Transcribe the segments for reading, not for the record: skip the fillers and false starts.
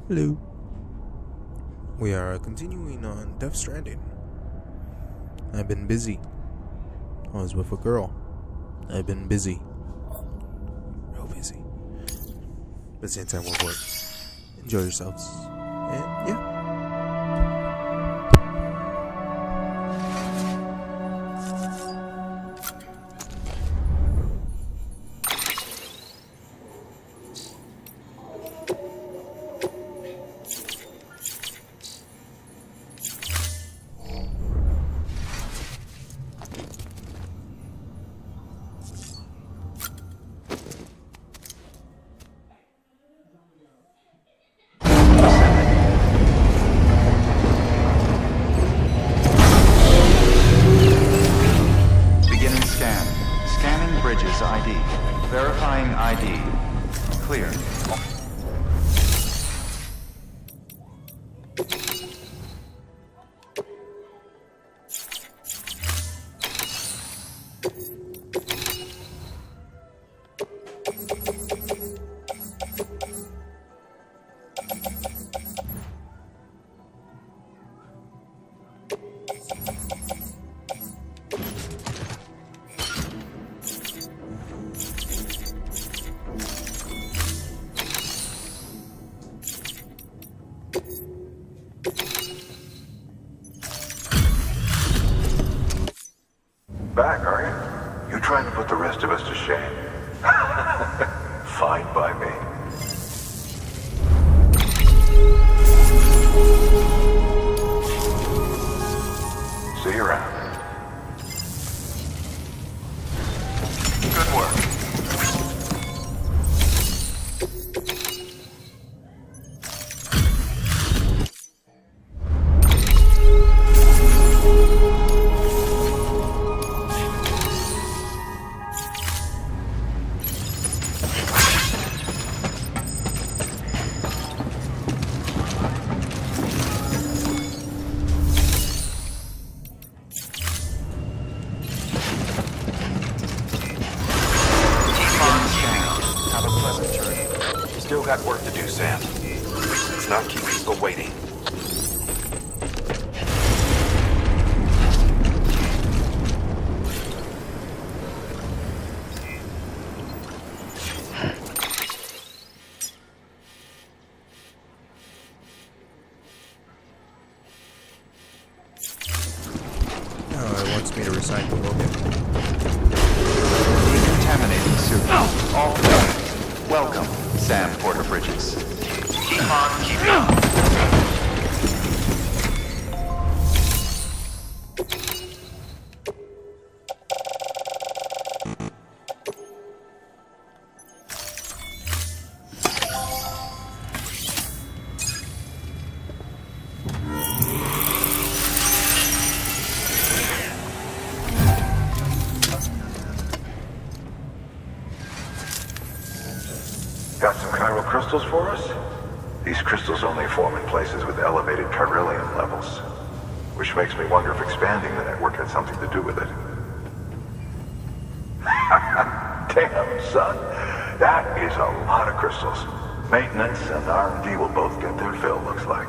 Hello. We are continuing on Stranding. I've been busy. I was with a girl. I've been busy. Real busy. But at the same time, we'll work. Enjoy yourselves. And yeah. Bridges ID. Verifying ID. Clear. Back, are you? You trying to put the rest of us to shame? Fine by me. See you around. Good work. Still got work to do, Sam. Let's not keep people waiting. Oh, it wants me to recycle. Decontaminating suit. All done. Welcome, Sam Porter Bridges. Keep on keeping on. Got some chiral crystals for us? These crystals only form in places with elevated chiralium levels, which makes me wonder if expanding the network had something to do with it. Damn, son. That is a lot of crystals. Maintenance and R&D will both get their fill, looks like.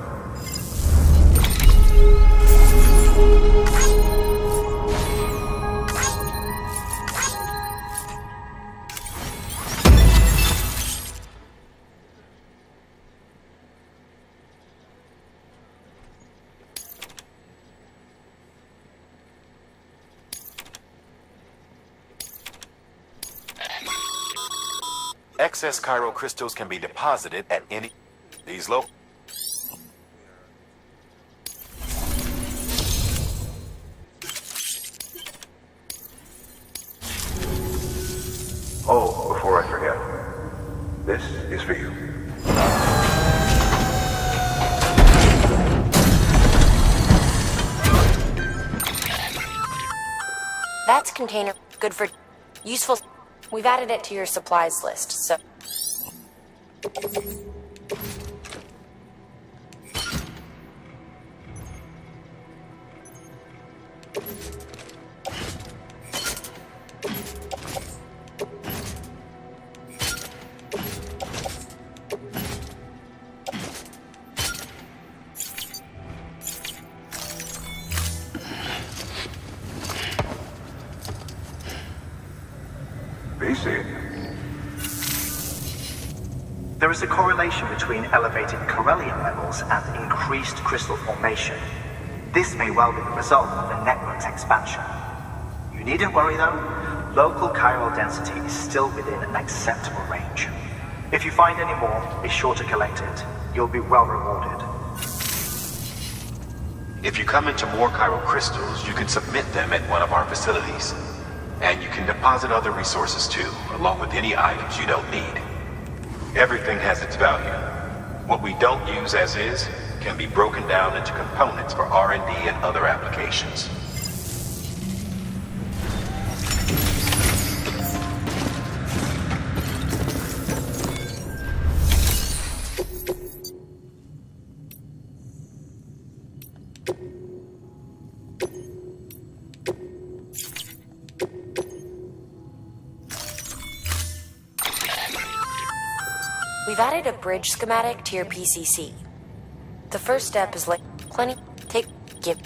Excess chiral crystals can be deposited at any these low. Oh, before I forget, this is for you. That's container. Good for useful. We've added it to your supplies list, so... Proceed. There is a correlation between elevated Corellium levels and increased crystal formation. This may well be the result of the network's expansion. You needn't worry though, local chiral density is still within an acceptable range. If you find any more, be sure to collect it. You'll be well rewarded. If you come into more chiral crystals, you can submit them at one of our facilities. And you can deposit other resources too, along with any items you don't need. Everything has its value. What we don't use as is can be broken down into components for R&D and other applications. We've added a bridge schematic to your PCC. The first step is like give.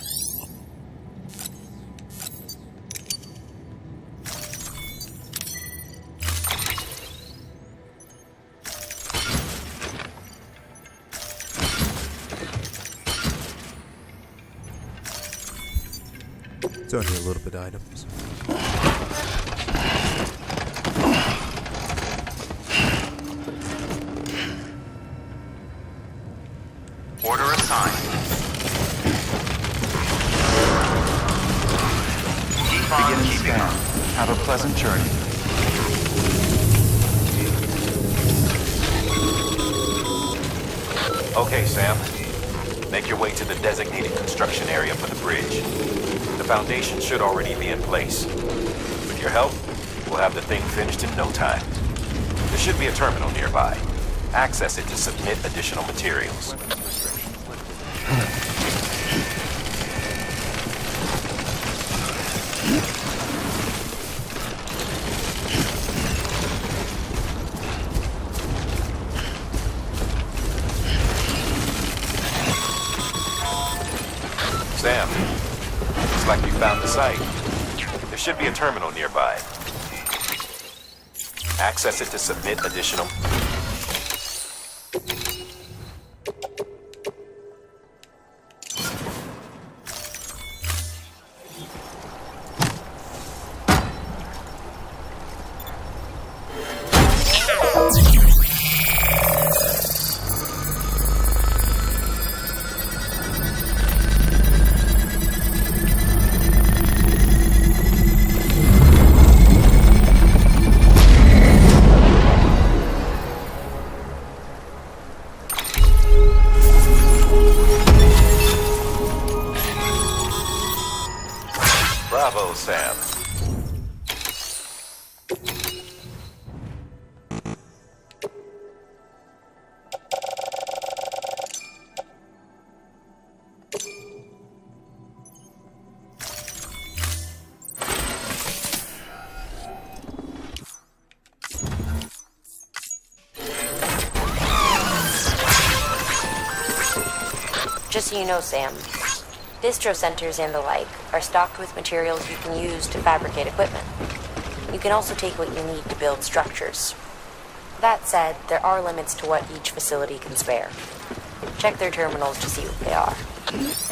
It's only a little bit of items. Order assigned. Keep on keeping on. Have a pleasant journey. Okay, Sam. Make your way to the designated construction area for the bridge. The foundation should already be in place. With your help, we'll have the thing finished in no time. There should be a terminal nearby. Access it to submit additional materials. Sam, looks like you found the site. There should be a terminal nearby. Access it to submit additional... Bravo, Sam. Just so you know, Sam, distro centers and the like are stocked with materials you can use to fabricate equipment. You can also take what you need to build structures. That said, there are limits to what each facility can spare. Check their terminals to see what they are. Nice.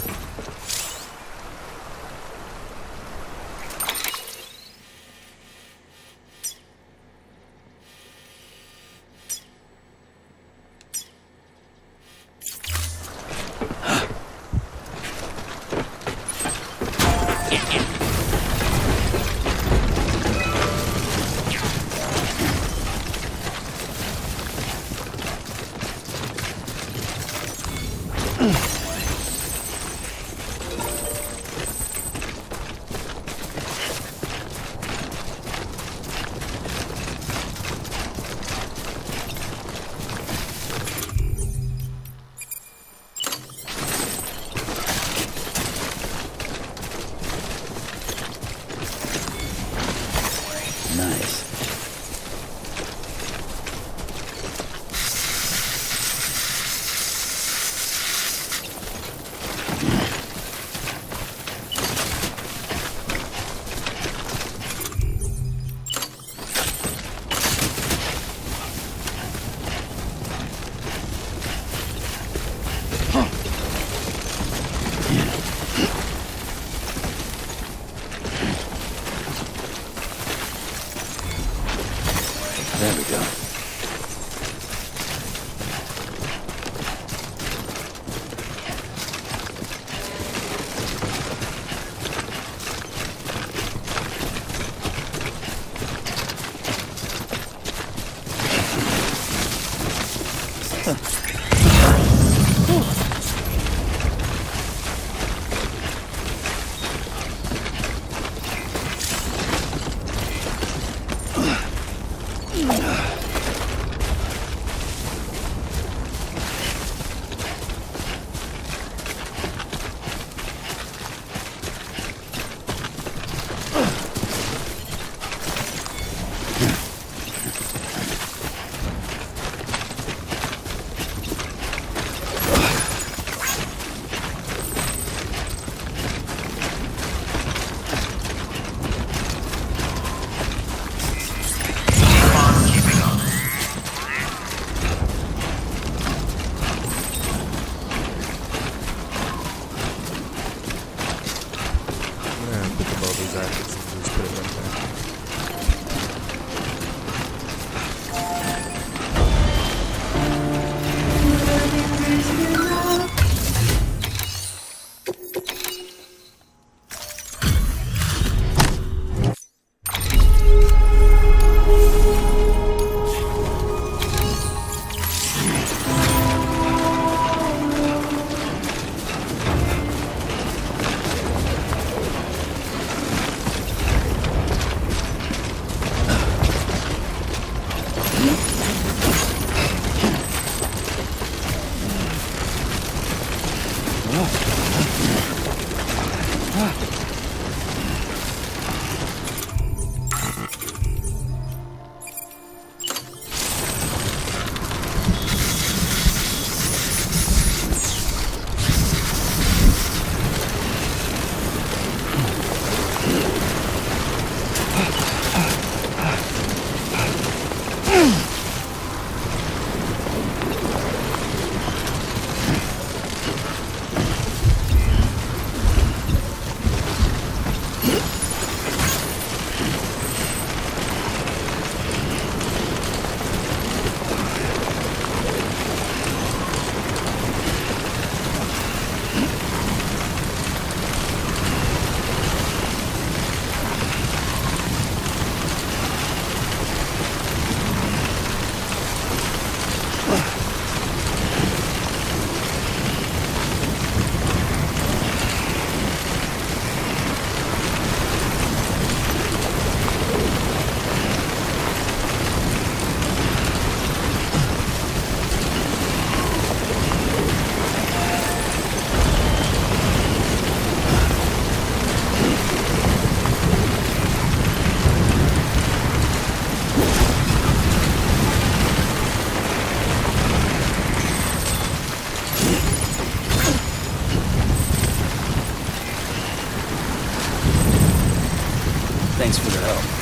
Thanks for the help.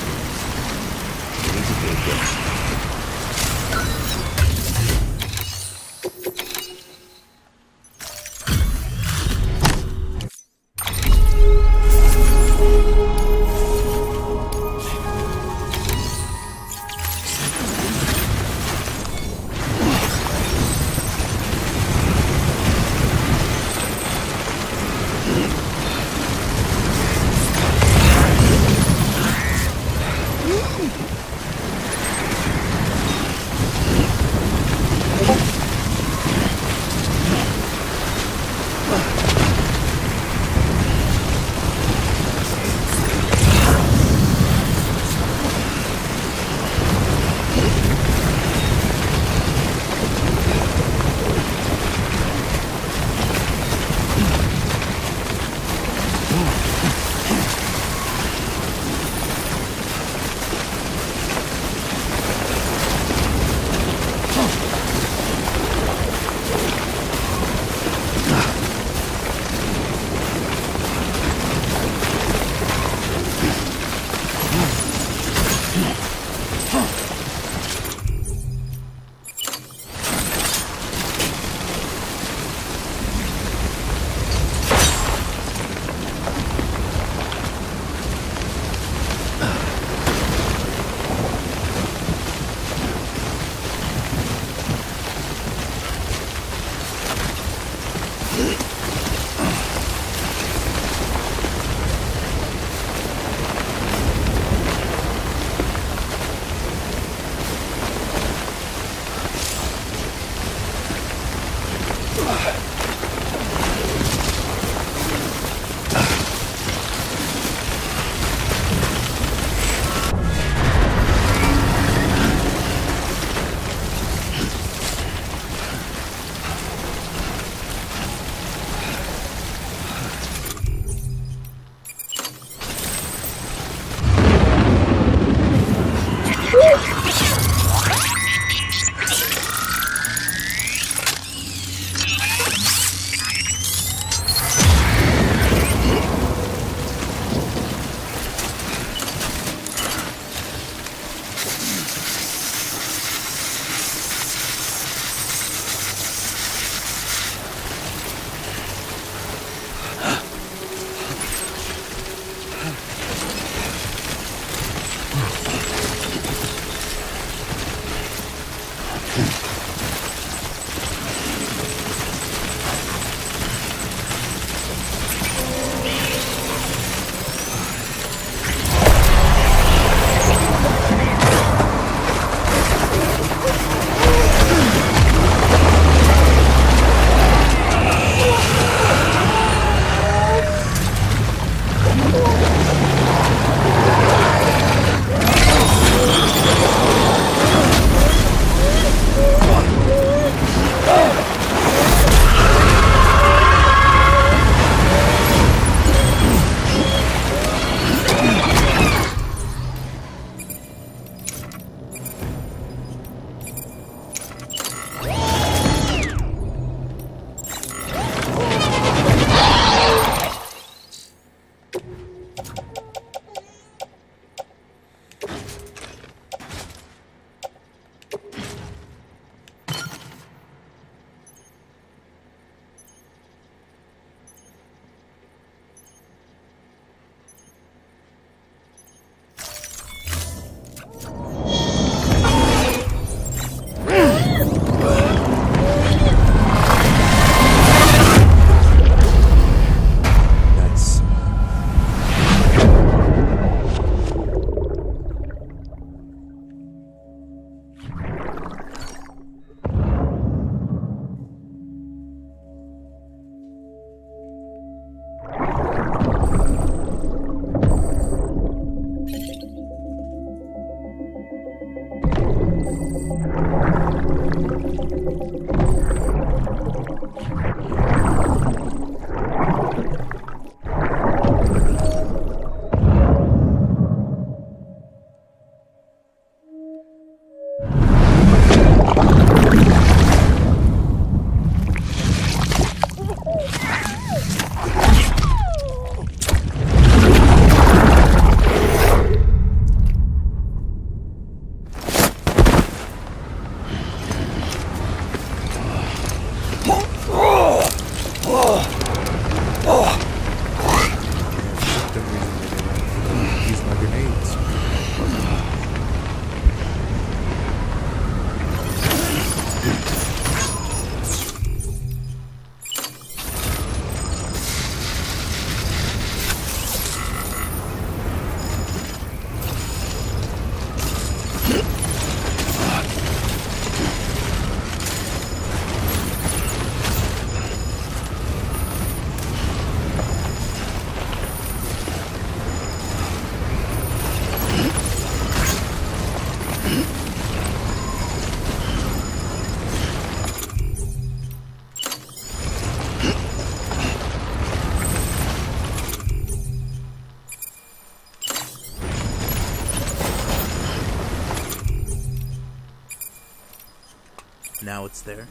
now it's there.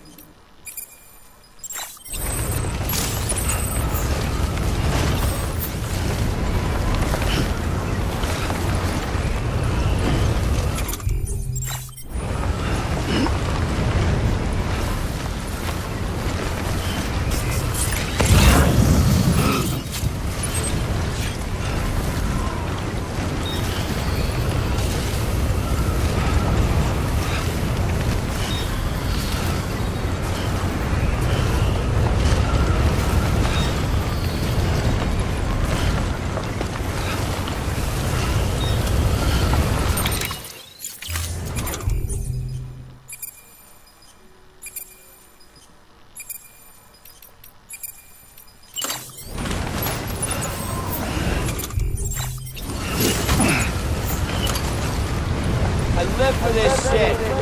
live for this shit.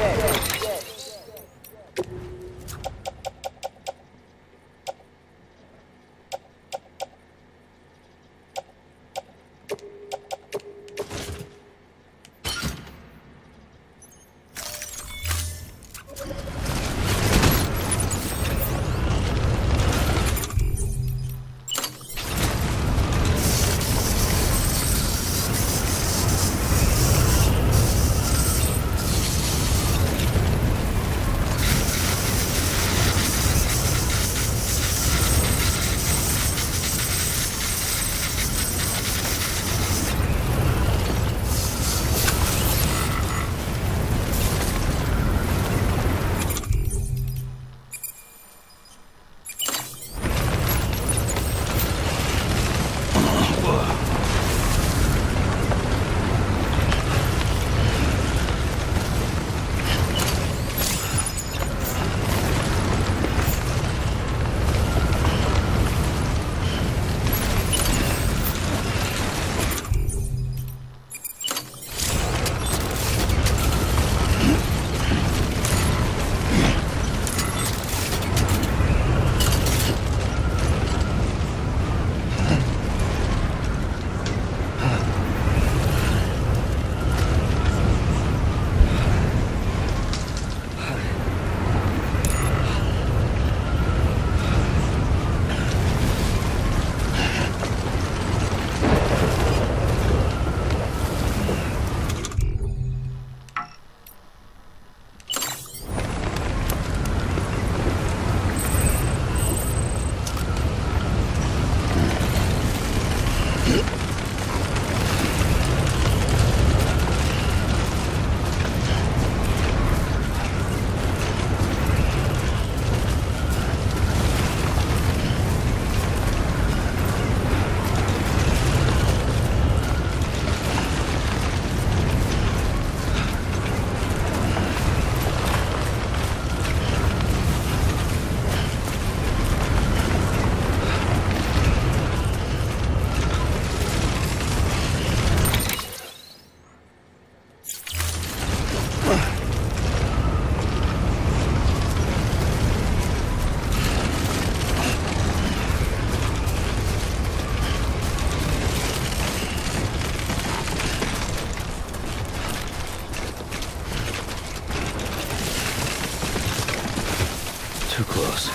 Too close.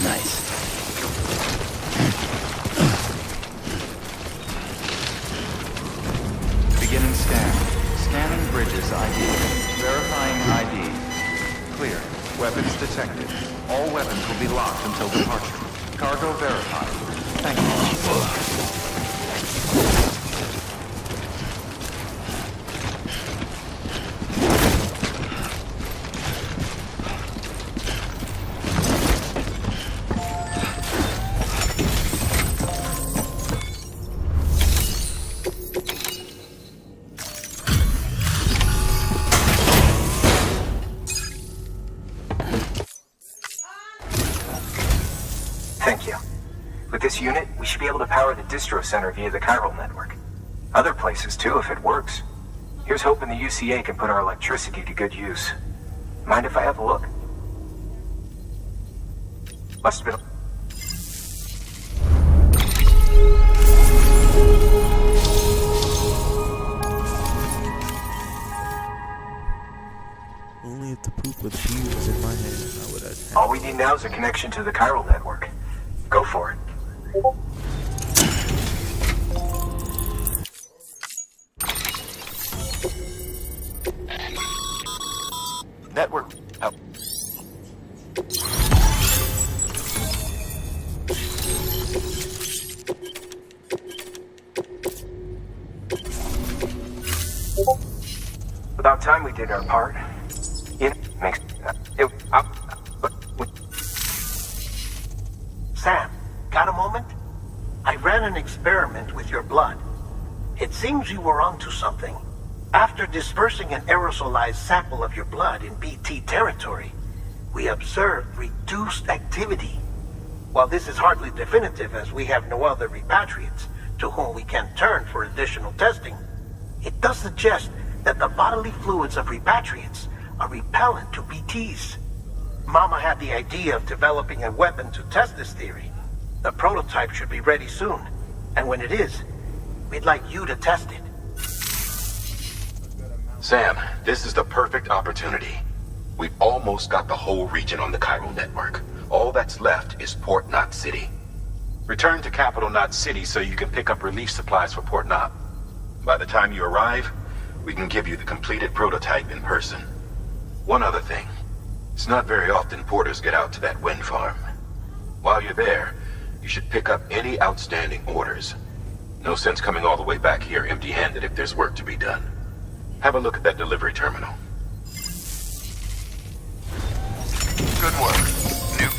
Nice. Beginning scan. Scanning bridges ID. Verifying ID. Clear. Weapons detected. All weapons will be locked until departure. Cargo verified. Thank you. Thank you. With this unit, we should be able to power the distro center via the chiral network. Other places too, if it works. Here's hoping the UCA can put our electricity to good use. Mind if I have a look? Must have been. Only if the poop or the pee was in my hand, I would have. All we need now is a connection to the chiral network. Go for it. Network out. About time we did our part. It makes it up. Sam, got a moment? I ran an experiment with your blood. It seems you were onto something. After dispersing an aerosolized sample of your blood in BT territory, we observed reduced activity. While this is hardly definitive as we have no other repatriates to whom we can turn for additional testing, it does suggest that the bodily fluids of repatriates are repellent to BTs. Mama had the idea of developing a weapon to test this theory. The prototype should be ready soon, and when it is, we'd like you to test it. Sam, this is the perfect opportunity. We've almost got the whole region on the chiral network. All that's left is Port Knot City. Return to Capital Knot City so you can pick up relief supplies for Port Knot. By the time you arrive, we can give you the completed prototype in person. One other thing. It's not very often porters get out to that wind farm. While you're there, you should pick up any outstanding orders. No sense coming all the way back here empty-handed if there's work to be done. Have a look at that delivery terminal. Good work. New.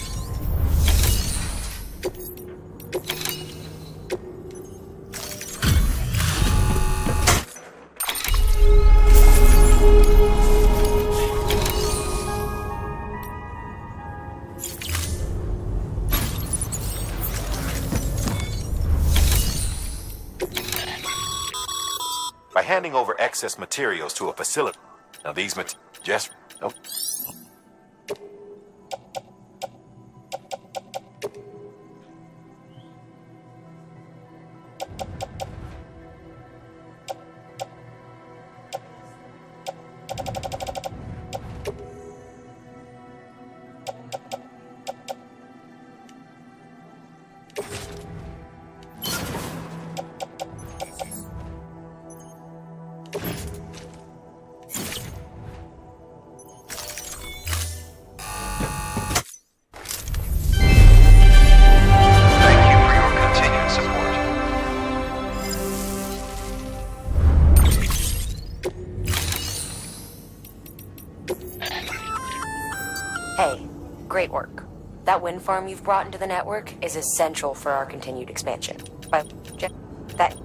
By handing over excess materials to a facility. Now these just... Oh. Hey, great work. That wind farm you've brought into the network is essential for our continued expansion. But that...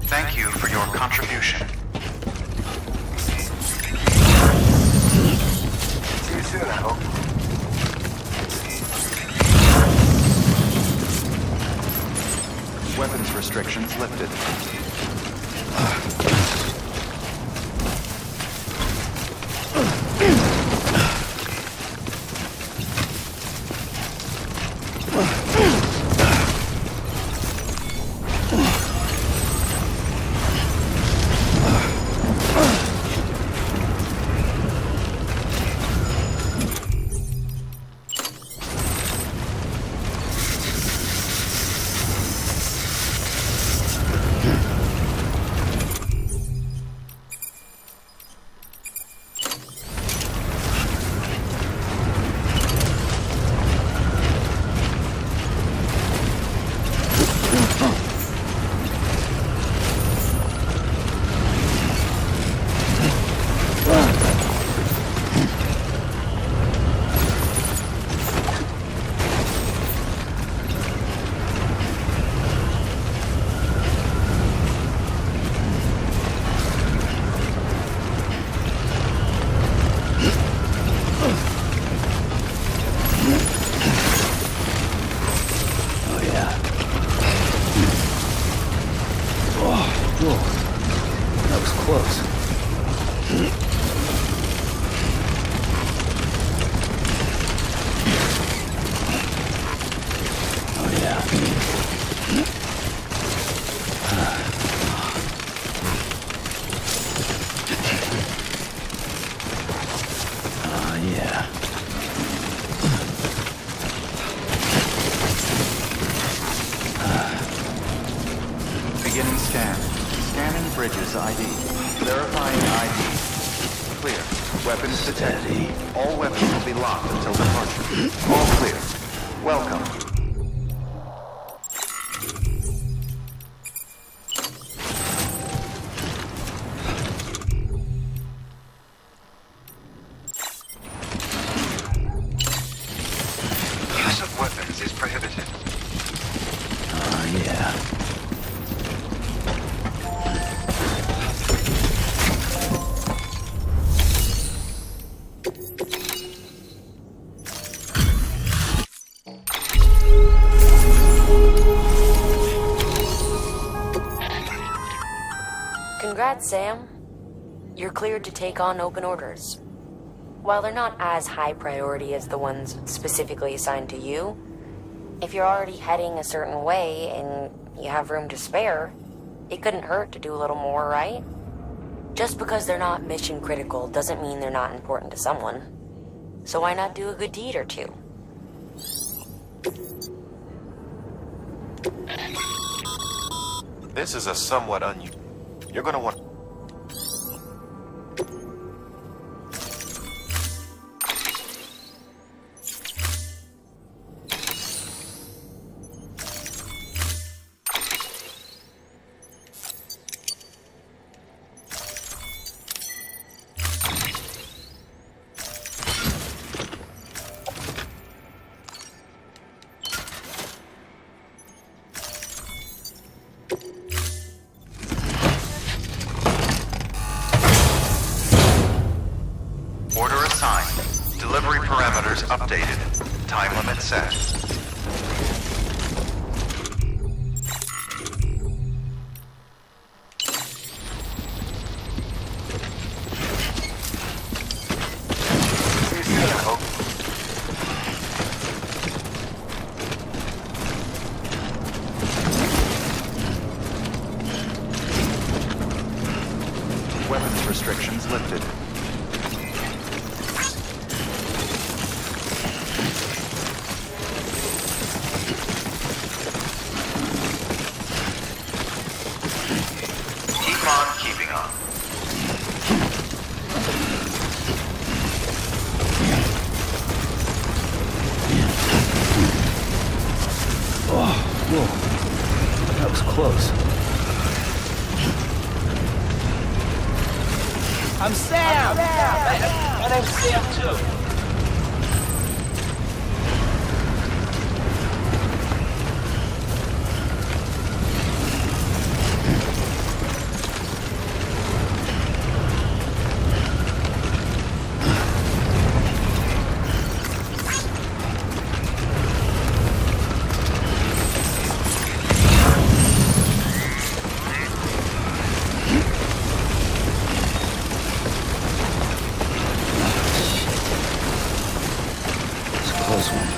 Thank you for your contribution. See you soon, I hope. Weapons restrictions lifted. Weapons detected. All weapons will be locked until departure. All clear. Welcome. Use of weapons is prohibited. Yeah. Congrats, Sam. You're cleared to take on open orders. While they're not as high priority as the ones specifically assigned to you, if you're already heading a certain way and you have room to spare, it couldn't hurt to do a little more, right? Just because they're not mission critical doesn't mean they're not important to someone. So why not do a good deed or two? This is a somewhat unusual. You're gonna want. Order assigned. Delivery parameters updated. Time limit set. Weapons restrictions lifted. Keep on keeping on. Whoa. That was close. I'm Sam! My name's Sam, too. Close one.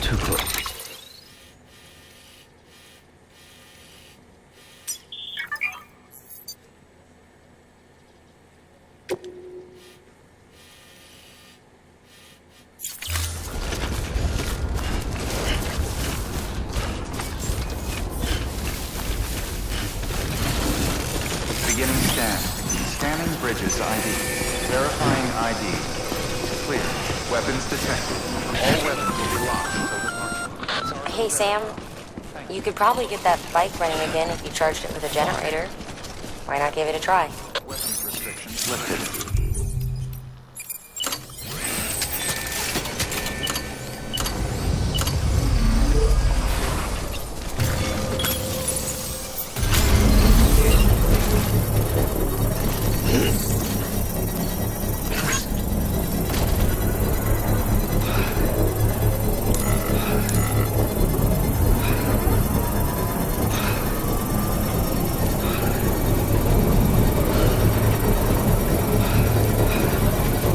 Too close. Beginning scan. Scanning bridges ID. Verifying ID. Clear. Weapons detected. All weapons will be locked until departure. Hey, Sam. You could probably get that bike running again if you charged it with a generator. Why not give it a try? Weapons restrictions lifted.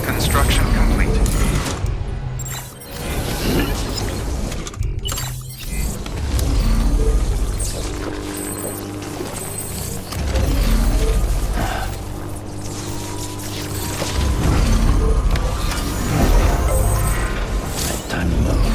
Construction complete. Time to move.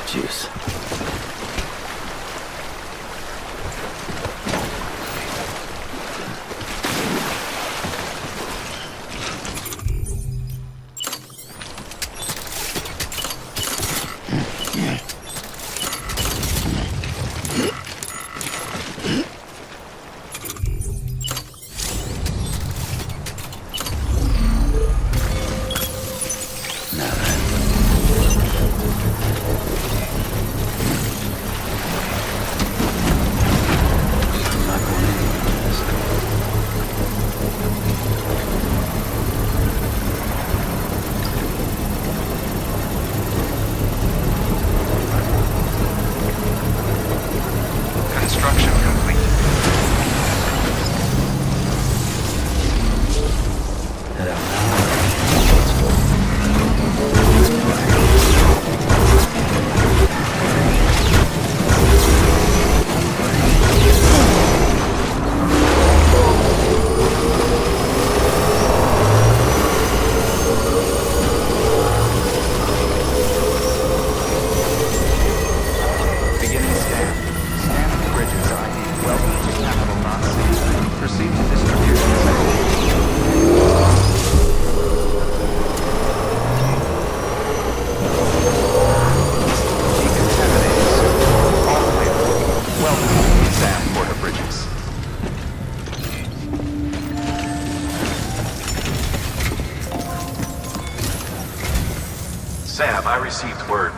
Juice.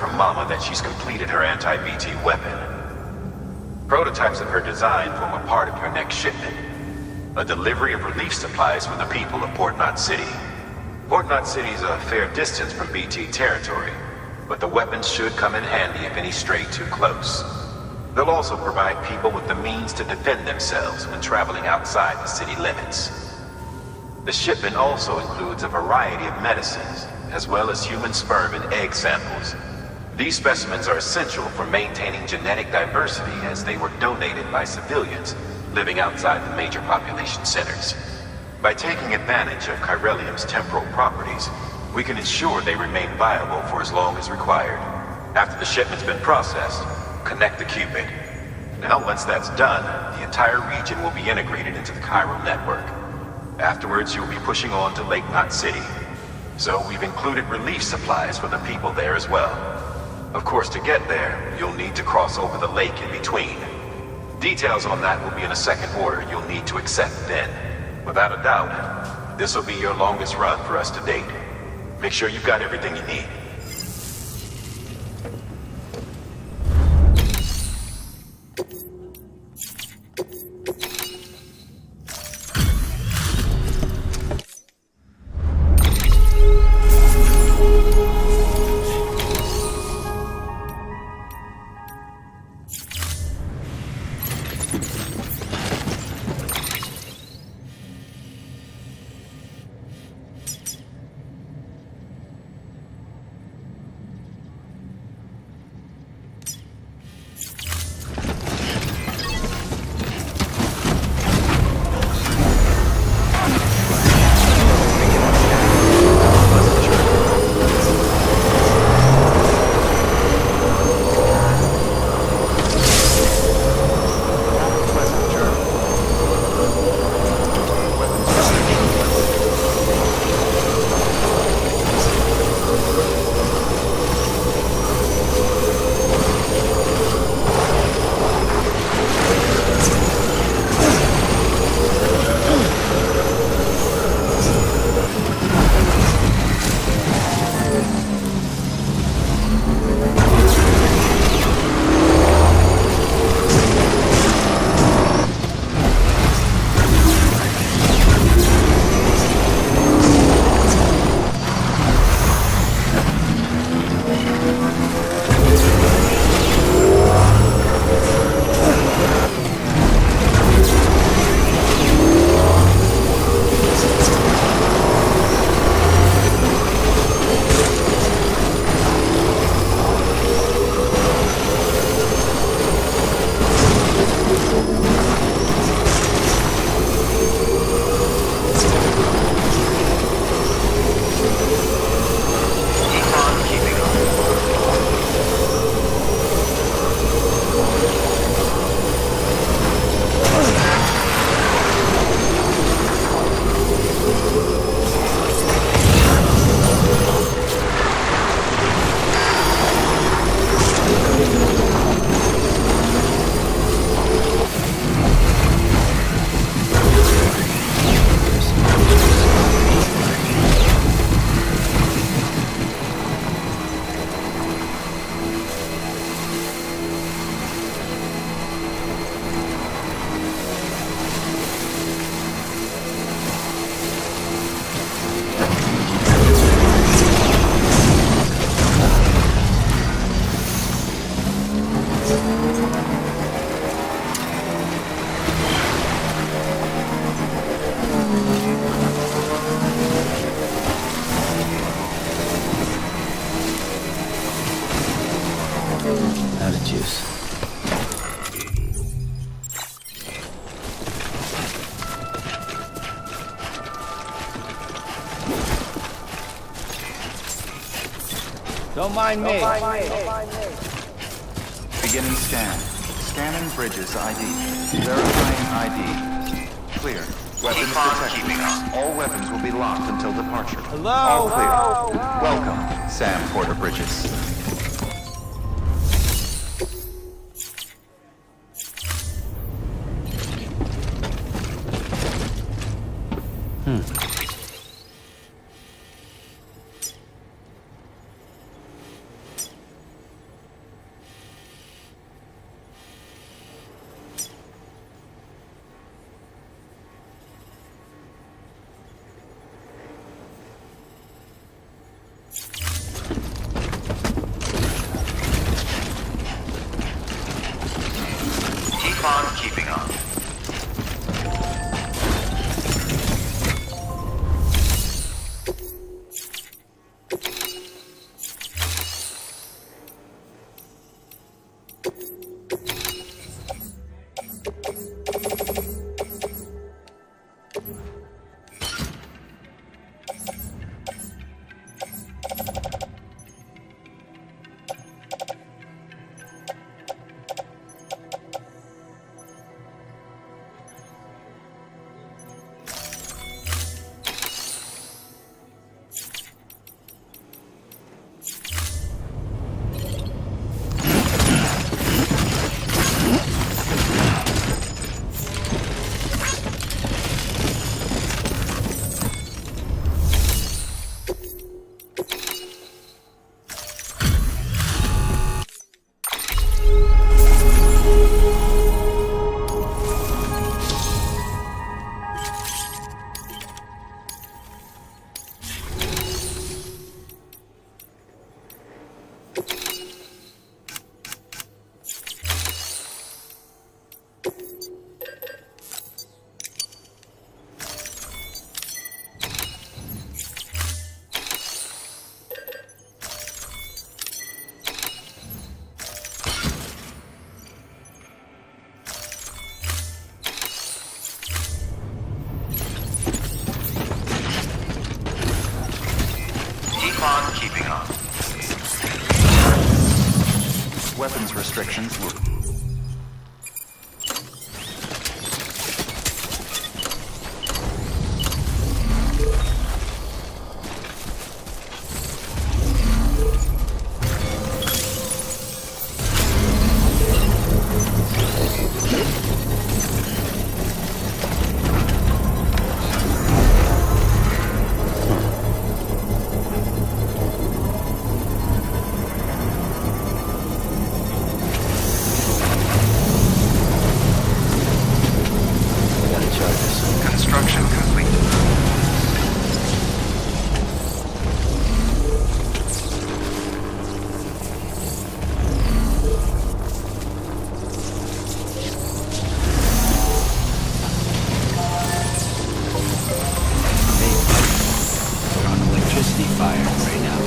from Mama that she's completed her anti-BT weapon. Prototypes of her design form a part of your next shipment. A delivery of relief supplies for the people of Port Knot City. Port Knot City is a fair distance from BT territory, but the weapons should come in handy if any stray too close. They'll also provide people with the means to defend themselves when traveling outside the city limits. The shipment also includes a variety of medicines, as well as human sperm and egg samples. These specimens are essential for maintaining genetic diversity as they were donated by civilians living outside the major population centers. By taking advantage of chiralium's temporal properties, we can ensure they remain viable for as long as required. After the shipment's been processed, connect the Cupid. Now, once that's done, the entire region will be integrated into the Chiral network. Afterwards, you'll be pushing on to Lake Knot City. So we've included relief supplies for the people there as well. Of course, to get there, you'll need to cross over the lake in between. Details on that will be in a second order you'll need to accept then. Without a doubt, this will be your longest run for us to date. Make sure you've got everything you need. Out of juice. Don't mind me. Beginning scan. Scanning bridges ID. Verifying ID. Clear. Weapons detected. All weapons will be locked until departure. Hello? All clear. Welcome, Sam Porter Bridges. Weapons restrictions will... Gotta charge this. Construction complete. We're on electricity fire right now.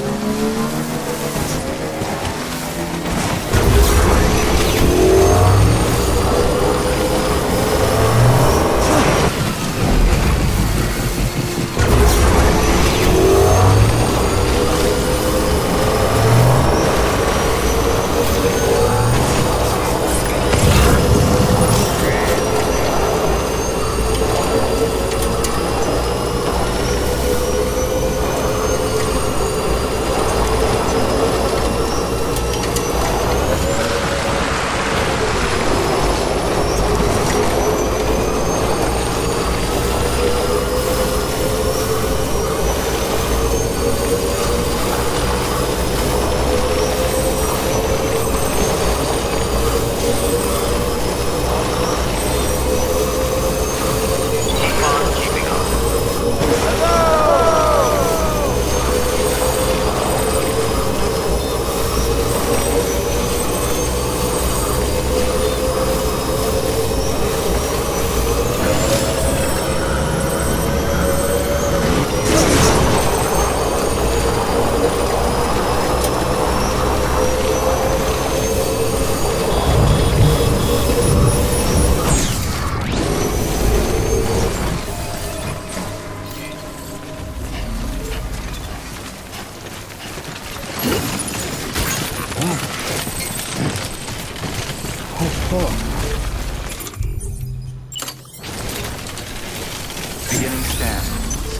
Beginning scan.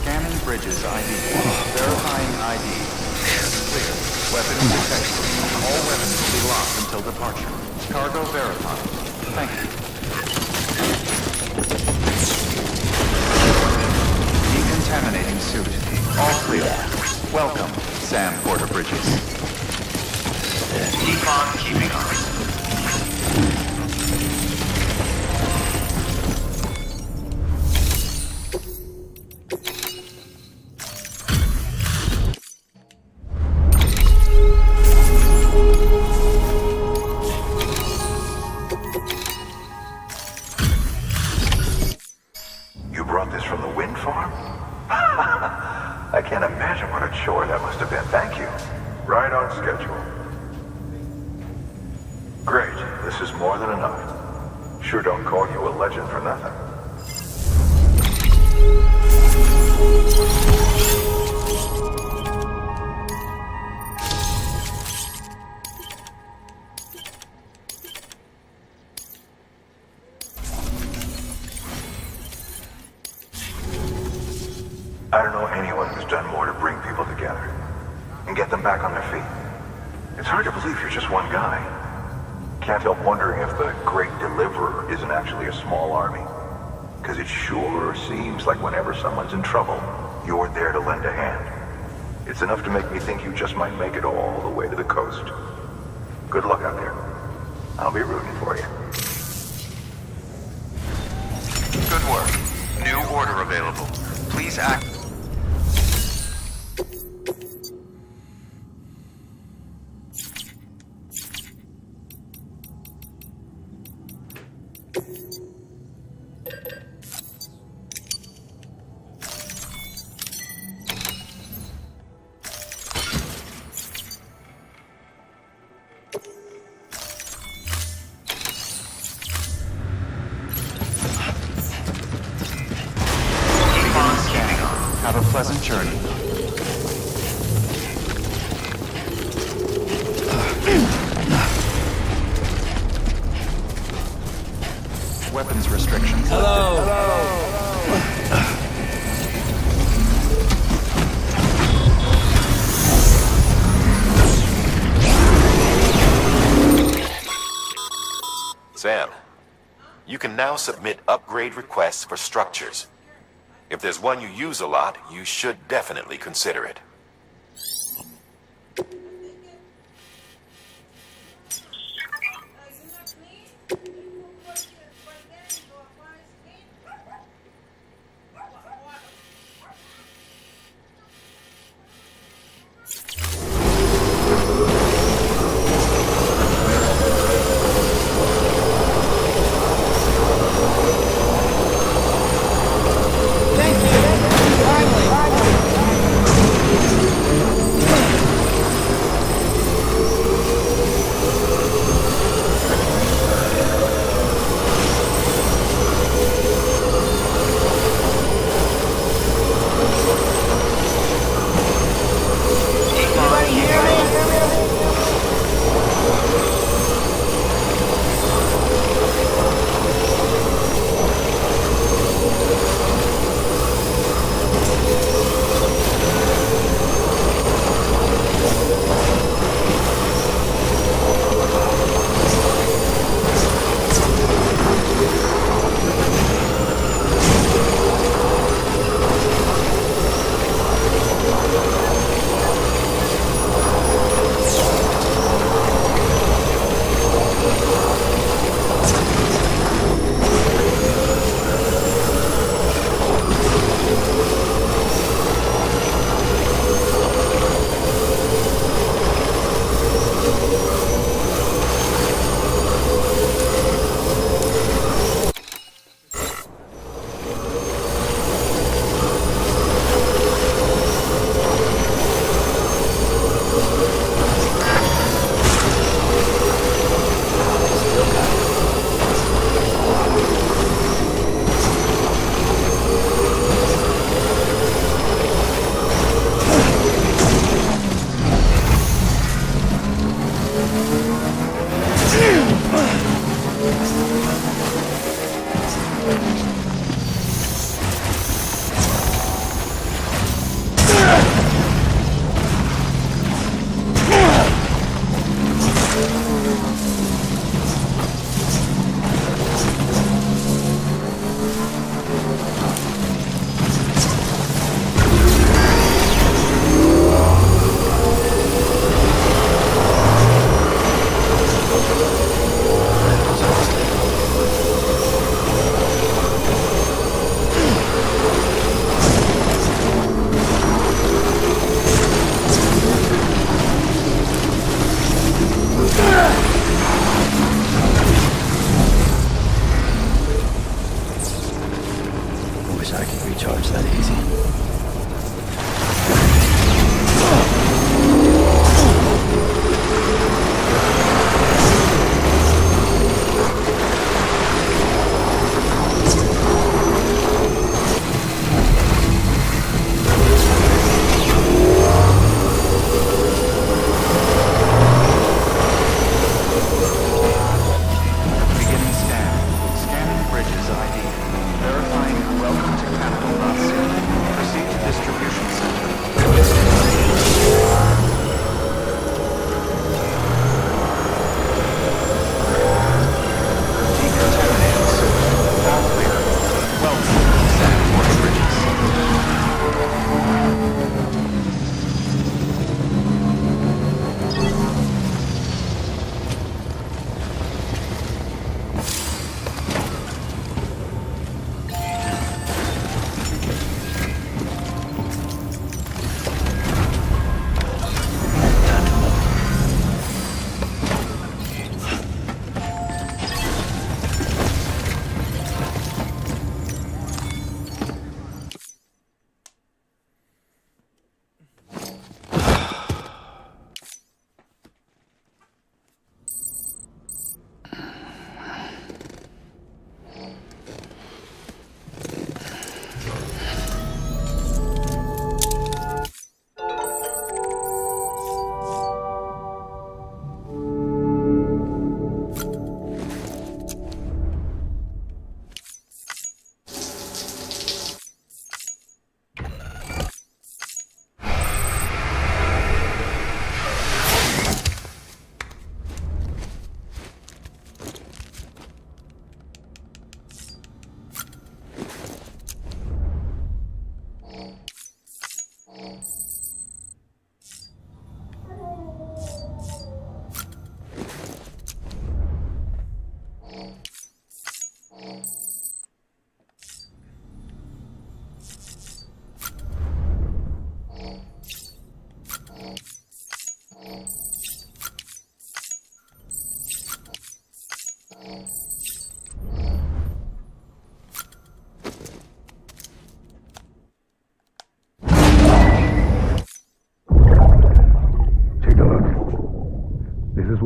Scanning bridges ID. Verifying ID. Clear. Weapons detected. All weapons will be locked until departure. Cargo verified. Thank you. Decontaminating suit. All clear. Welcome, Sam Porter Bridges. Decon keeping on. You brought this from the wind farm? I can't imagine what a chore that must have been. Thank you. Right on schedule. Great. This is more than enough. Sure don't call you a legend for nothing. I don't know anyone who's done more to bring people together and get them back on their feet. It's hard to believe you're just one guy. Can't help wondering if the Great Deliverer isn't actually a small army. Because it sure seems like whenever someone's in trouble, you're there to lend a hand. It's enough to make me think you just might make it all the way to the coast. Good luck out there. I'll be rooting for you. Good work. New order available. Please act. Have a pleasant journey. weapons restrictions. Sam, you can now submit upgrade requests for structures. If there's one you use a lot, you should definitely consider it.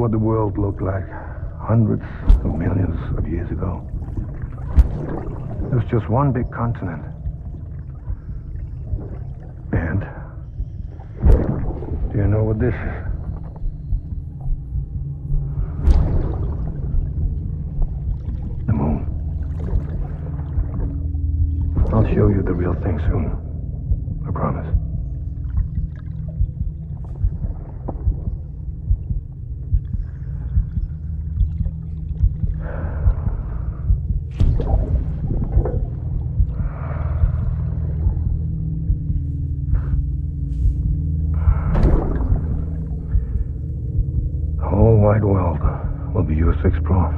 what the world looked like hundreds of millions of years ago. It was just one big continent. And do you know what this is? The moon. I'll show you the real thing soon. I promise. The whole wide world will be yours to explore.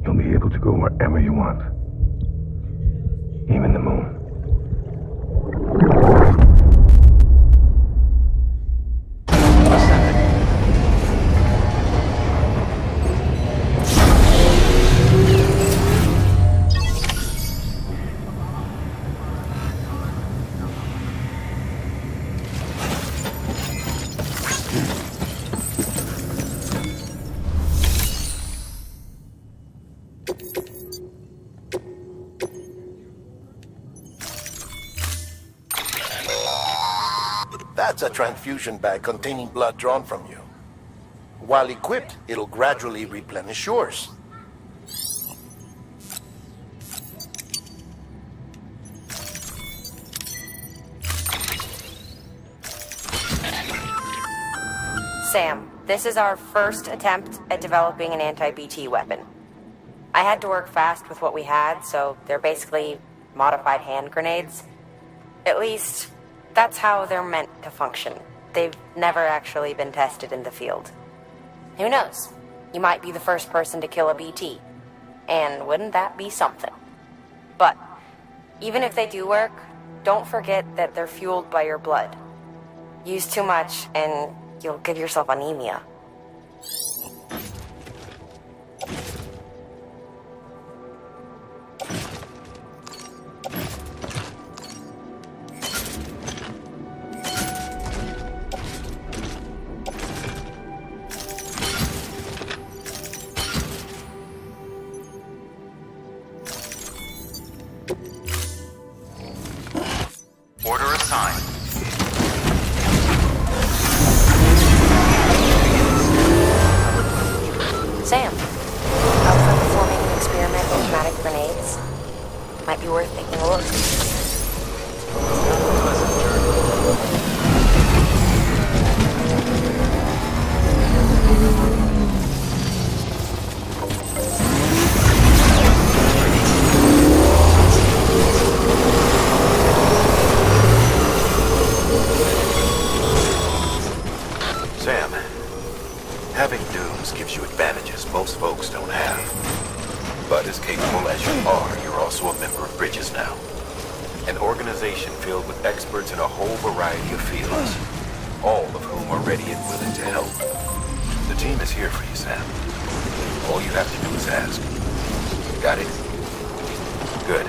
You'll be able to go wherever you want. Even the moon. That's a transfusion bag containing blood drawn from you. While equipped, it'll gradually replenish yours. Sam, this is our first attempt at developing an anti-BT weapon. I had to work fast with what we had, so they're basically modified hand grenades. At least, that's how they're meant to function. They've never actually been tested in the field. Who knows? You might be the first person to kill a BT. And wouldn't that be something? But, even if they do work, don't forget that they're fueled by your blood. Use too much, and you'll give yourself anemia. Order assigned. Sam, I was performing an experiment with pneumatic grenades. Might be worth taking a look. Sam, having dooms gives you advantages most folks don't have. But as capable as you are, you're also a member of Bridges now. An organization filled with experts in a whole variety of fields, all of whom are ready and willing to help. The team is here for you, Sam. All you have to do is ask. Got it? Good.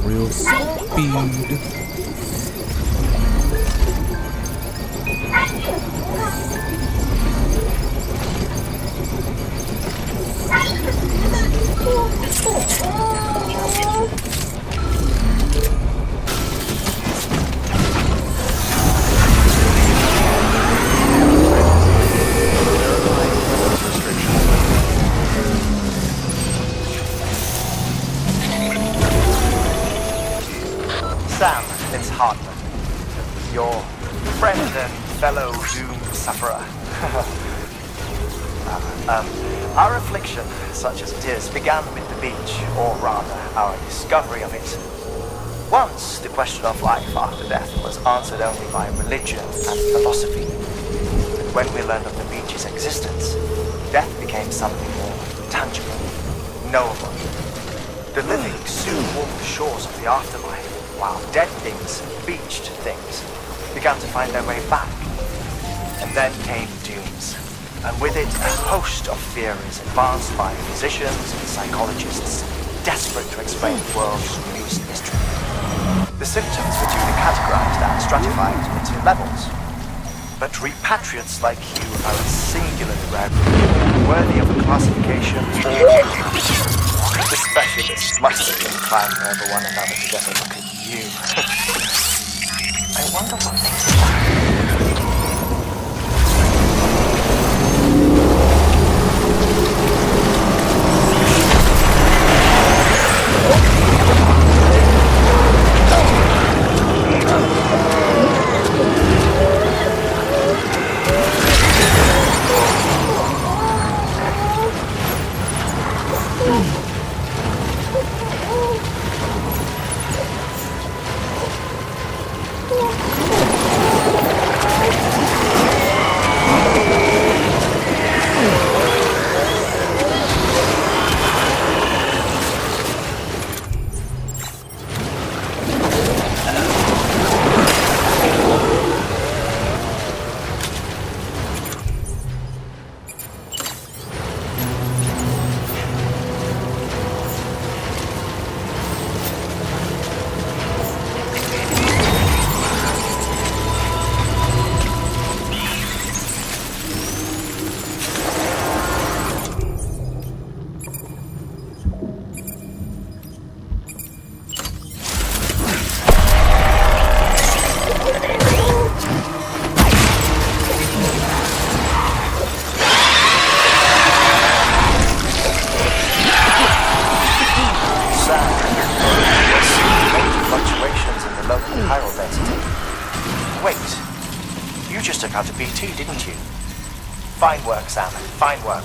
real speed. Sam, it's Hartman. Your friend and fellow doom sufferer. Our affliction, such as it is, began with the beach, or rather, our discovery of it. Once, the question of life after death was answered only by religion and philosophy. But when we learned of the beach's existence, death became something more tangible, knowable. The living soon walked the shores of the afterlife, while dead things, beached things, began to find their way back. And then came dooms. and with it a host of theories advanced by physicians and psychologists desperate to explain the world's newest mystery. The symptoms were duly categorized and stratified into levels. But repatriates like you are a singularly rare group, worthy of a classification the specialists must have been climbing over one another to get a look at you. I wonder what they plan. Out a BT, didn't you? Fine work, Sam. Fine work.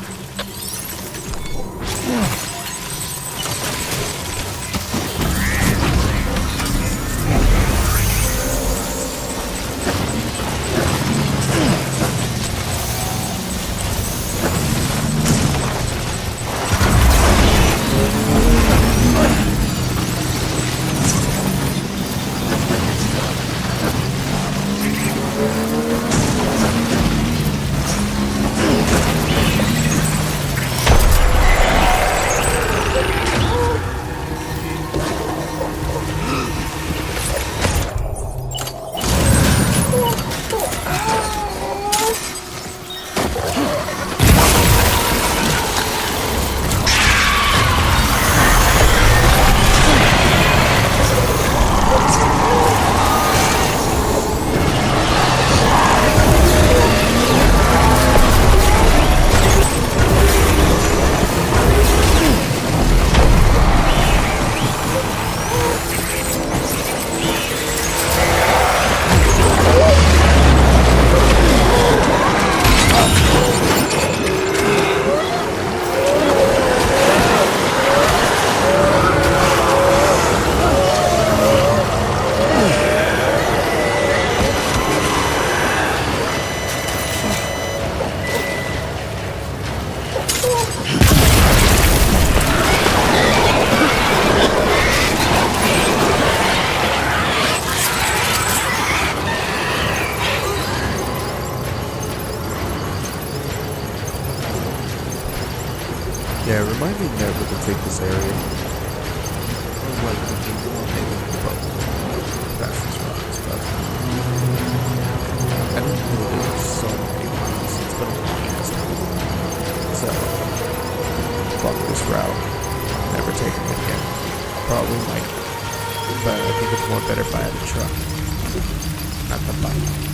Yeah, remind me never to take this area. I was like thinking, well, maybe fastest routes, but I don't know, there's so many routes. It's been a long ass time. So, fuck this route. Never taking it again. Probably might, but I think it's more better if I had a truck, not the bike.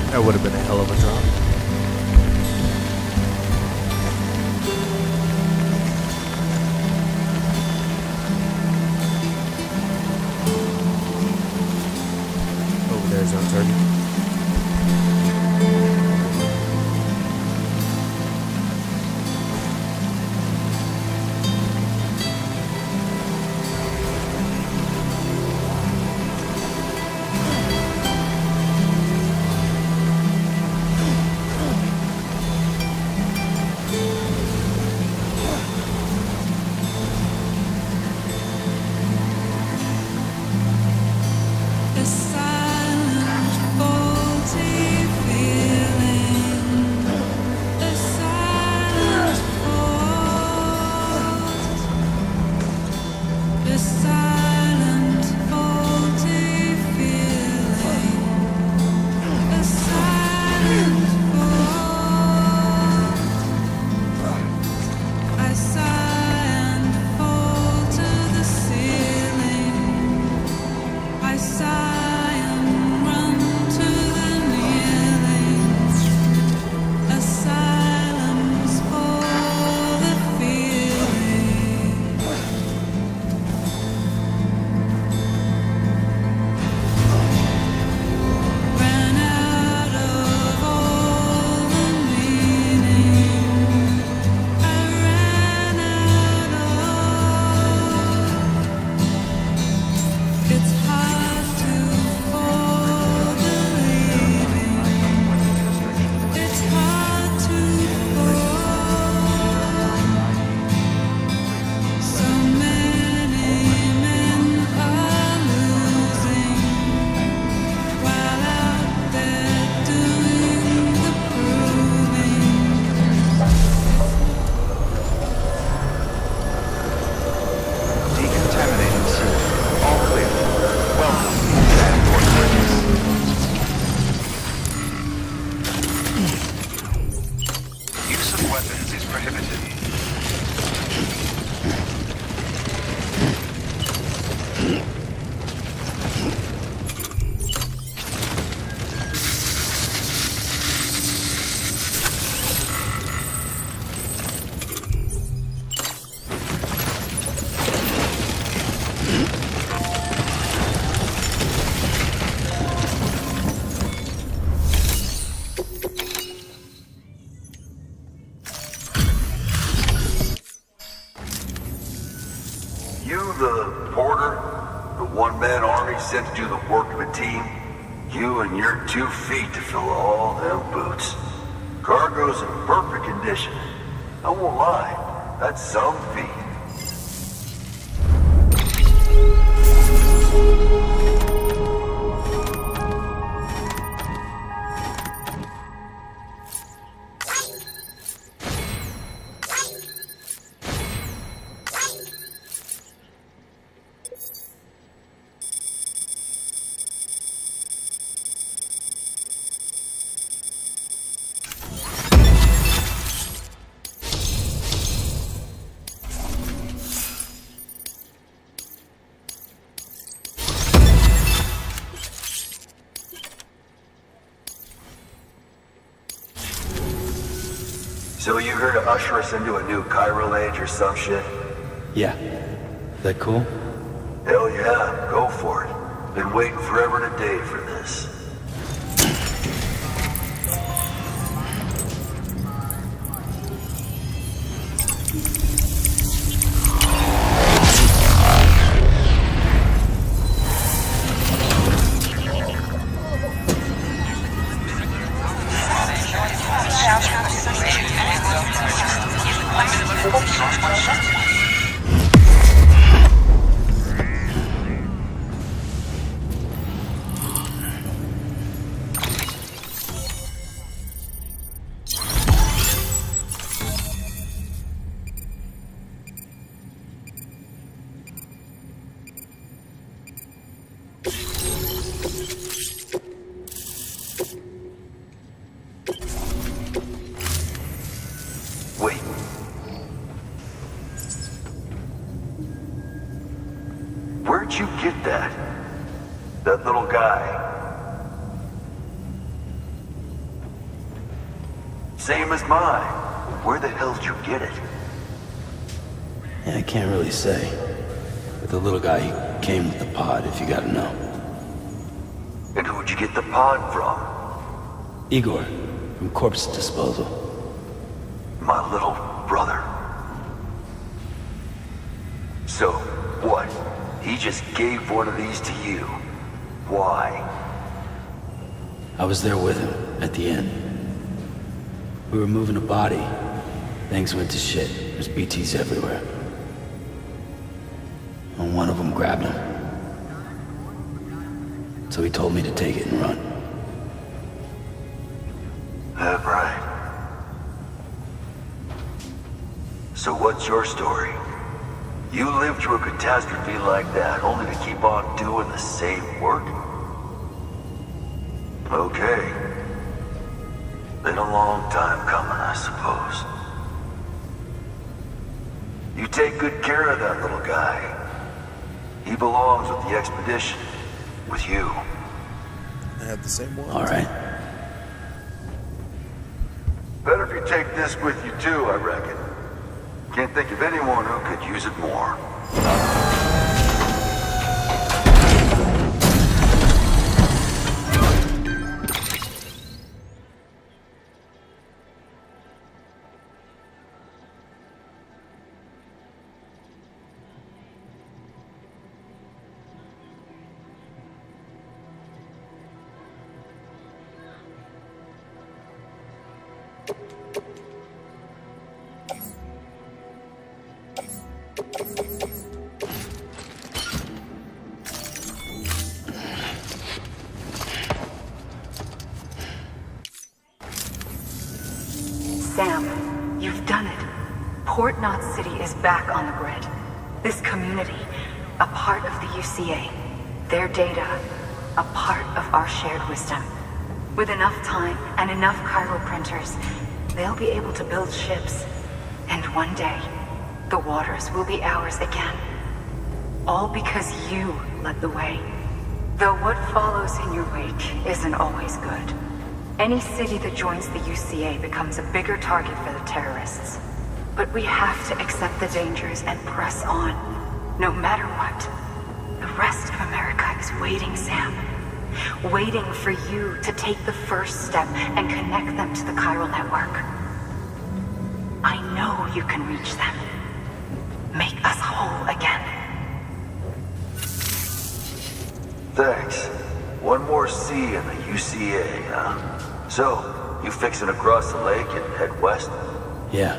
That would have been a hell of a drop. Over there's our target. The porter, the one-man army sent to do the work of a team. You and your 2 feet to fill all them boots. Cargo's in perfect condition. I won't lie, that's some feat. So you here to usher us into a new chiral age or some shit? Yeah. Is that cool? Hell yeah, go for it. Been waiting forever and a day for this. Wait. Where'd you get that? That little guy? Same as mine. Where the hell did you get it? Yeah, I can't really say. But the little guy, he came with the pod, if you gotta know. And who'd you get the pod from? Igor, from Corpse Disposal. My little brother. So, what? He just gave one of these to you. Why? I was there with him, at the end. We were moving a body. Things went to shit. There's BTs everywhere. And one of them grabbed him. So he told me to take it and run. That right. So what's your story? You lived through a catastrophe like that, only to keep on doing the same work? Okay. Been a long time coming, I suppose. You take good care of that little guy. He belongs with the expedition. With you. I have the same one. All right. Better if you take this with you too, I reckon. Can't think of anyone who could use it more. Sam, you've done it. Port Knot City is back on the grid. This community, a part of the UCA. Their data, a part of our shared wisdom. With enough time and enough chiral printers, they'll be able to build ships. And one day, the waters will be ours again. All because you led the way. Though what follows in your wake isn't always good. Any city that joins the UCA becomes a bigger target for the terrorists. But we have to accept the dangers and press on, no matter what. The rest of America is waiting, Sam. Waiting for you to take the first step and connect them to the chiral network. I know you can reach them. Make us whole again. Thanks. One more C in the UCA, huh? So, you fixing to cross the lake and head west? Yeah.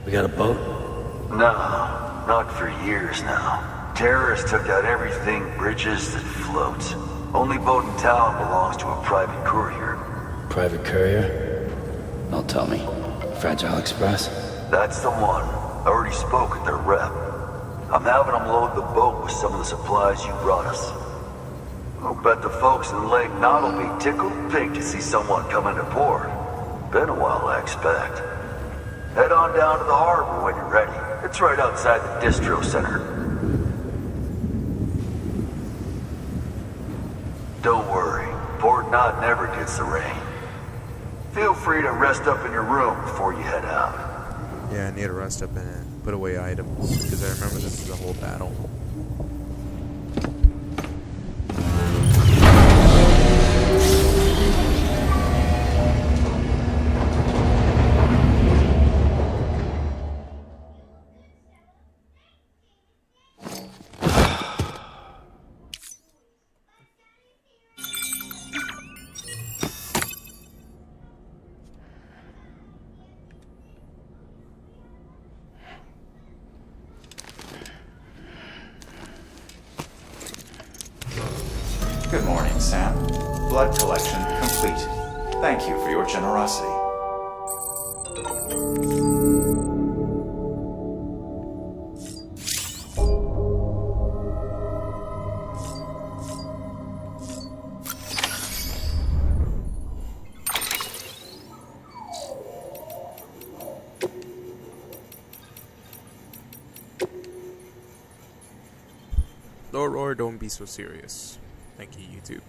We got a boat? No, not for years now. Terrorists took out everything bridges that floats. Only boat in town belongs to a private courier. Private courier? Don't tell me. Fragile Express? That's the one. I already spoke with their rep. I'm having them load the boat with some of the supplies you brought us. I'll bet the folks in Lake Knot will be tickled pink to see someone come into port. Been a while, I expect. Head on down to the harbor when you're ready. It's right outside the distro center. Don't worry, Port Knot never gets the rain. Feel free to rest up in your room before you head out. Yeah, I need to rest up and put away items, because I remember this is a whole battle. Good morning, Sam. Blood collection complete. Thank you for your generosity. Or don't be so serious. Thank you, YouTube.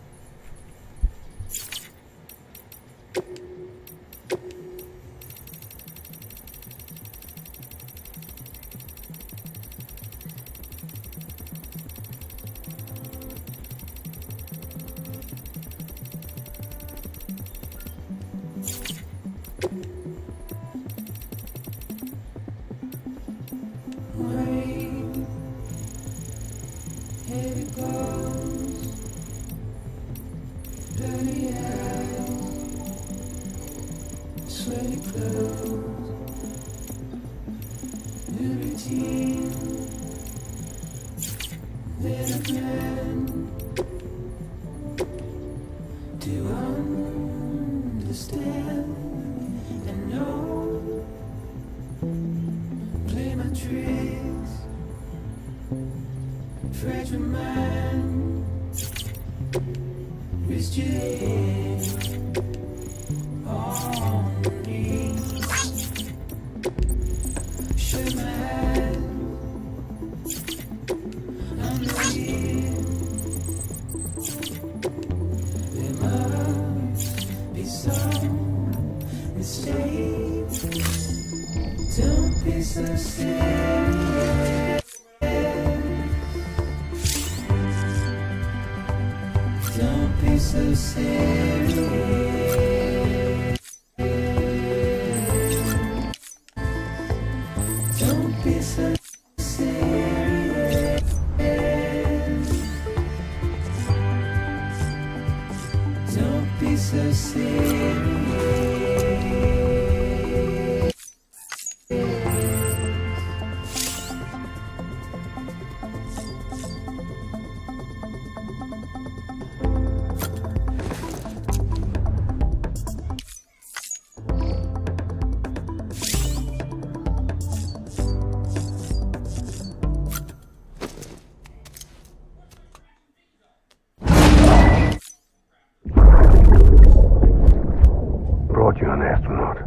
You're an astronaut.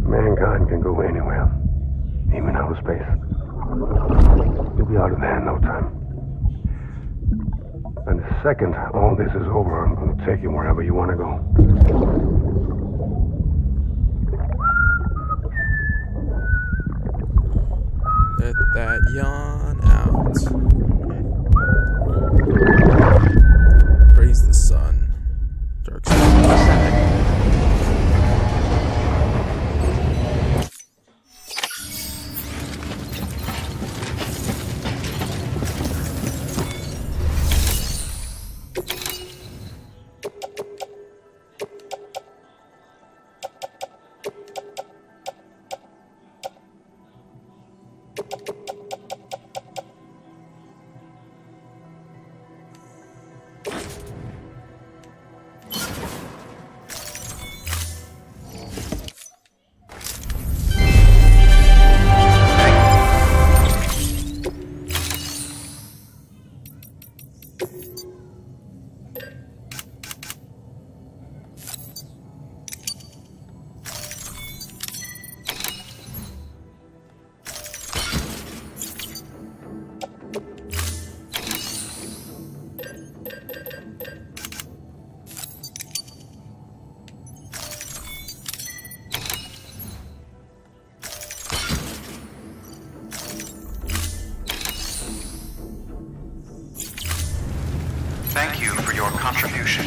Mankind can go anywhere, even outer space. You'll be out of there in no time. And the second all this is over, I'm going to take you wherever you want to go. Let that yawn out. Praise the sun. Dark side. Thank you for your contribution.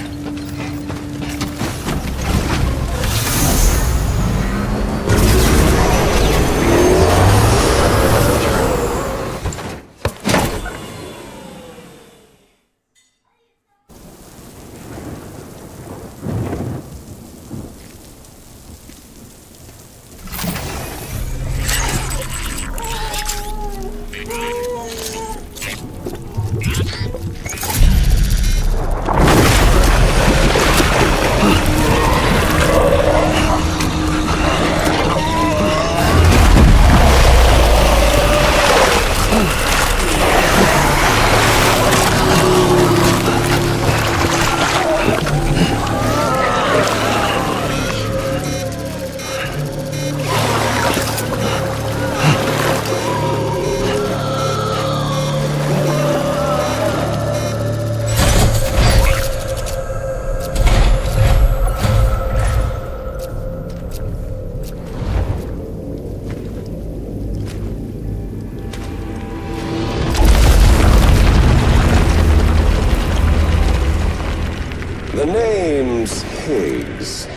The name's Higgs,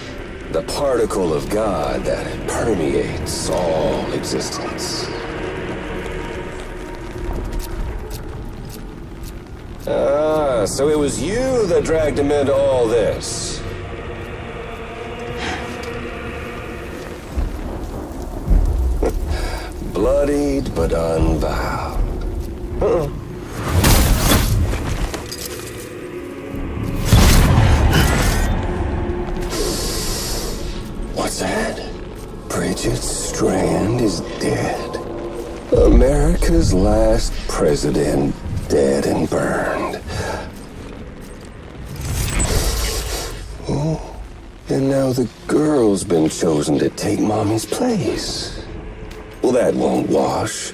the particle of God that permeates all existence. Ah, so it was you that dragged him into all this. Bloodied but unvowed. What's that? Bridget Strand is dead. America's last president dead and burned. Oh, and now the girl's been chosen to take Mommy's place. Well, that won't wash.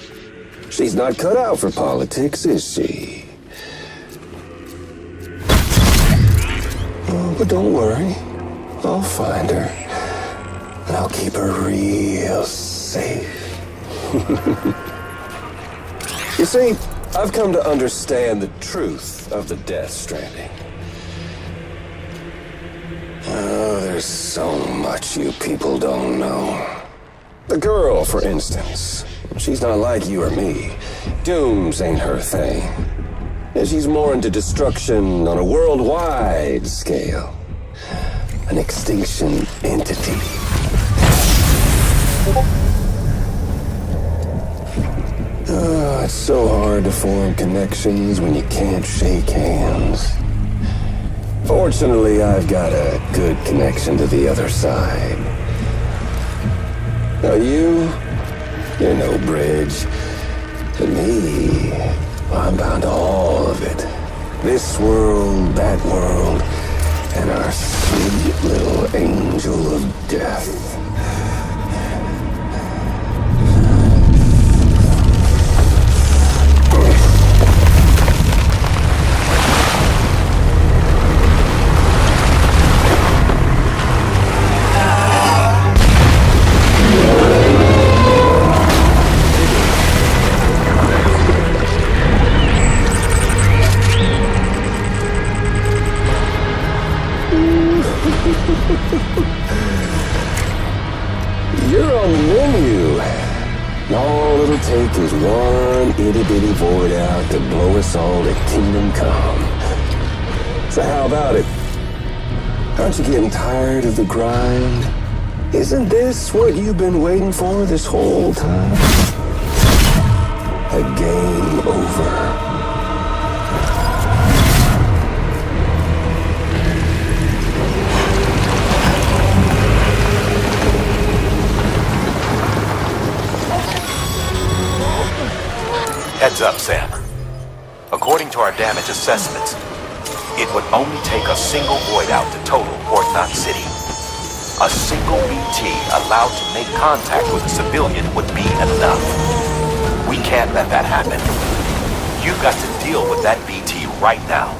She's not cut out for politics, is she? Oh, but don't worry. I'll find her. And I'll keep her real safe. You see, I've come to understand the truth of the Death Stranding. Oh, there's so much you people don't know. The girl, for instance, she's not like you or me. Dooms ain't her thing. And she's more into destruction on a worldwide scale. An extinction entity. Oh, it's so hard to form connections when you can't shake hands. Fortunately, I've got a good connection to the other side. Now you're no bridge. To me, I'm bound to all of it. This world, that world, and our sweet little angel of death. You're on the menu. All it'll take is one itty-bitty void out to blow us all to kingdom come. So how about it? Aren't you getting tired of the grind? Isn't this what you've been waiting for this whole time? A game over. Heads up, Sam. According to our damage assessments, it would only take a single void out to total Port Knot City. A single BT allowed to make contact with a civilian would be enough. We can't let that happen. You've got to deal with that BT right now.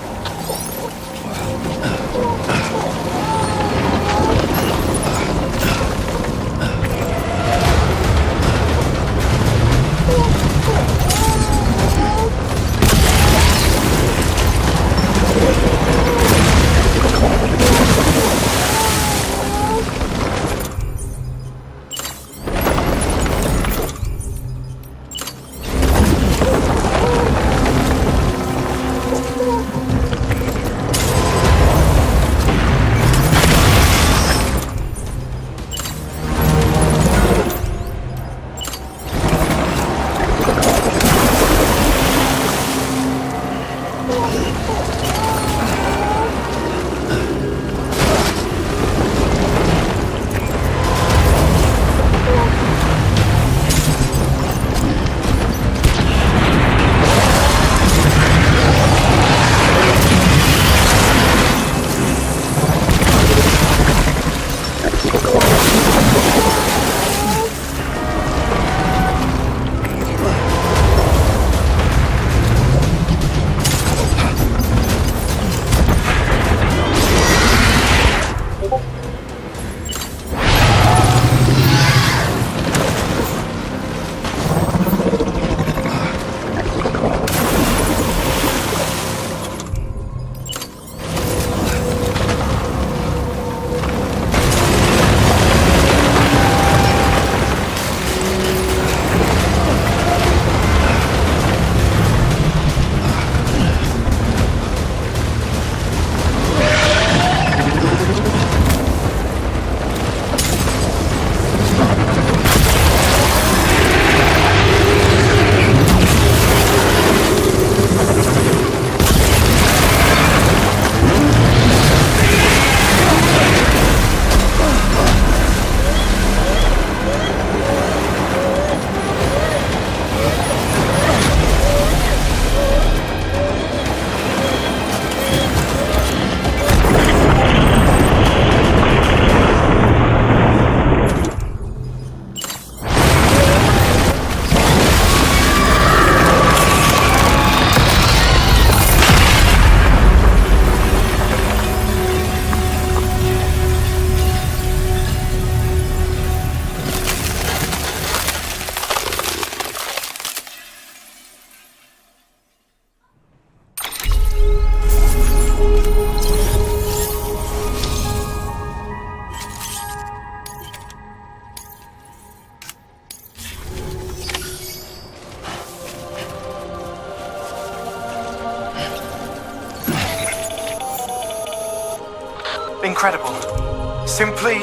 Incredible. Simply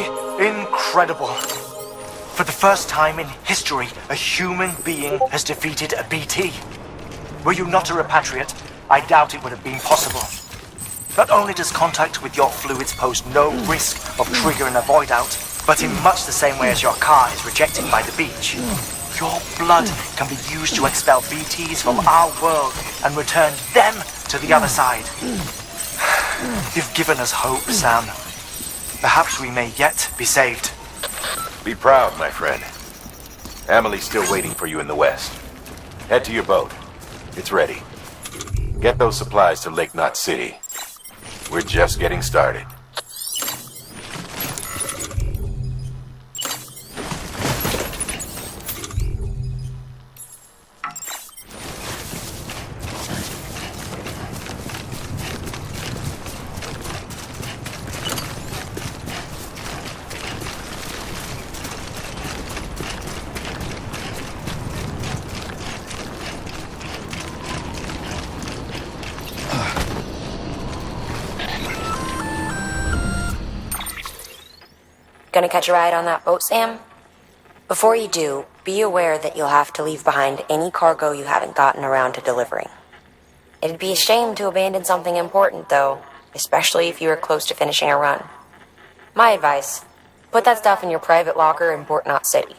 incredible. For the first time in history, a human being has defeated a BT. Were you not a repatriate, I doubt it would have been possible. Not only does contact with your fluids pose no risk of triggering a void out, but in much the same way as your car is rejected by the beach. Your blood can be used to expel BTs from our world and return them to the other side. You've given us hope, Sam. Perhaps we may yet be saved. Be proud, my friend. Amelie's still waiting for you in the west. Head to your boat. It's ready. Get those supplies to Lake Knot City. We're just getting started. Gonna catch a ride on that boat, Sam? Before you do, be aware that you'll have to leave behind any cargo you haven't gotten around to delivering. It'd be a shame to abandon something important, though, especially if you were close to finishing a run. My advice, put that stuff in your private locker in Port Knot City.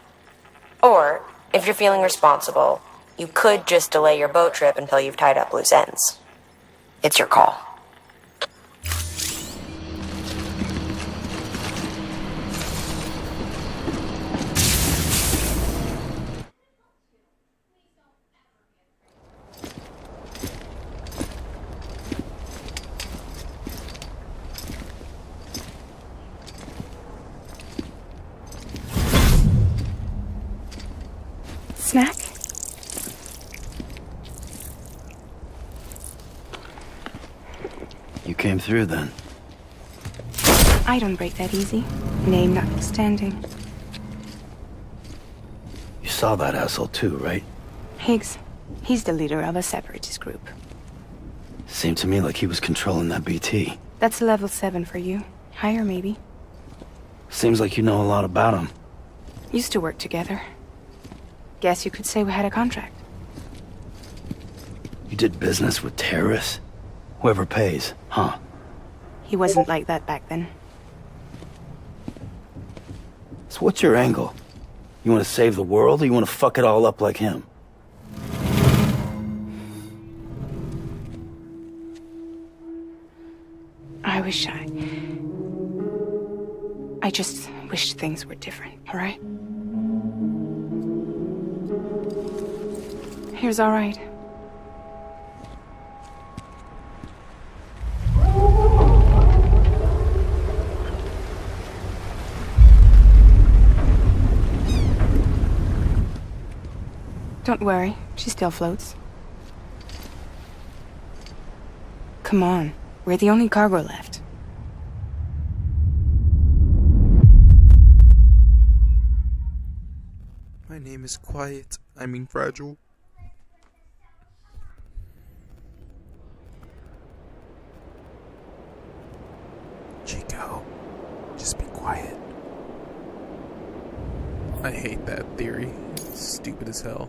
Or, if you're feeling responsible, you could just delay your boat trip until you've tied up loose ends. It's your call. Snack? You came through then. I don't break that easy. Name notwithstanding. You saw that asshole too, right? Higgs. He's the leader of a separatist group. Seemed to me like he was controlling that BT. That's level 7 for you. Higher, maybe. Seems like you know a lot about him. Used to work together. Guess you could say we had a contract. You did business with terrorists? Whoever pays, huh? He wasn't like that back then. So what's your angle? You want to save the world, or you want to fuck it all up like him? I just wish things were different, all right? Here's all right. Don't worry, she still floats. Come on, we're the only cargo left. My name is Quiet. I mean Fragile. Chico, just be quiet. I hate that theory. It's stupid as hell.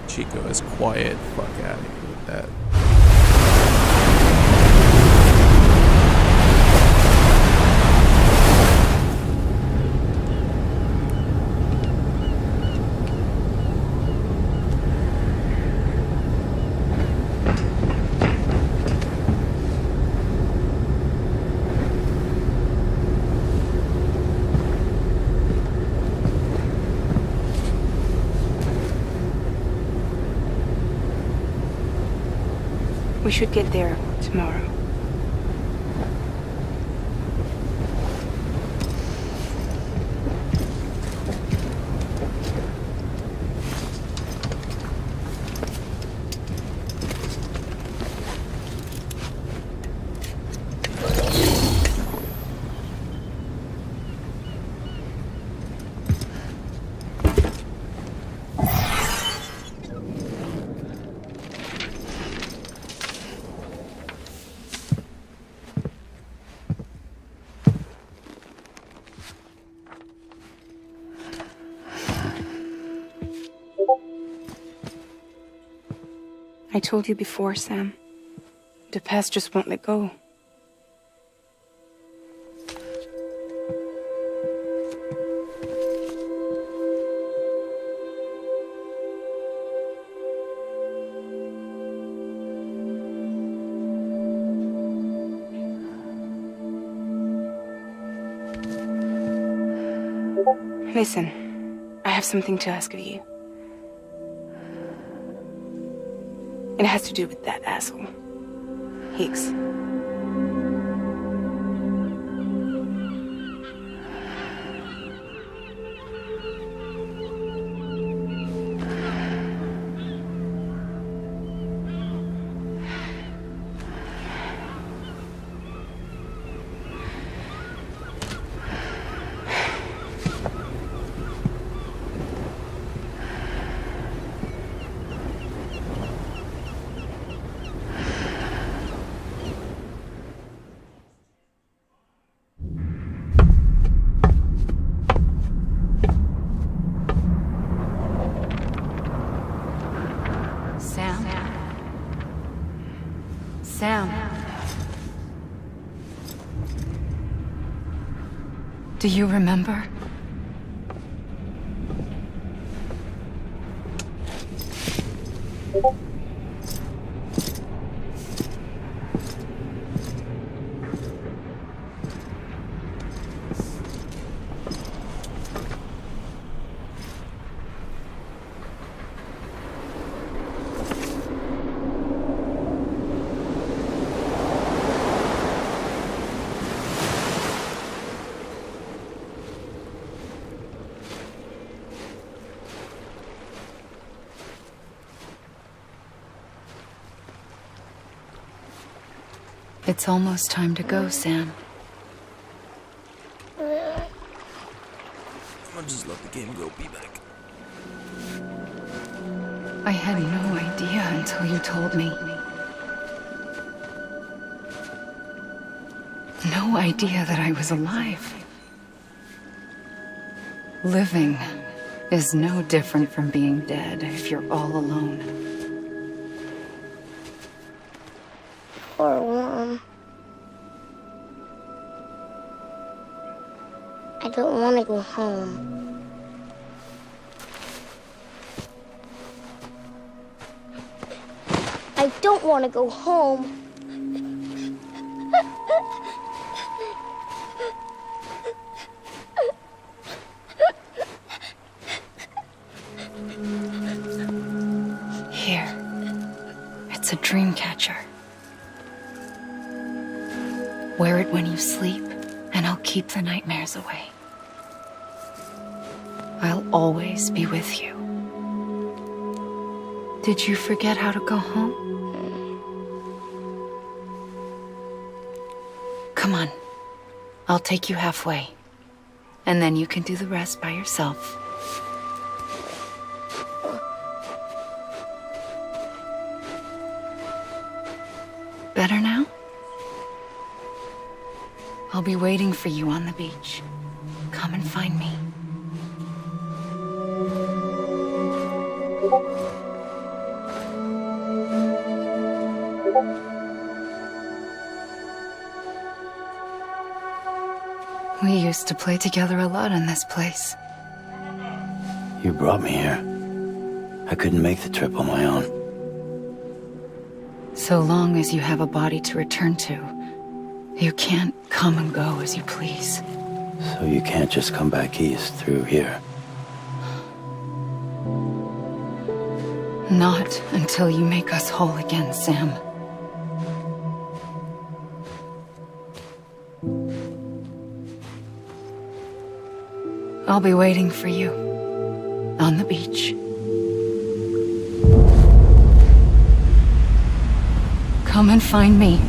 Chico is quiet. Fuck out of here with that. We should get there tomorrow. I told you before, Sam. The past just won't let go. Listen, I have something to ask of you. It has to do with that asshole, Higgs. Sam. Do you remember? It's almost time to go, Sam. I'm gonna just let the game go. Be back. I had no idea until you told me. No idea that I was alive. Living is no different from being dead if you're all alone. Or warm. I don't want to go home. I don't want to go home. Here. It's a dream catcher. Wear it when you sleep, and I'll keep the nightmares away. I'll always be with you. Did you forget how to go home? Come on. I'll take you halfway. And then you can do the rest by yourself. Better now? I'll be waiting for you on the beach. Come and find me. We used to play together a lot in this place. You brought me here. I couldn't make the trip on my own. So long as you have a body to return to, you can't come and go as you please. So you can't just come back east through here? Not until you make us whole again, Sam. I'll be waiting for you on the beach. Come and find me.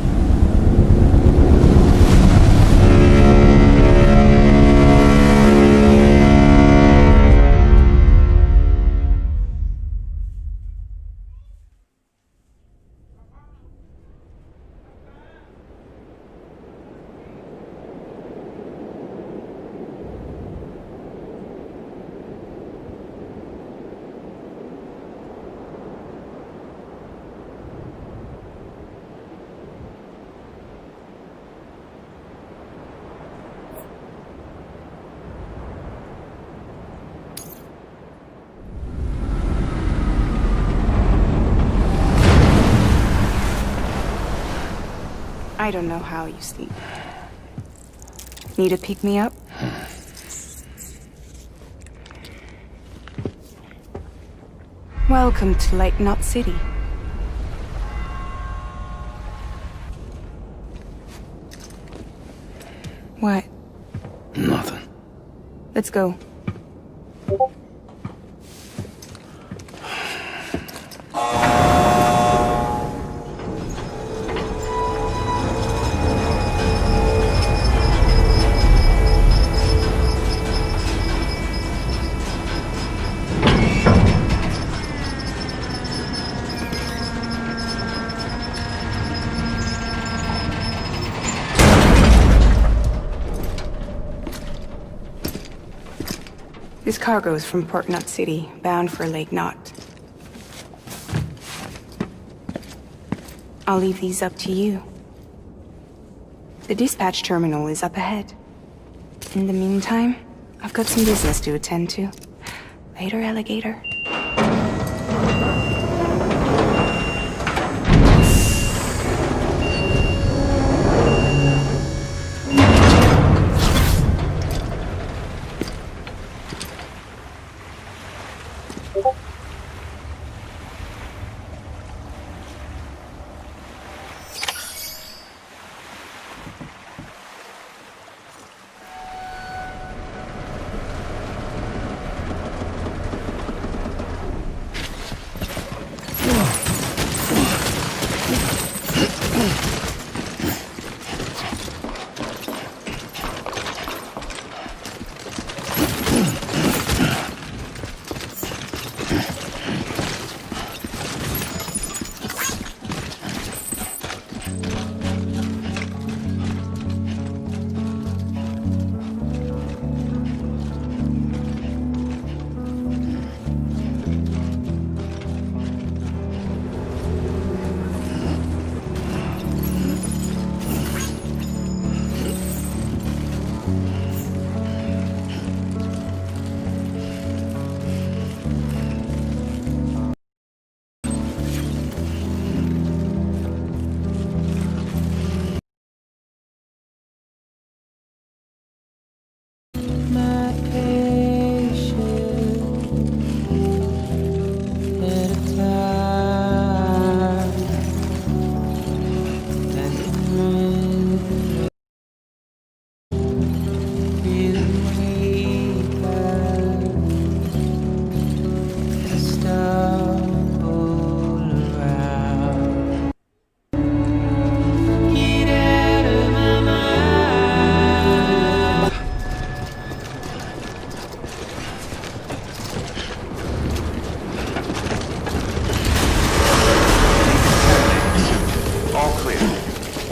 I don't know how you sleep. Need to pick me up? Welcome to Lake Knot City. What? Nothing. Let's go. This cargo is from Port Knot City, bound for Lake Knot. I'll leave these up to you. The dispatch terminal is up ahead. In the meantime, I've got some business to attend to. Later, alligator.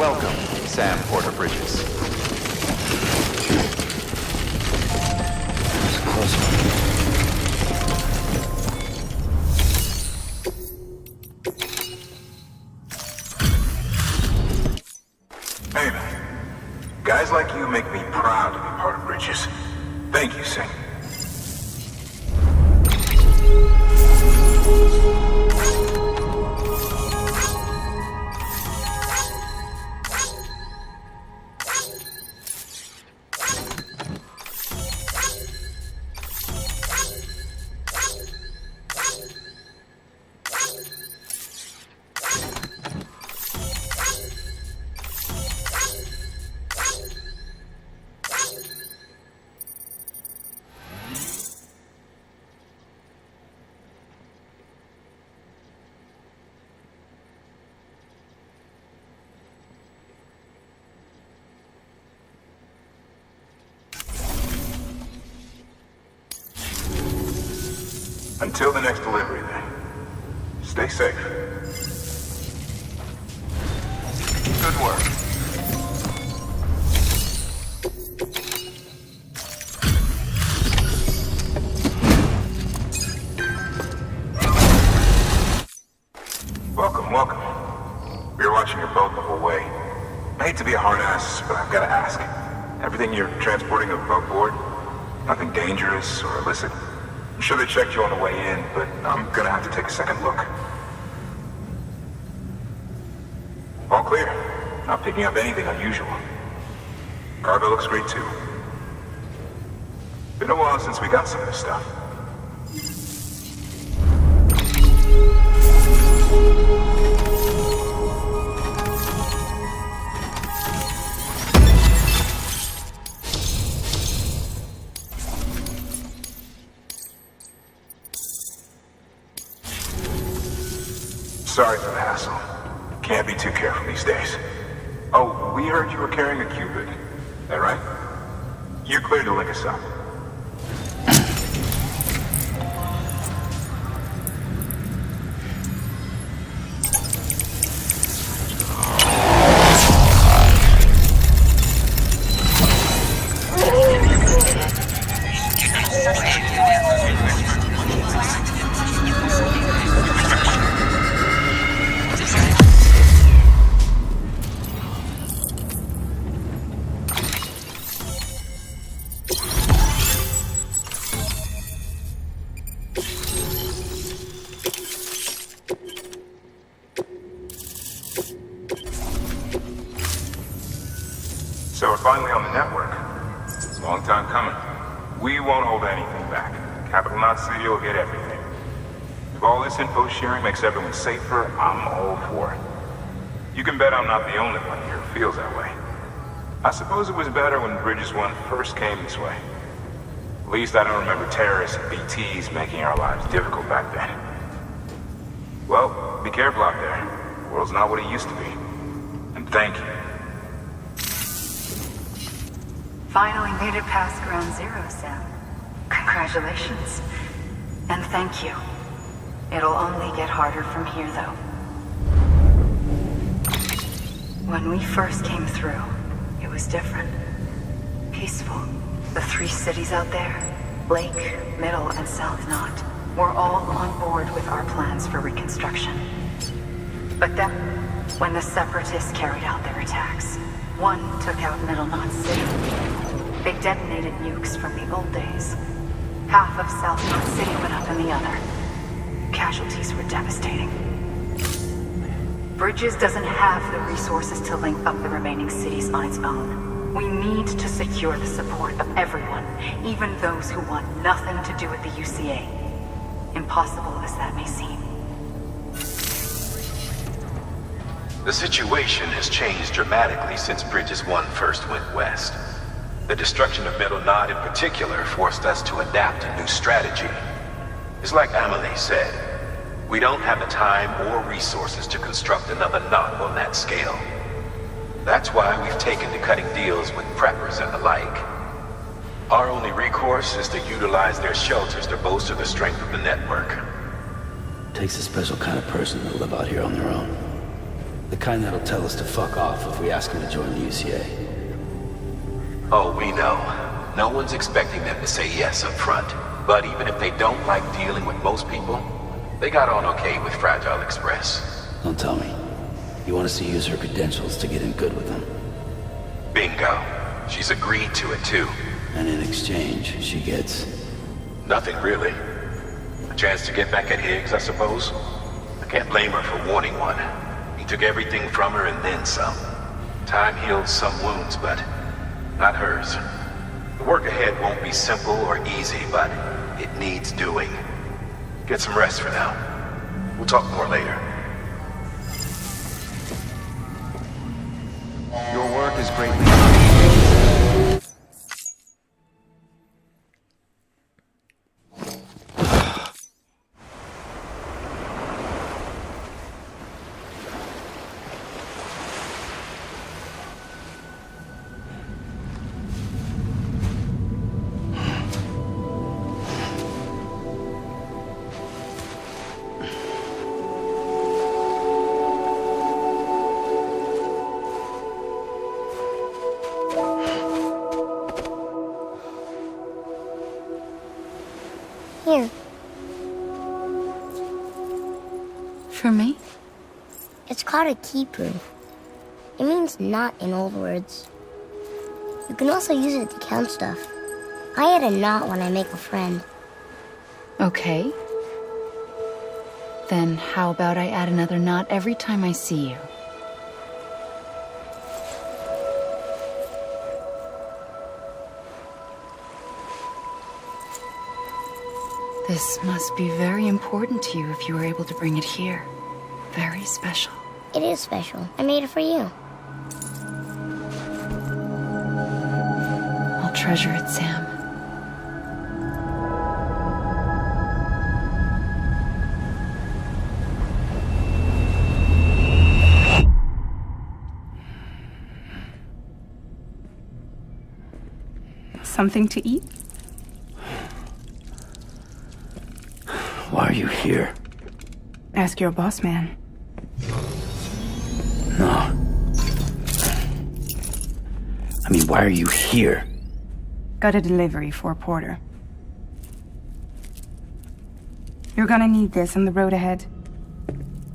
Welcome, Sam Porter Bridges. Hey, man. Guys like you make me proud to be part of Bridges. Thank you, Sam. Until the next delivery, then. Stay safe. Good work. Welcome, welcome. We were watching your boat the whole way. I hate to be a hard ass, but I've got to ask. Everything you're transporting above board? Nothing dangerous or illicit? I'm sure they checked you on the way in, but I'm gonna have to take a second look. All clear. Not picking up anything unusual. Cargo looks great too. Been a while since we got some of this stuff. Sorry for the hassle. Can't be too careful these days. Oh, we heard you were carrying a Cupid. That right? You're clear to link us up. So we're finally on the network. Long time coming. We won't hold anything back. Capital Knot City will get everything. If all this info sharing makes everyone safer, I'm all for it. You can bet I'm not the only one here who feels that way. I suppose it was better when Bridges 1 first came this way. At least I don't remember terrorists and BTs making our lives difficult back then. Well, be careful out there. The world's not what it used to be. And thank you. Finally made it past ground zero, Sam. Congratulations. And thank you. It'll only get harder from here, though. When we first came through, it was different. Peaceful. The 3 cities out there, Lake, Middle, and South Knot, were all on board with our plans for reconstruction. But then, when the Separatists carried out their attacks, one took out Middle Knot City. They detonated nukes from the old days. Half of South Knot City went up in the other. Casualties were devastating. Bridges doesn't have the resources to link up the remaining cities on its own. We need to secure the support of everyone, even those who want nothing to do with the UCA. Impossible as that may seem. The situation has changed dramatically since Bridges 1 first went west. The destruction of Middle Knot in particular forced us to adapt a new strategy. It's like Amelie said, we don't have the time or resources to construct another knot on that scale. That's why we've taken to cutting deals with preppers and the like. Our only recourse is to utilize their shelters to bolster the strength of the network. Takes a special kind of person to live out here on their own. The kind that'll tell us to fuck off if we ask him to join the UCA. Oh, we know. No one's expecting them to say yes up front. But even if they don't like dealing with most people, they got on okay with Fragile Express. Don't tell me. You want us to use her credentials to get in good with them? Bingo. She's agreed to it too. And in exchange, she gets... Nothing really. A chance to get back at Higgs, I suppose. I can't blame her for wanting one. He took everything from her and then some. Time heals some wounds, but not hers. The work ahead won't be simple or easy, but it needs doing. Get some rest for now. We'll talk more later. Your work is greatly appreciated. Here. For me? It's called a keeper. It means knot in old words. You can also use it to count stuff. I add a knot when I make a friend. Okay. Then how about I add another knot every time I see you? This must be very important to you if you were able to bring it here. Very special. It is special. I made it for you. I'll treasure it, Sam. Something to eat? Why are you here? Ask your boss man. No. I mean, why are you here? Got a delivery for Porter. You're gonna need this on the road ahead.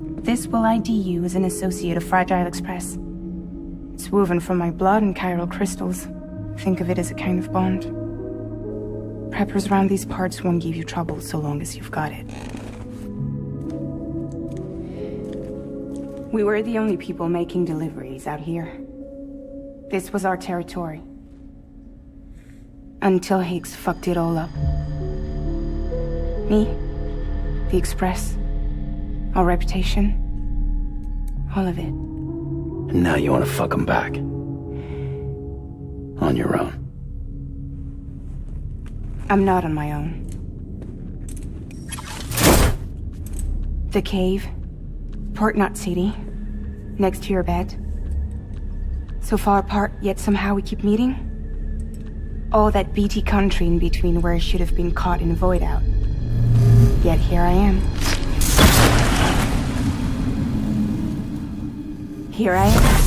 This will ID you as an associate of Fragile Express. It's woven from my blood and chiral crystals. Think of it as a kind of bond. Preppers around these parts won't give you trouble so long as you've got it. We were the only people making deliveries out here. This was our territory. Until Higgs fucked it all up. Me, the Express, our reputation, all of it. And now you want to fuck them back. On your own. I'm not on my own. The cave, Port Knot City, next to your bed. So far apart, yet somehow we keep meeting. All that BT country in between where I should have been caught in a void out. Yet here I am. Here I am.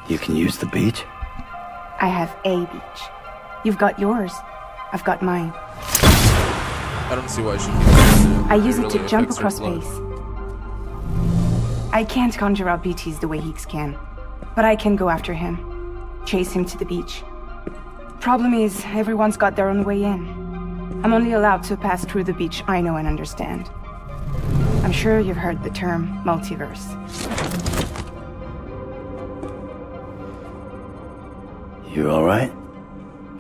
You can use the beach? I have a beach. You've got yours. I've got mine. I don't see why she can't. I use it to jump across space. I can't conjure out BTs the way Higgs can, but I can go after him. Chase him to the beach. Problem is, everyone's got their own way in. I'm only allowed to pass through the beach I know and understand. I'm sure you've heard the term multiverse. You alright?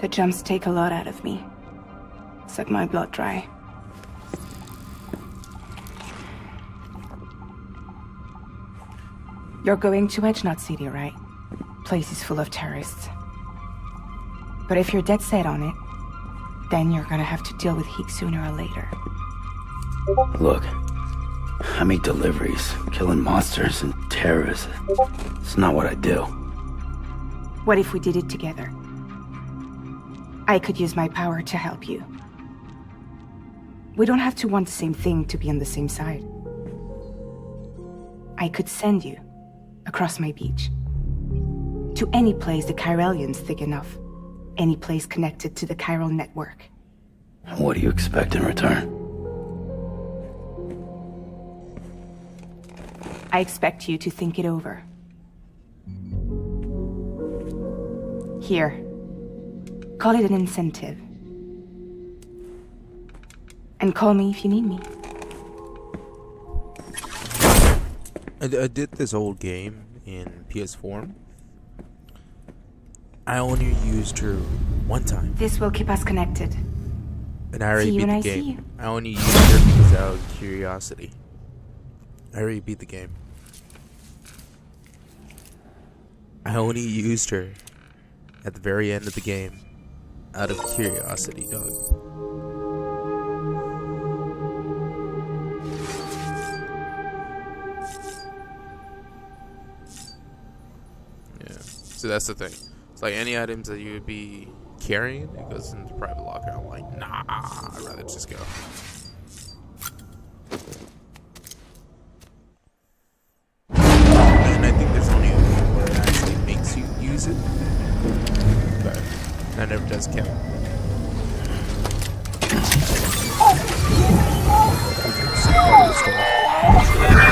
The jumps take a lot out of me. Suck my blood dry. You're going to Edge Knot City, right? Place is full of terrorists. But if you're dead set on it, then you're gonna have to deal with Higgs sooner or later. Look, I make deliveries, killing monsters and terrorists. It's not what I do. What if we did it together? I could use my power to help you. We don't have to want the same thing to be on the same side. I could send you across my beach. To any place the Chiralian's thick enough. Any place connected to the chiral network. What do you expect in return? I expect you to think it over. Here. Call it an incentive. And call me if you need me. I did this old game in PS4. I only used her one time. This will keep us connected. And I already See you beat when the I see game. you. I only used her because out of curiosity. I already beat the game. I only used her at the very end of the game out of curiosity, dog. Yeah. So that's the thing. It's like any items that you would be carrying, it goes into the private locker. I'm like, nah, I'd rather just go. And I think there's only a few where it actually makes you use it. But that never does count. It's part of the story.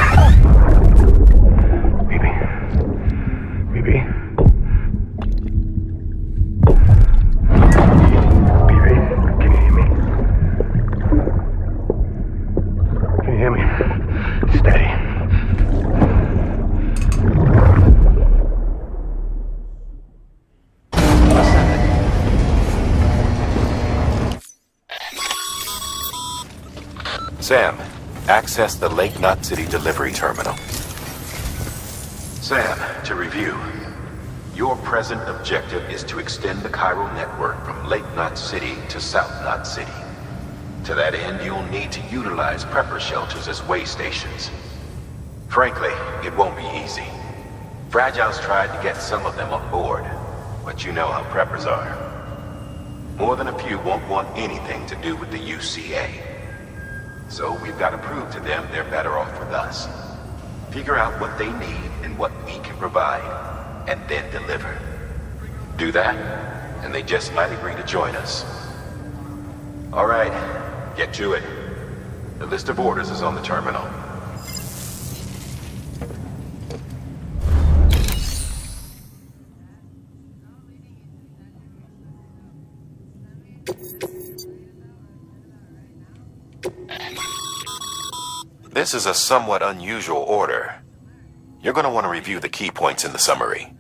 Sam, access the Lake Knot City delivery terminal. Sam, to review. Your present objective is to extend the chiral network from Lake Knot City to South Knot City. To that end, you'll need to utilize prepper shelters as way stations. Frankly, it won't be easy. Fragile's tried to get some of them on board, but you know how preppers are. More than a few won't want anything to do with the UCA. So we've got to prove to them they're better off with us. Figure out what they need and what we can provide, and then deliver. Do that, and they just might agree to join us. All right, get to it. The list of orders is on the terminal. This is a somewhat unusual order. You're going to want to review the key points in the summary.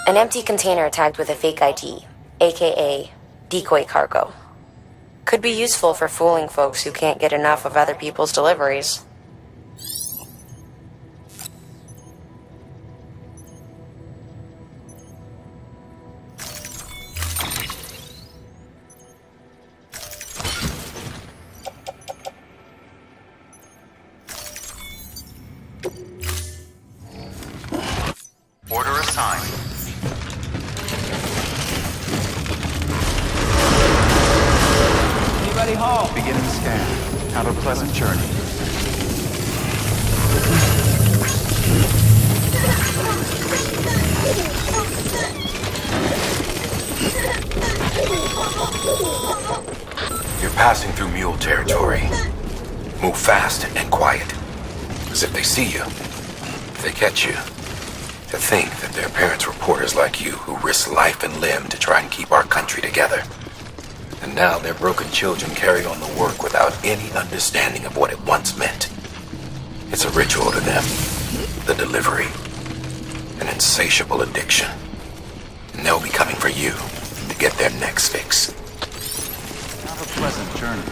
An empty container tagged with a fake ID, aka decoy cargo. Could be useful for fooling folks who can't get enough of other people's deliveries. Order assigned. Anybody home? Beginning scan. Have a pleasant journey. You're passing through mule territory. Move fast and quiet. As if they see you. If they catch you. To think that their parents were porters like you who risked life and limb to try and keep our country together. And now their broken children carry on the work without any understanding of what it once meant. It's a ritual to them. The delivery. An insatiable addiction. And they'll be coming for you to get their next fix. Have a pleasant journey.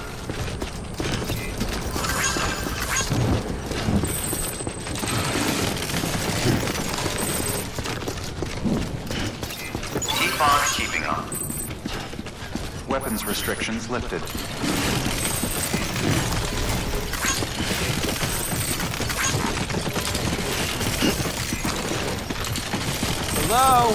Keep on keeping on. weapons restrictions lifted. Hello?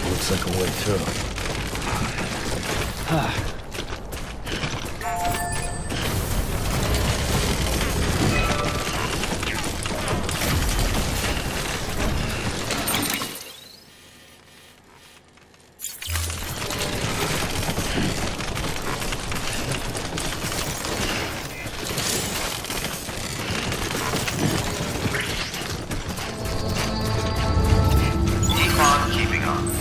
Looks like a way through. Keeping on.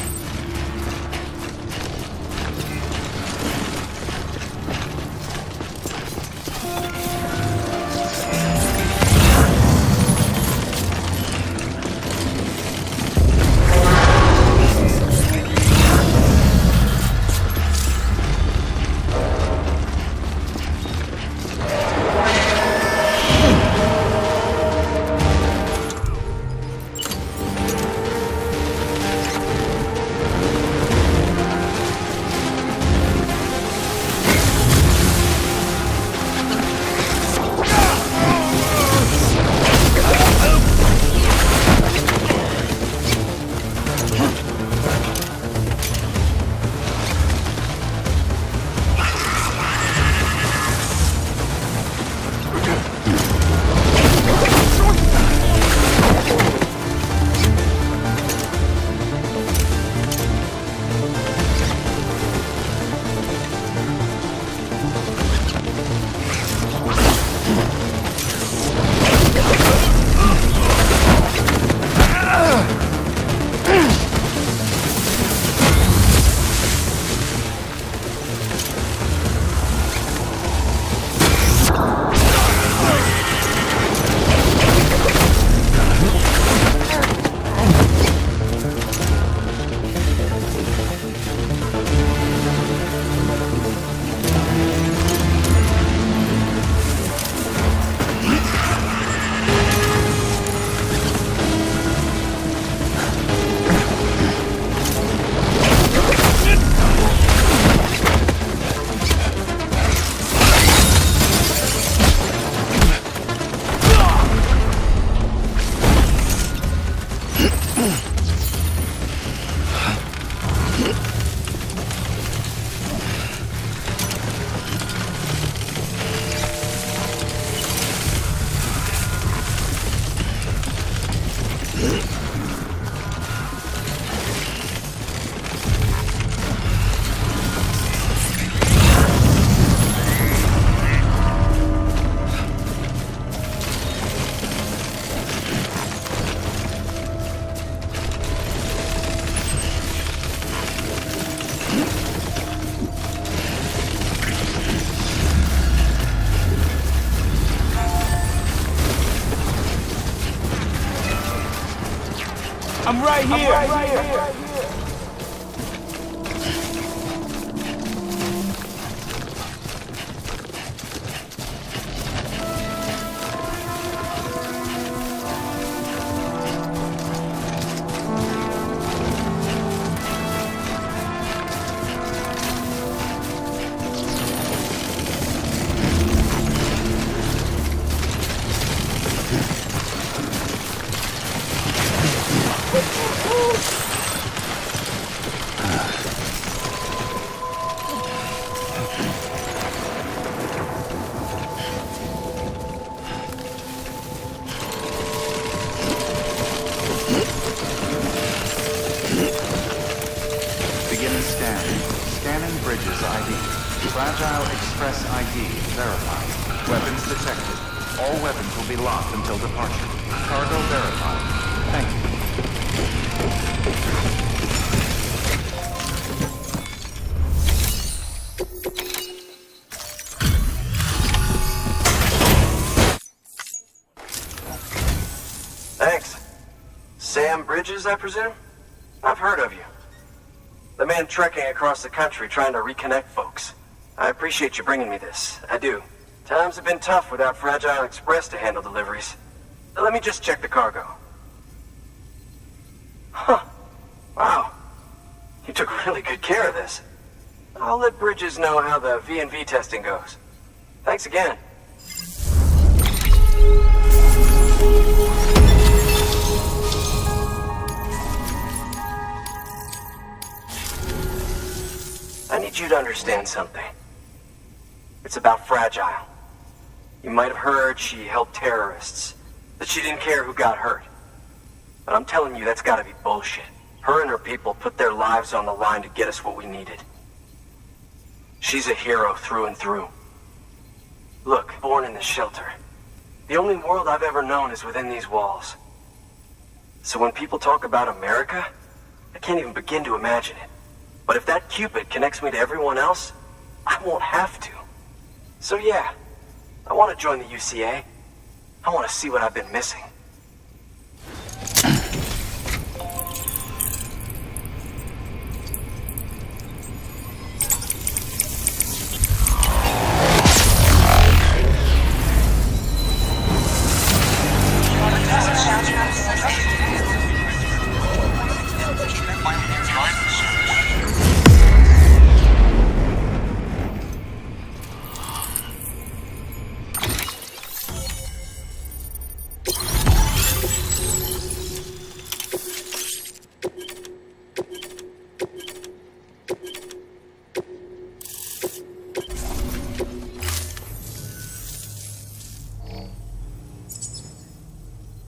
I'm right here. Scanning bridges ID. Fragile Express ID verified. Weapons detected. All weapons will be locked until departure. Cargo verified. Thank you. Thanks. Sam Bridges, I presume? I've heard of you. The man trekking across the country trying to reconnect folks. I appreciate you bringing me this. I do. Times have been tough without Fragile Express to handle deliveries. Let me just check the cargo. Huh. Wow. You took really good care of this. I'll let Bridges know how the V&V testing goes. Thanks again. I need you to understand something. It's about Fragile. You might have heard she helped terrorists, that she didn't care who got hurt. But I'm telling you, that's gotta be bullshit. Her and her people put their lives on the line to get us what we needed. She's a hero through and through. Look, born in this shelter. The only world I've ever known is within these walls. So when people talk about America, I can't even begin to imagine it. But if that Cupid connects me to everyone else, I won't have to. So yeah, I want to join the UCA. I want to see what I've been missing.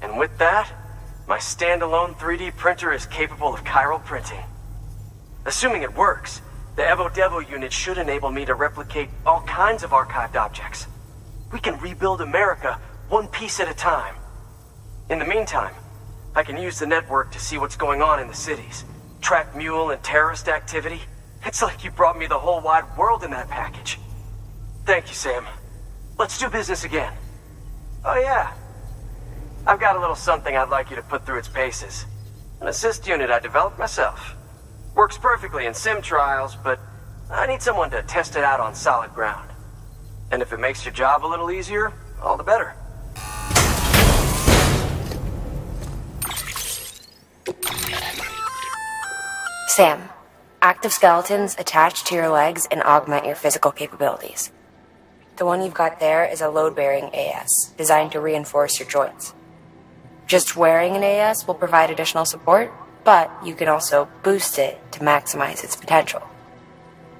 And with that, my standalone 3D printer is capable of chiral printing. Assuming it works, the Evo Devo unit should enable me to replicate all kinds of archived objects. We can rebuild America one piece at a time. In the meantime, I can use the network to see what's going on in the cities, track mule and terrorist activity. It's like you brought me the whole wide world in that package. Thank you, Sam. Let's do business again. Oh yeah. I've got a little something I'd like you to put through its paces. An assist unit I developed myself. Works perfectly in sim trials, but I need someone to test it out on solid ground. And if it makes your job a little easier, all the better. Sam, active skeletons attach to your legs and augment your physical capabilities. The one you've got there is a load-bearing AS, designed to reinforce your joints. Just wearing an AS will provide additional support, but you can also boost it to maximize its potential.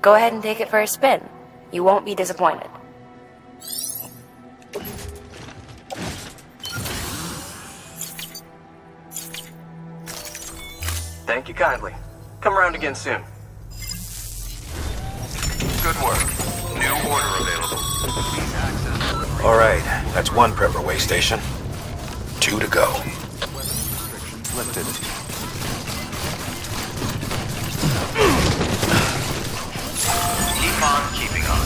Go ahead and take it for a spin. You won't be disappointed. Thank you kindly. Come around again soon. Good work. New order available. Please access delivery. All right, that's one prepper way station. 2 to go. Restrictions lifted. Keep on keeping on.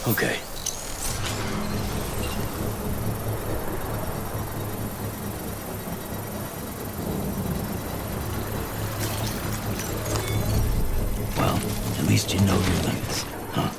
Okay. Well, at least you know your limits, huh?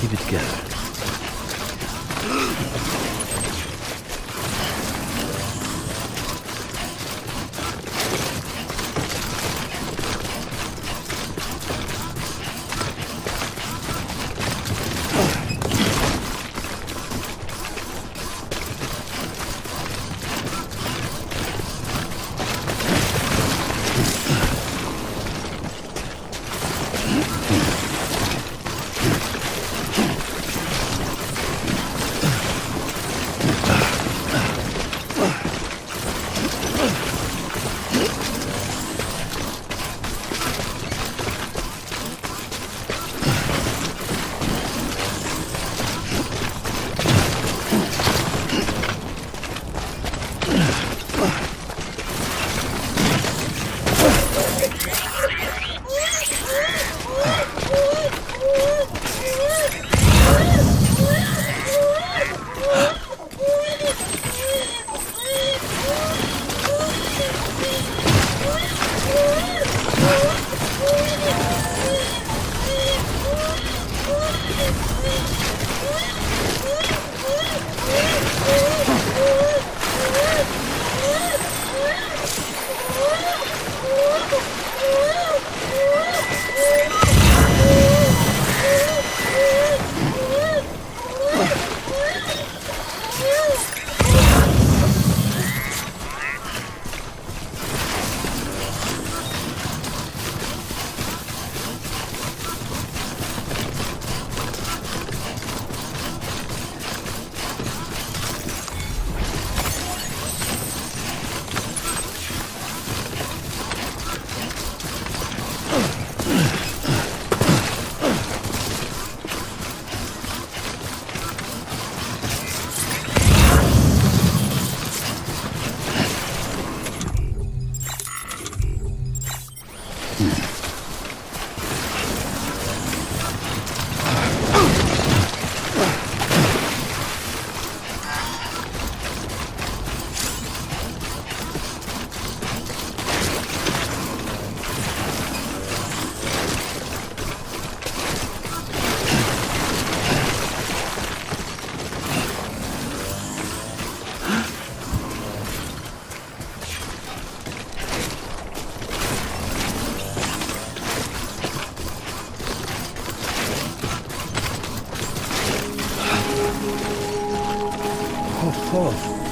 Keep it together.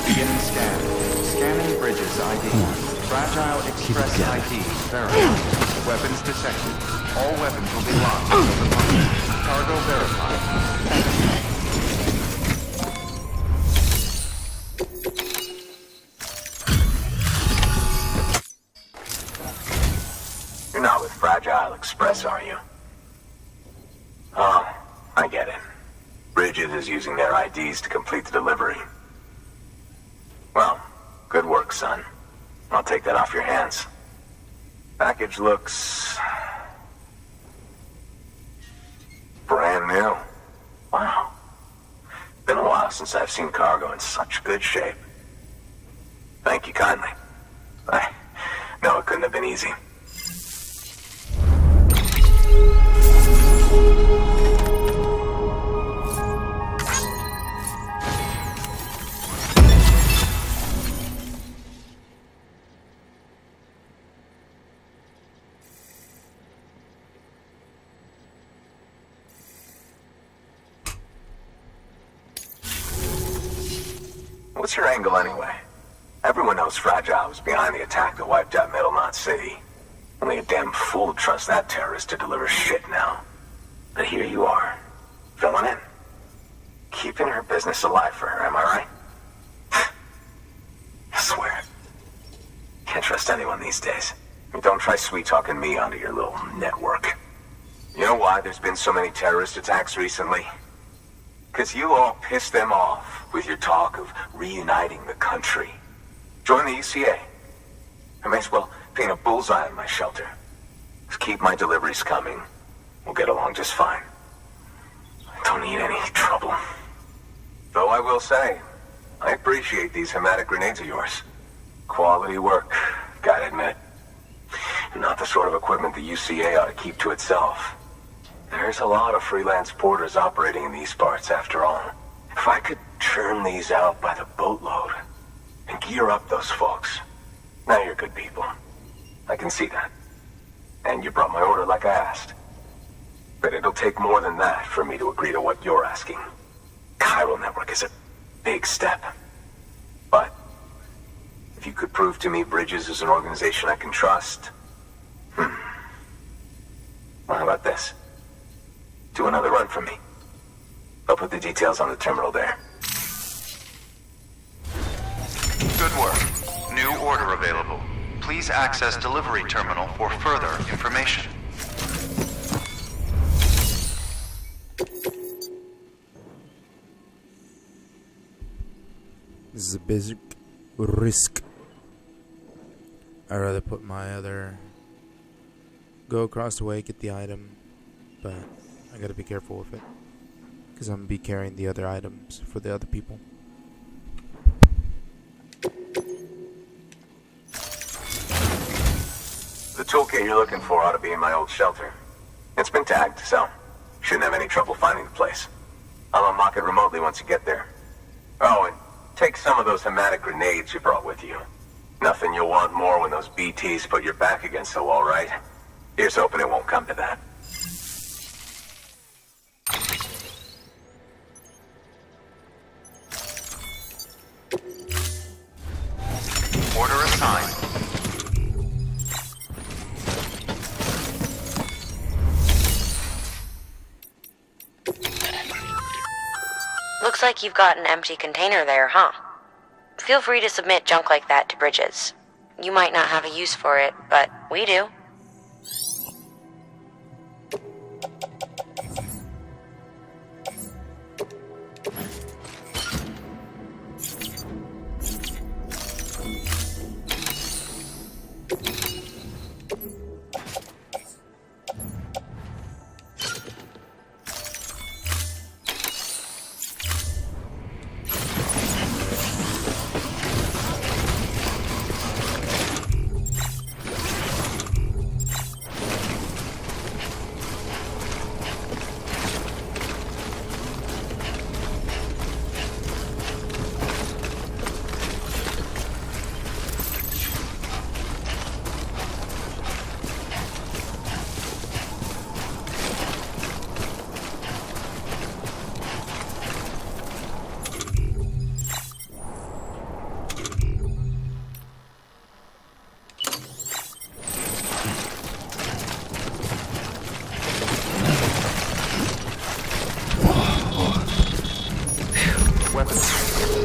Beginning scan. Scanning bridges ID. Fragile Express ID verified. Weapons detected. All weapons will be locked until the punch. Cargo verified. You're not with Fragile Express, are you? Oh, I get it. Bridges is using their IDs to complete the delivery. Well, good work, son. I'll take that off your hands. Package looks... brand new. Wow. Been a while since I've seen cargo in such good shape. Thank you kindly. I know it couldn't have been easy. What's your angle anyway? Everyone knows Fragile was behind the attack that wiped out Middlemont City. Only a damn fool would trust that terrorist to deliver shit now. But here you are, filling in. Keeping her business alive for her, am I right? I swear. Can't trust anyone these days. And don't try sweet-talking me onto your little network. You know why there's been so many terrorist attacks recently? Because you all pissed them off with your talk of reuniting the country. Join the UCA. I may as well paint a bullseye on my shelter. Just keep my deliveries coming. We'll get along just fine. I don't need any trouble. Though I will say, I appreciate these hematic grenades of yours. Quality work, gotta admit. Not the sort of equipment the UCA ought to keep to itself. There's a lot of freelance porters operating in these parts after all. If I could churn these out by the boatload and gear up those folks. Now you're good people. I can see that. And you brought my order like I asked. But it'll take more than that for me to agree to what you're asking. Chiral Network is a big step. But if you could prove to me Bridges is an organization I can trust, well, how about this? Do another run for me. I'll put the details on the terminal there. Good work. New order available. Please access delivery terminal for further information. This is a basic risk. I'd rather put my other... go across the way, get the item, but I gotta be careful with it. Because I'm gonna be carrying the other items for the other people. The toolkit you're looking for ought to be in my old shelter. It's been tagged, so shouldn't have any trouble finding the place. I'll unlock it remotely once you get there. Oh, and take some of those hematic grenades you brought with you. Nothing you'll want more when those BTs put your back against the wall, right? Here's hoping it won't come to that. Order assigned. Looks like you've got an empty container there, huh? Feel free to submit junk like that to Bridges. You might not have a use for it, but we do.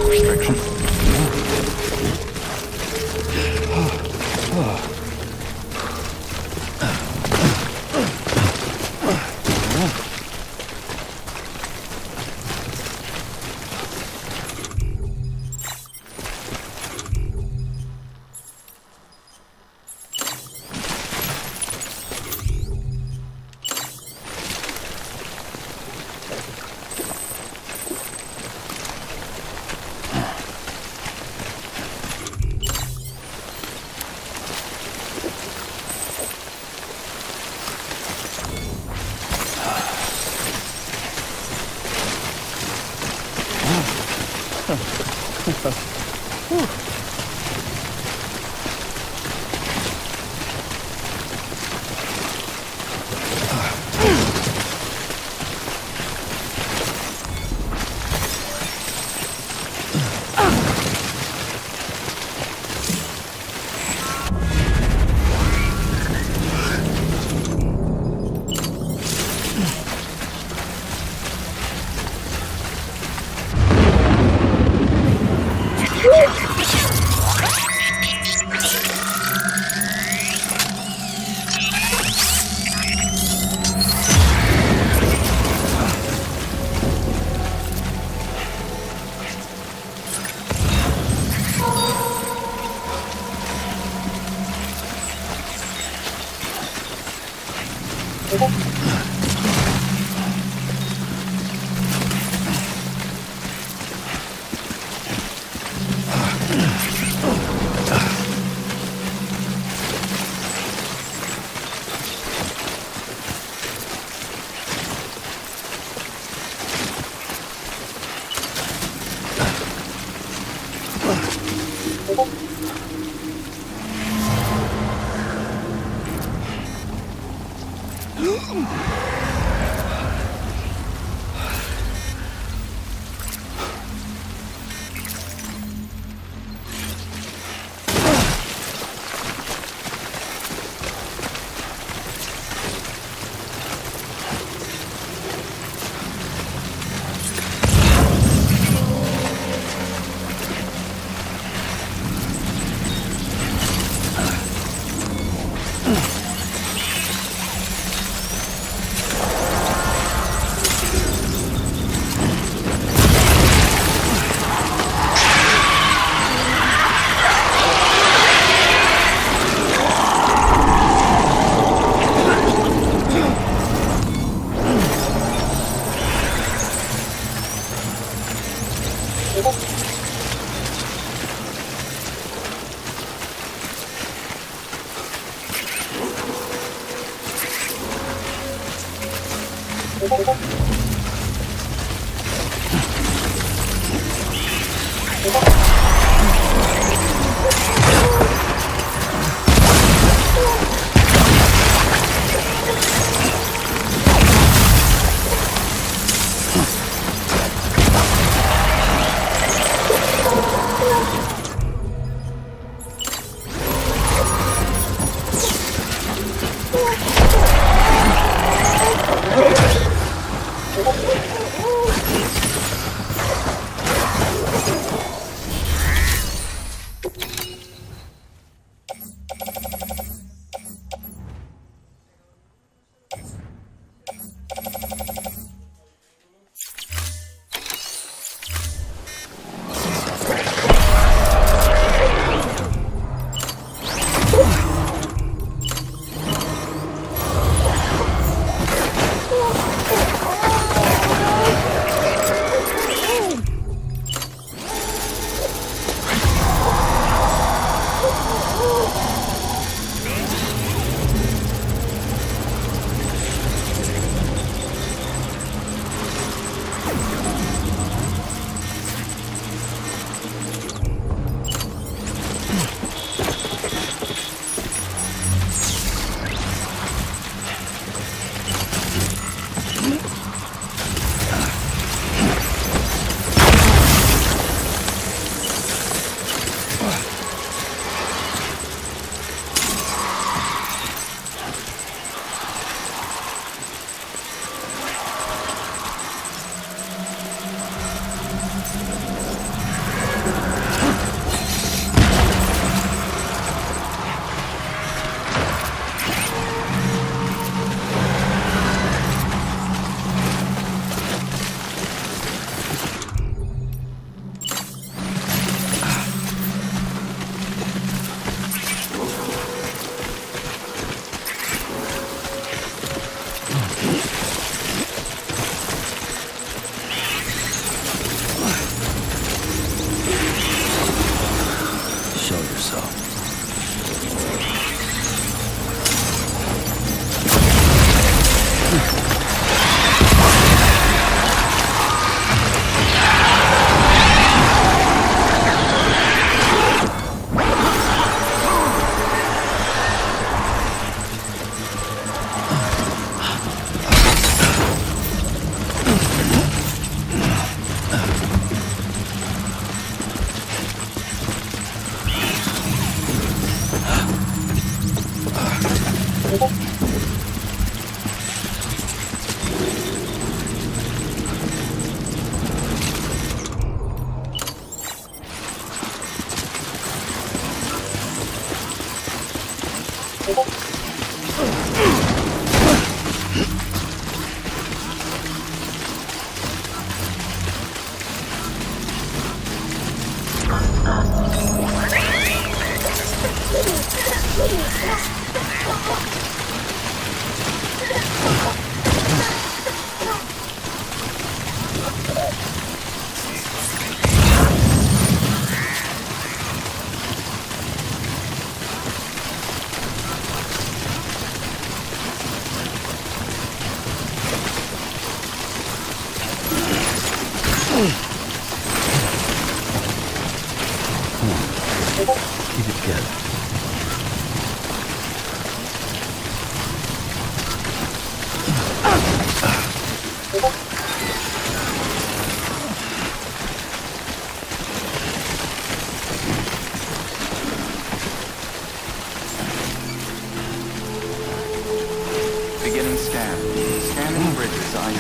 Restriction. Keep it together. Beginning scan. Scanning bridges ID.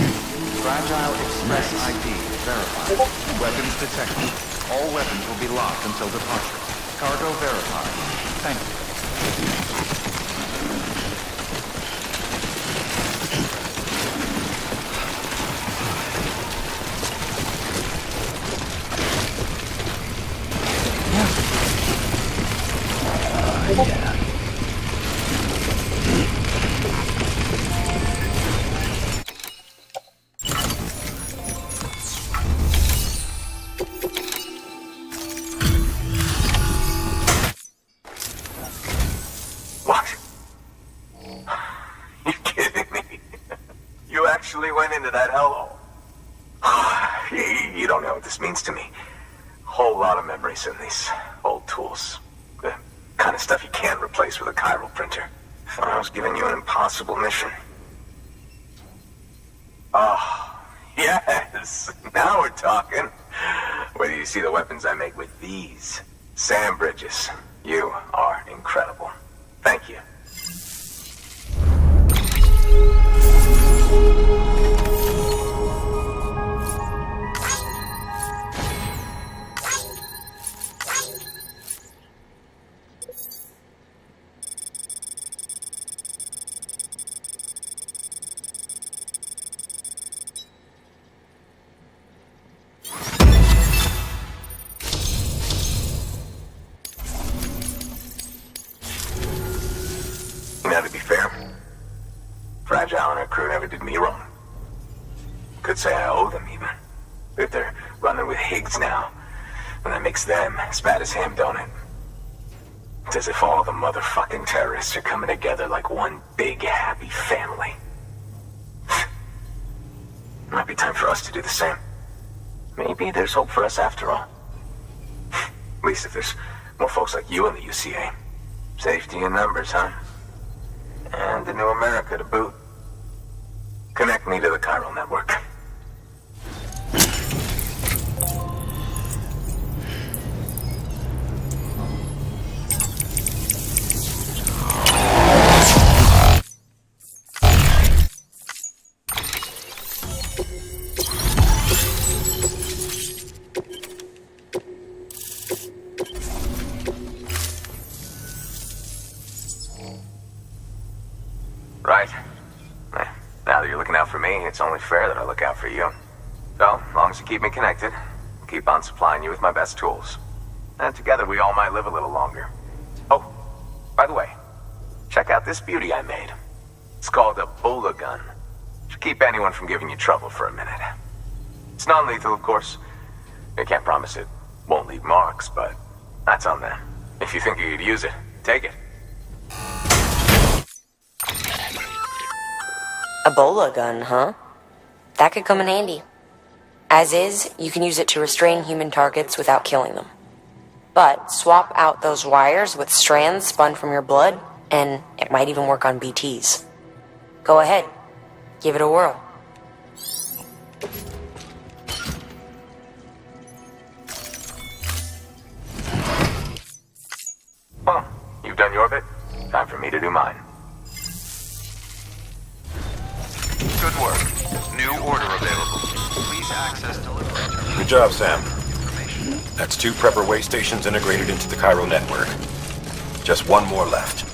Fragile Express ID verified. Weapons detected. All weapons will be locked until departure. Cargo verified. Thank you. What? You kidding me? You actually went into that hellhole? You don't know what this means to me. Whole lot of memories in these old tools. The kind of stuff you can't replace with a chiral printer. Thought I was giving you an impossible mission. Oh, yes. Now we're talking. Whether you see the weapons I make with these sand bridges, you are incredible. Thank you. Now, to be fair, Fragile and her crew never did me wrong. Could say I owe them, even. If they're running with Higgs now, and that makes them as bad as him, don't it? It's as if all the motherfucking terrorists are coming together like one big, happy family. Might be time for us to do the same. Maybe there's hope for us after all. At least if there's more folks like you in the UCA. Safety in numbers, huh? And the new America to boot. Connect me to the chiral network. Right. Now that you're looking out for me, it's only fair that I look out for you. So, as long as you keep me connected, I'll keep on supplying you with my best tools. And together we all might live a little longer. Oh, by the way, check out this beauty I made. It's called a Bola gun. Should keep anyone from giving you trouble for a minute. It's non-lethal, of course. I can't promise it won't leave marks, but that's on them. If you think you could use it, take it. A Bola gun, huh? That could come in handy. As is, you can use it to restrain human targets without killing them. But swap out those wires with strands spun from your blood, and it might even work on BTs. Go ahead. Give it a whirl. Well, you've done your bit. Time for me to do mine. Good work. New order available. Please access delivery terminal. Good job, Sam. That's 2 prepper way stations integrated into the chiral network. Just one more left.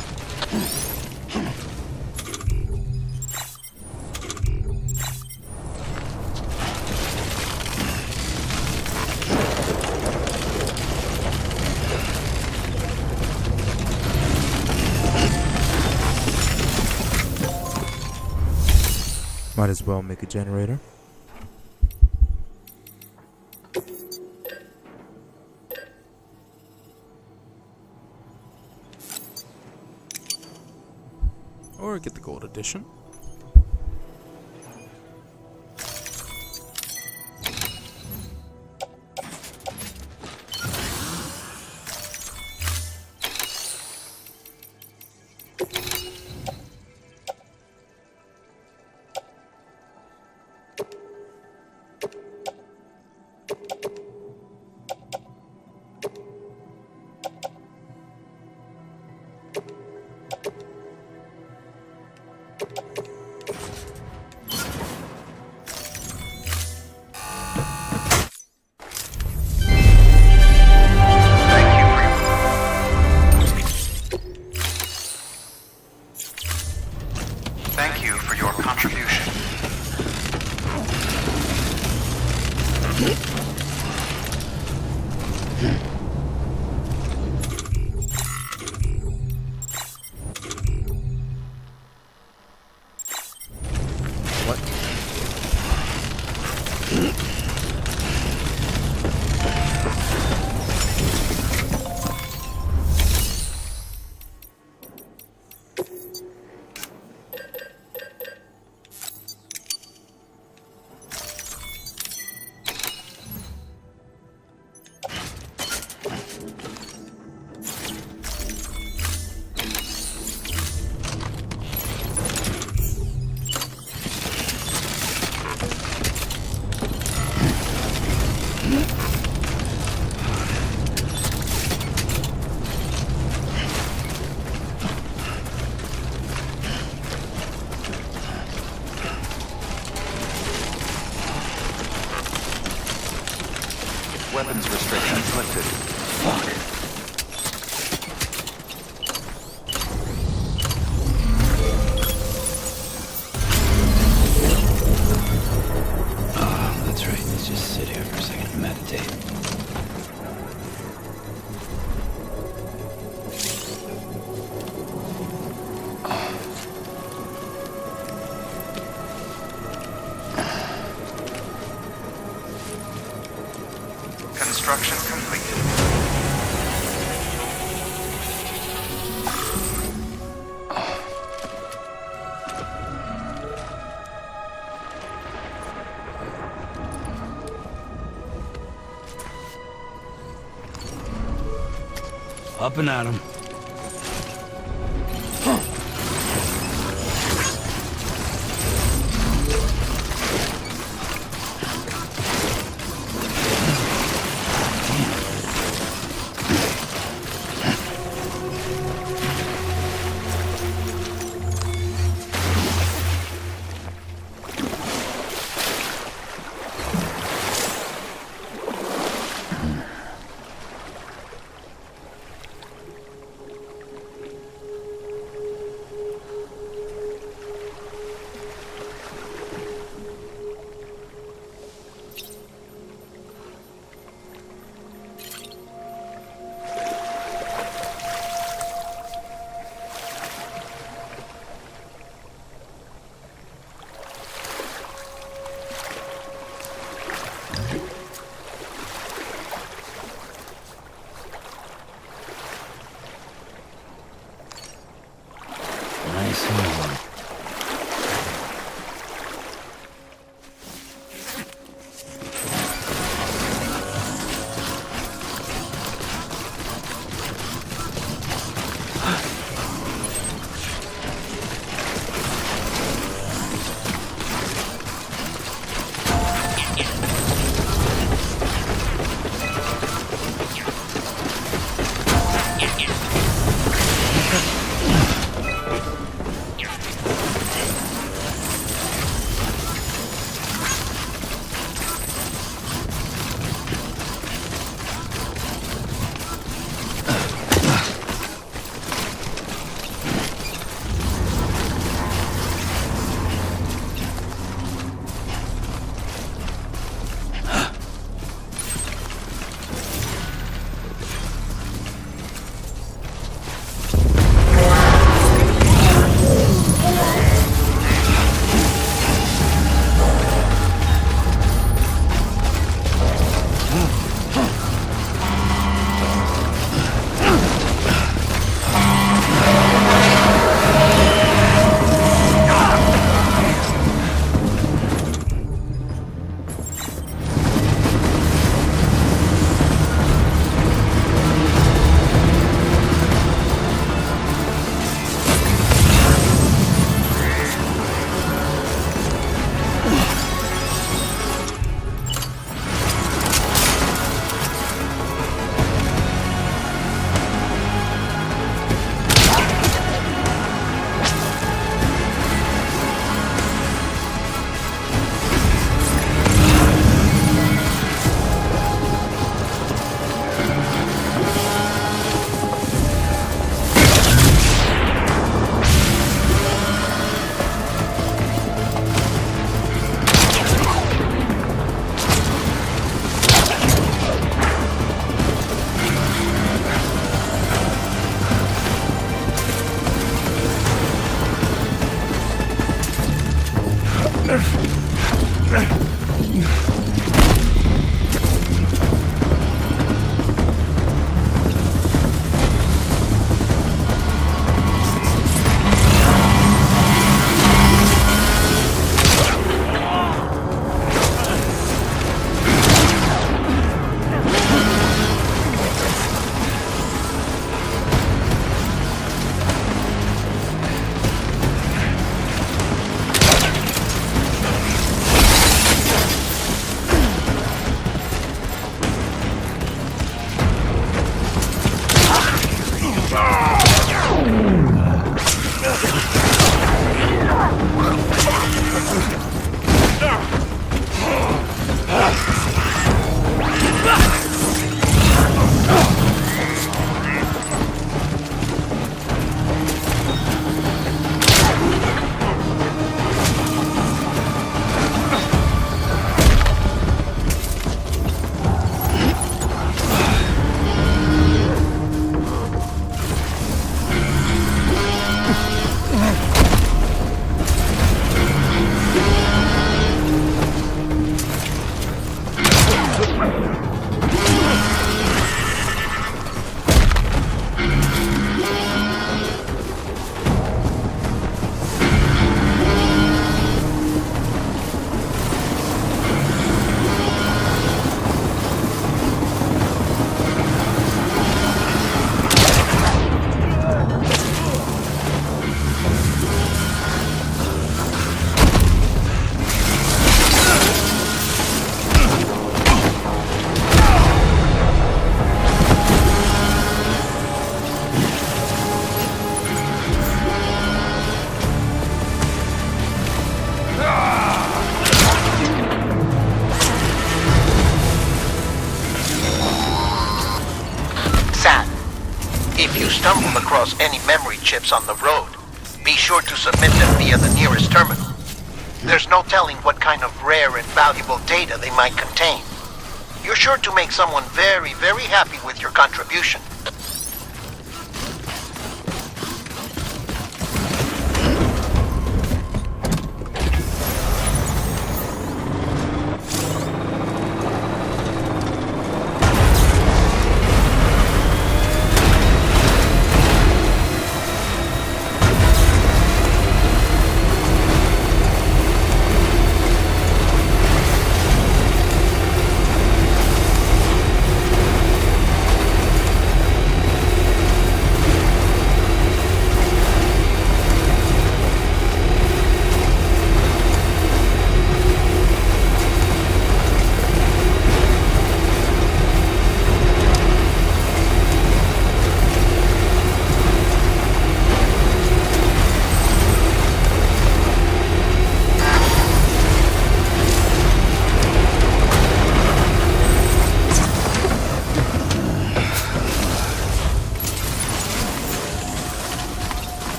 Might as well make a generator. Or get the gold edition. for your contribution. Weapons restrictions lifted. Fuck. Oh, that's right. Let's just sit here for a second and meditate. Construction completed. Up and at 'em. If you stumble across any memory chips on the road, be sure to submit them via the nearest terminal. There's no telling what kind of rare and valuable data they might contain. You're sure to make someone very, very happy with your contribution.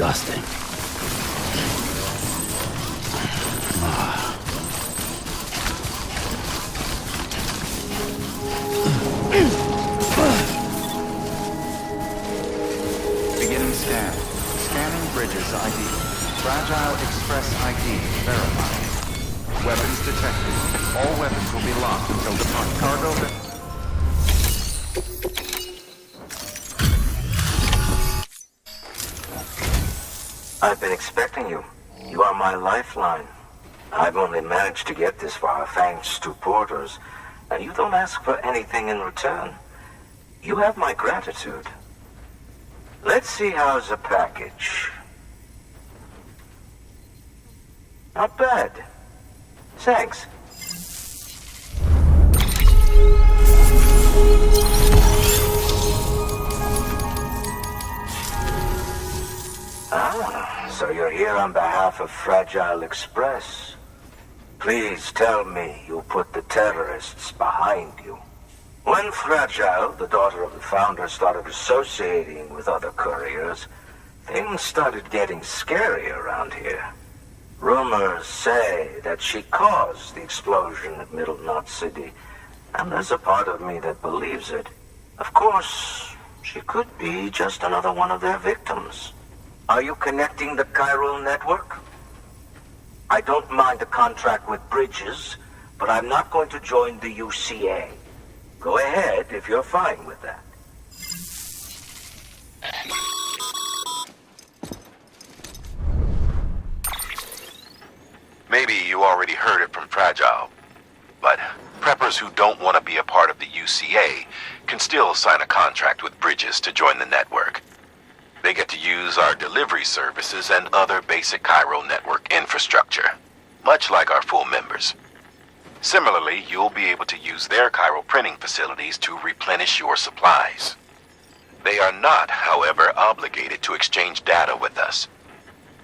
Disgusting. Beginning scan. Scanning bridges ID. Fragile Express ID verified. Weapons detected. All weapons will be locked until departure. Cargo. I've been expecting you. You are my lifeline. I've only managed to get this far thanks to Porters, and you don't ask for anything in return. You have my gratitude. Let's see how's the package. Not bad. Thanks. So you're here on behalf of Fragile Express. Please tell me you put the terrorists behind you. When Fragile, the daughter of the founder, started associating with other couriers, things started getting scary around here. Rumors say that she caused the explosion at Middle Knot City, and there's a part of me that believes it. Of course, she could be just another one of their victims. Are you connecting the chiral network? I don't mind a contract with Bridges, but I'm not going to join the UCA. Go ahead if you're fine with that. Maybe you already heard it from Fragile, but preppers who don't want to be a part of the UCA can still sign a contract with Bridges to join the network. They get to use our delivery services and other basic chiral network infrastructure, much like our full members. Similarly, you'll be able to use their chiral printing facilities to replenish your supplies. They are not, however, obligated to exchange data with us.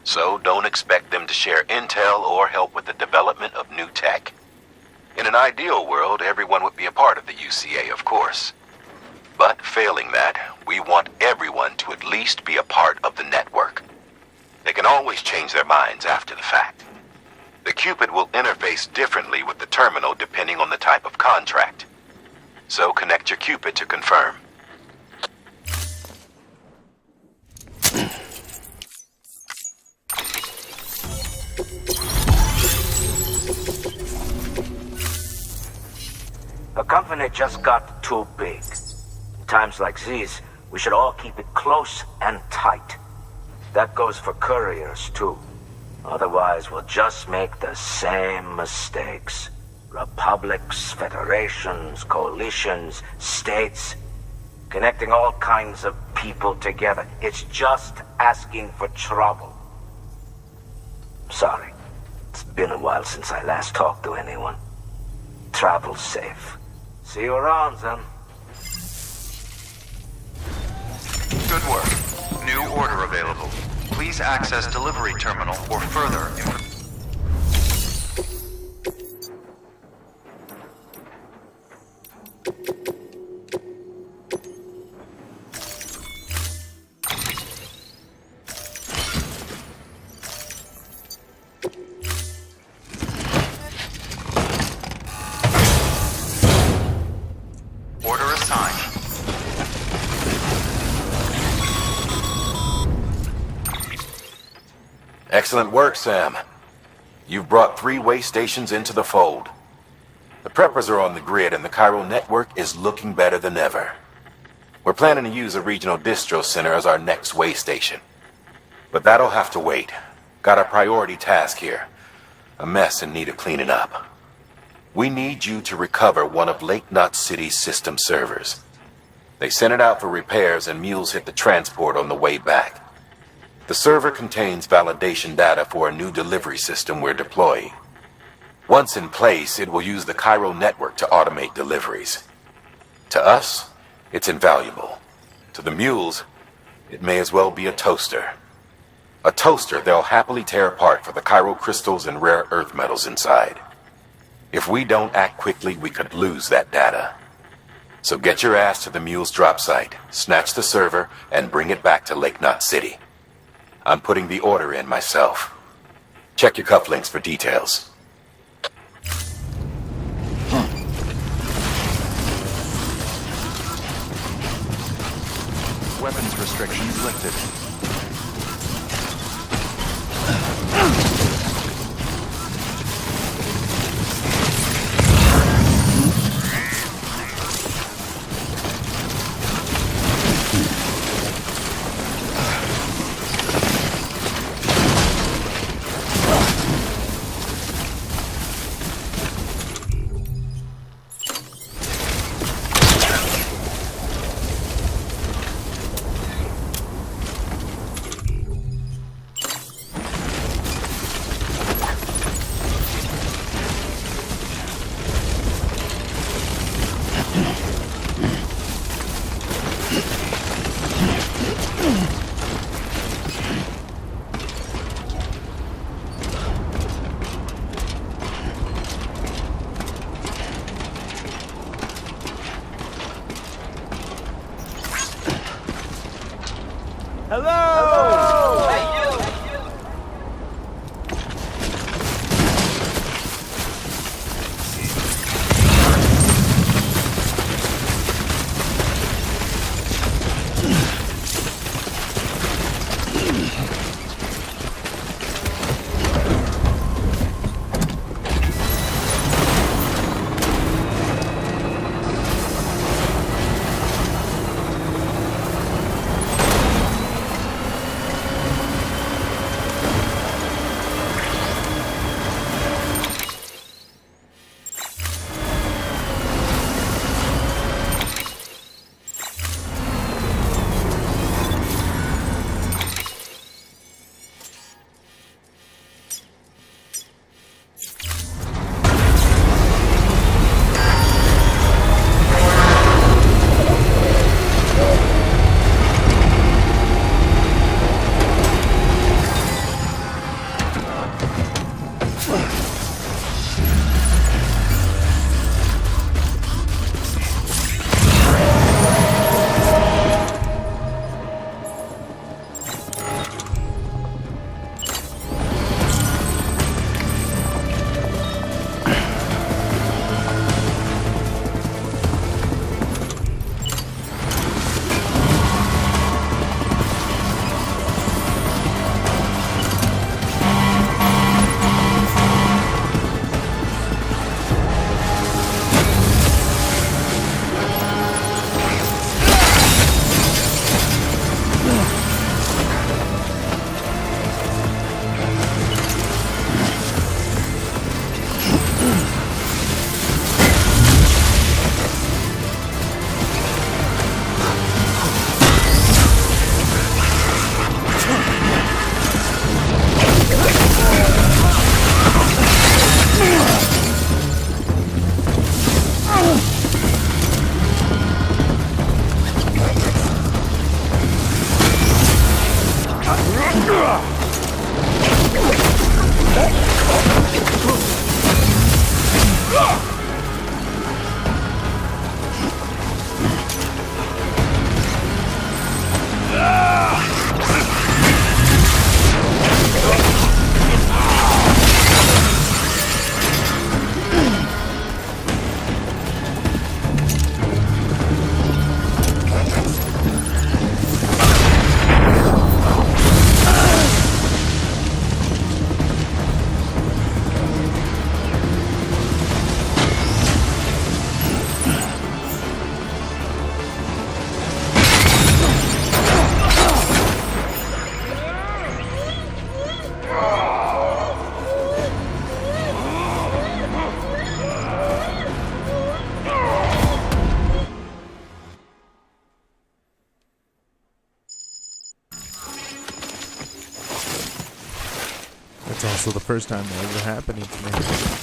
So don't expect them to share intel or help with the development of new tech. In an ideal world, everyone would be a part of the UCA, of course. But failing that, we want everyone to at least be a part of the network. They can always change their minds after the fact. The Cupid will interface differently with the terminal depending on the type of contract. So connect your Cupid to confirm. The company just got too big. Times like these, we should all keep it close and tight. That goes for couriers, too. Otherwise, we'll just make the same mistakes. Republics, federations, coalitions, states, connecting all kinds of people together. It's just asking for trouble. Sorry. It's been a while since I last talked to anyone. Travel safe. See you around, then. Good work. New order available. Please access delivery terminal for further information. Order assigned. Excellent work, Sam. You've brought 3 way stations into the fold. The preppers are on the grid and the chiral network is looking better than ever. We're planning to use a regional distro center as our next way station. But that'll have to wait. Got a priority task here. A mess in need of cleaning up. We need you to recover one of Lake Knot City's system servers. They sent it out for repairs and mules hit the transport on the way back. The server contains validation data for a new delivery system we're deploying. Once in place, it will use the chiral network to automate deliveries. To us, it's invaluable. To the mules, it may as well be a toaster. A toaster they'll happily tear apart for the chiral crystals and rare earth metals inside. If we don't act quickly, we could lose that data. So get your ass to the mule's drop site, snatch the server, and bring it back to Lake Knot City. I'm putting the order in myself. Check your cufflinks for details. Weapons restrictions lifted. It's also the first time that ever happening to me.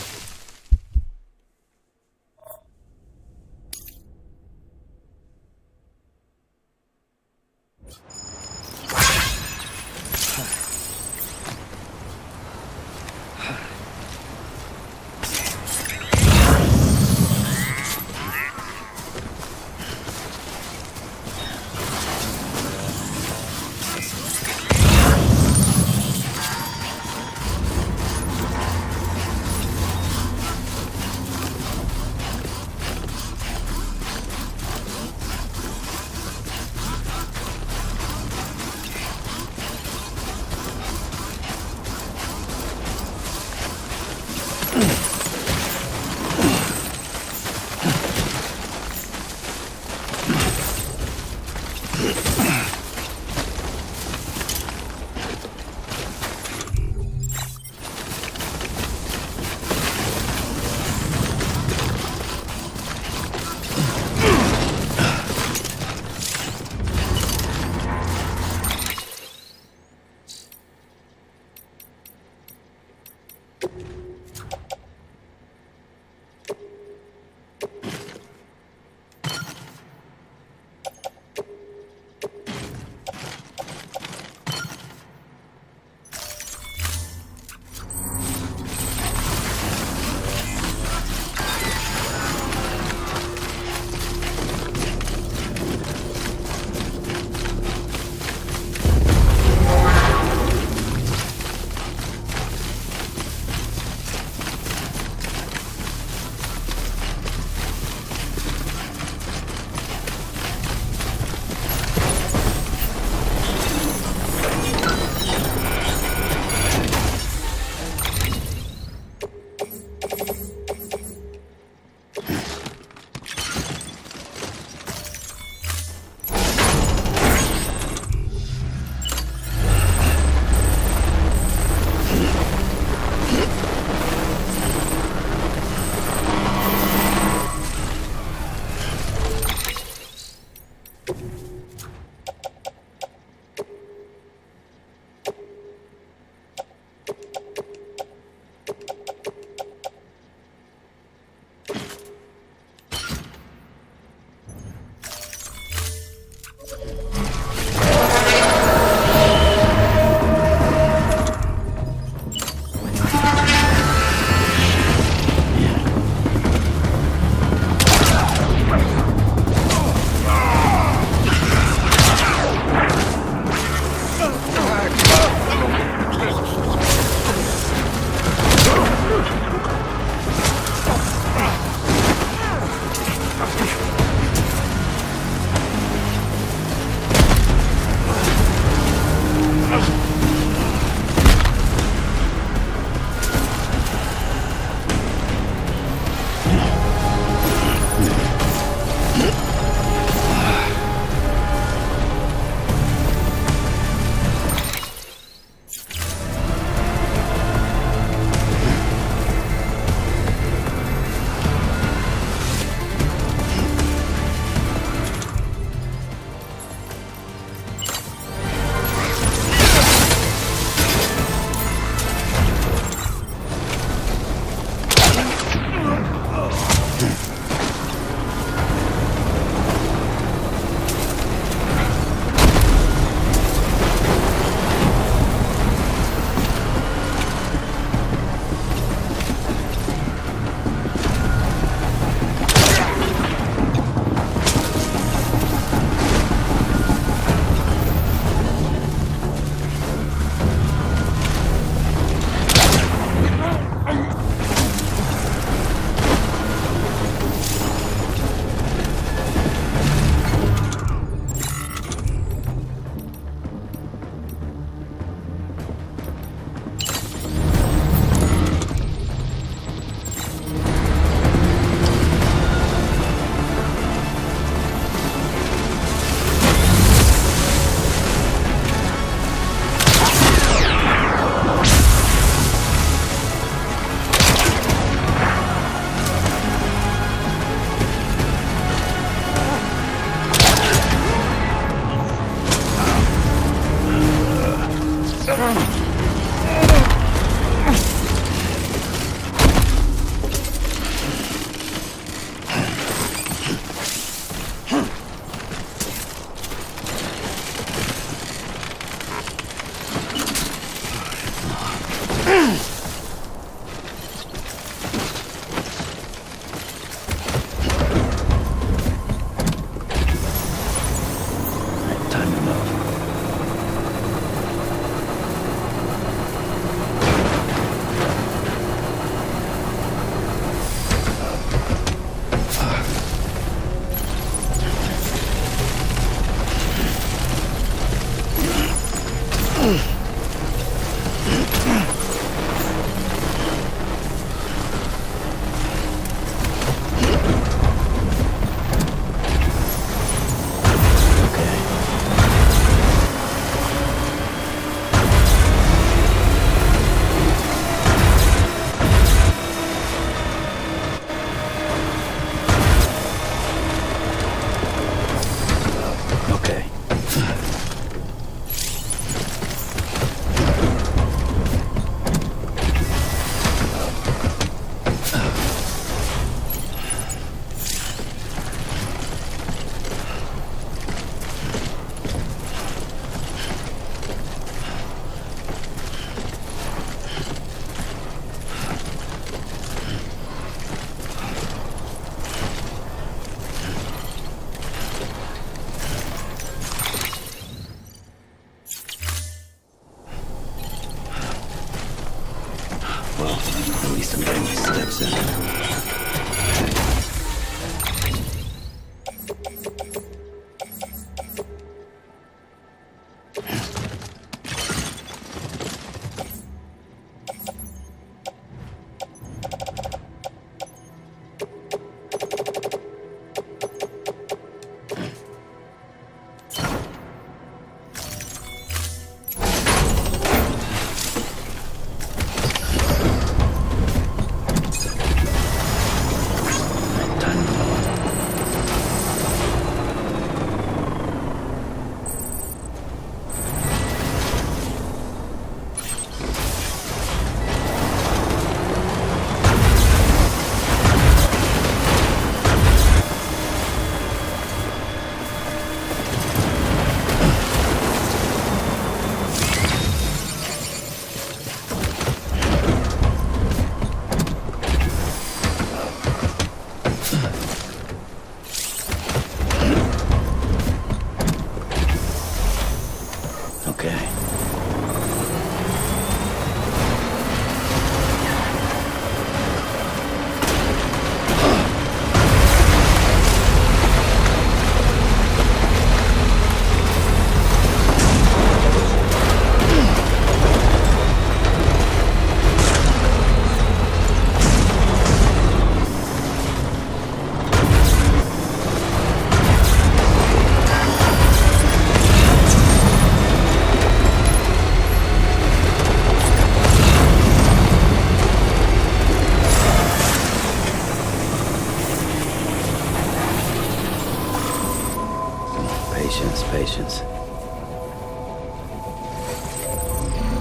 Patience, patience.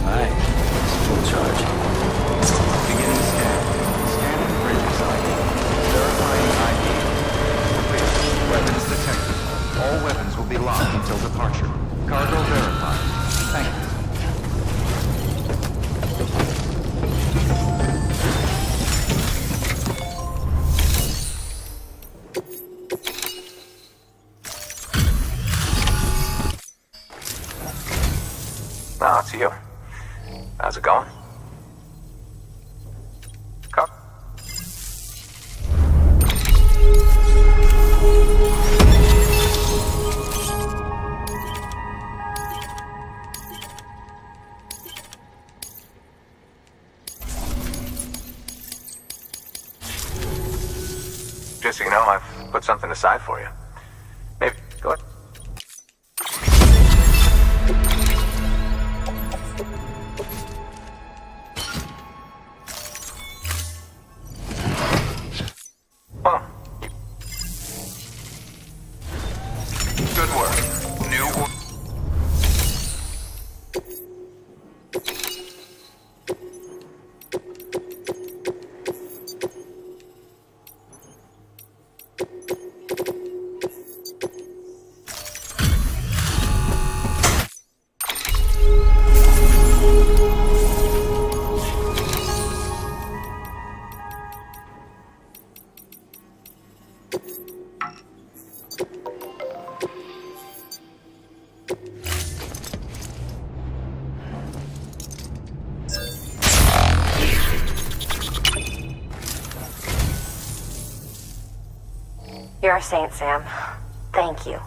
Alright, it's full charge. Beginning scan. Scanning bridges ID. Verifying ID. Clear. Weapons detected. All weapons will be locked until departure. Cargo verified. Thank you. Now it's you. How's it going? Come. Just so you know, I've put something aside for you. Maybe, go ahead. Well, good work. New. You're a saint, Sam. Thank you.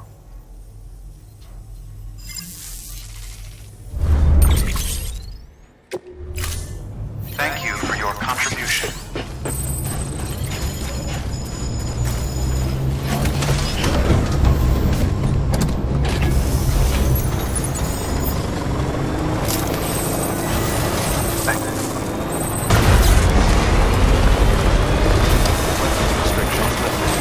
Thank you for your contribution. Restrictions lifted.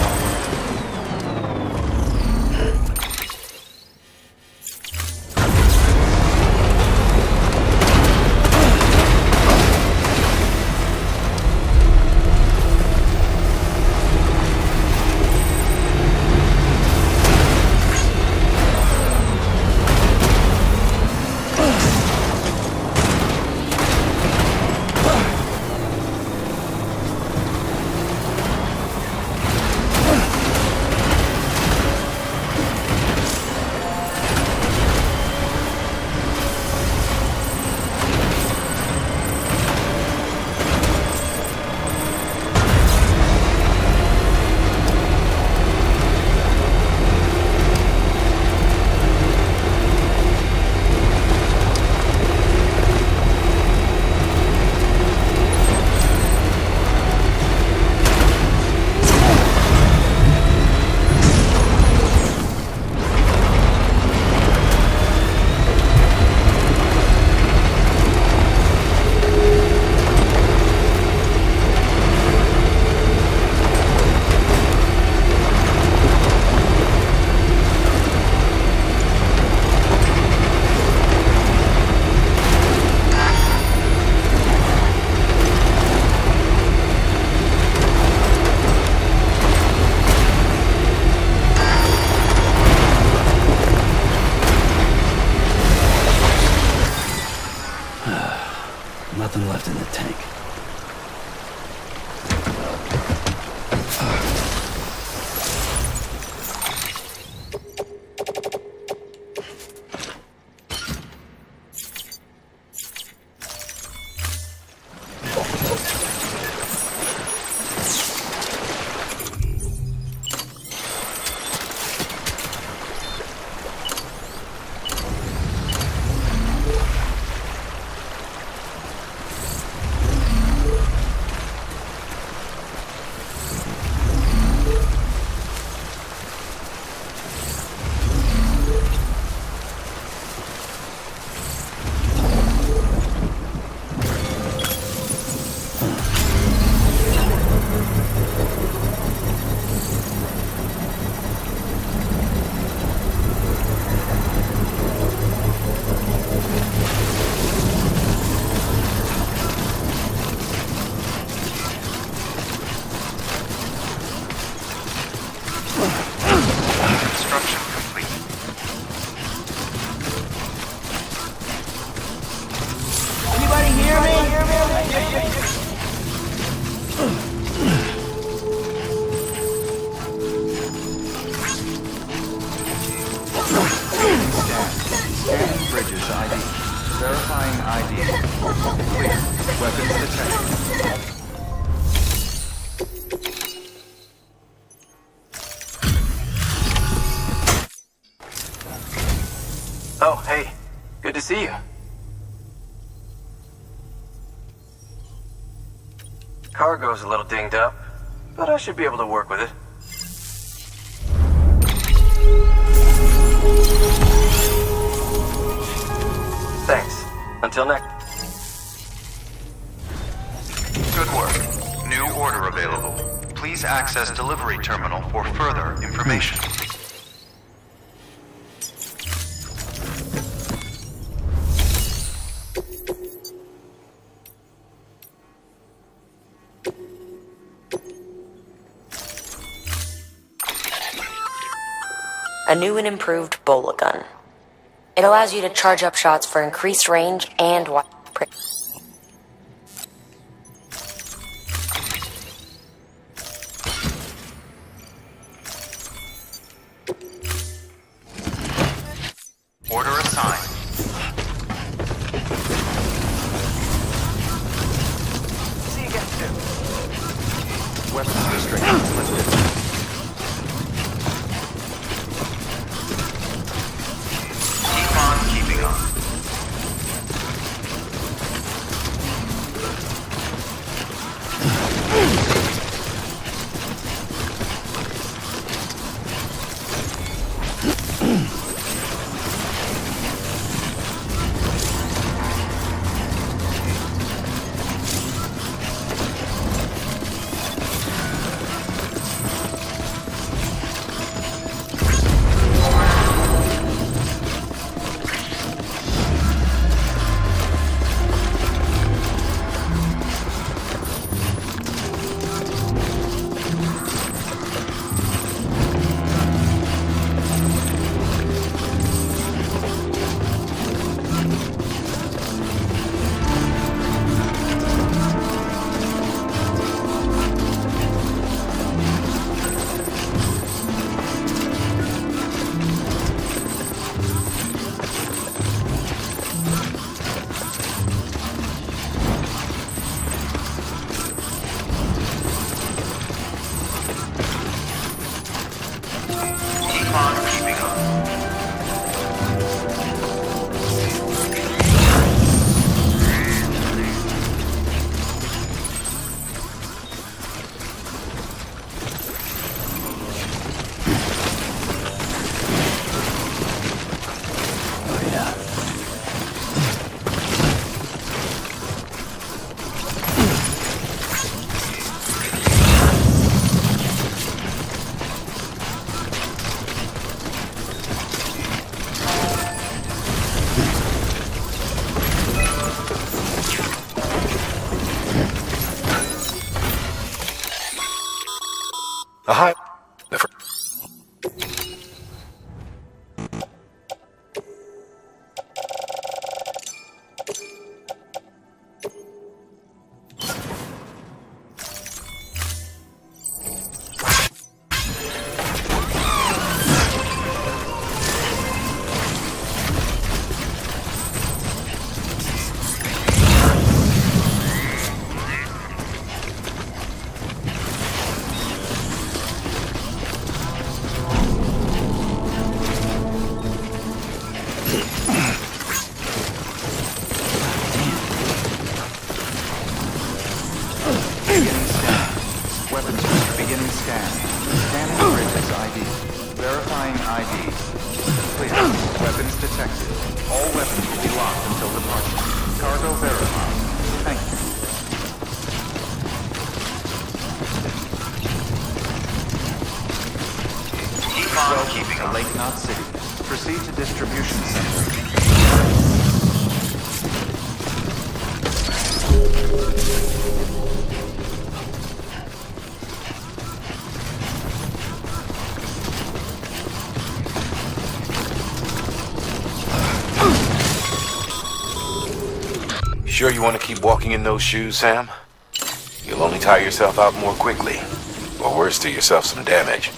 Verifying ID. Clear. Weapons detected. Oh, hey. Good to see you. Cargo's a little dinged up, but I should be able to work with it. Thanks. Until next. Good work. New order available. Please access delivery terminal for further information. A new and improved Bola gun. It allows you to charge up shots for increased range and wide. Order assigned. See you guys soon. Weapons restrictions lifted. Keep on keeping on. Keep on keeping on. Hi. Beginning scan. Scanning bridges ID. Verifying IDs. Clear. Weapons detected. All weapons will be locked until departure. Cargo verified. Thank you. Keep on keeping to Lake Knot City. Proceed to distribution center. Sure you want to keep walking in those shoes, Sam? You'll only tire yourself out more quickly. Or worse, do yourself some damage.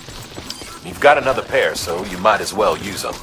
You've got another pair, so you might as well use them.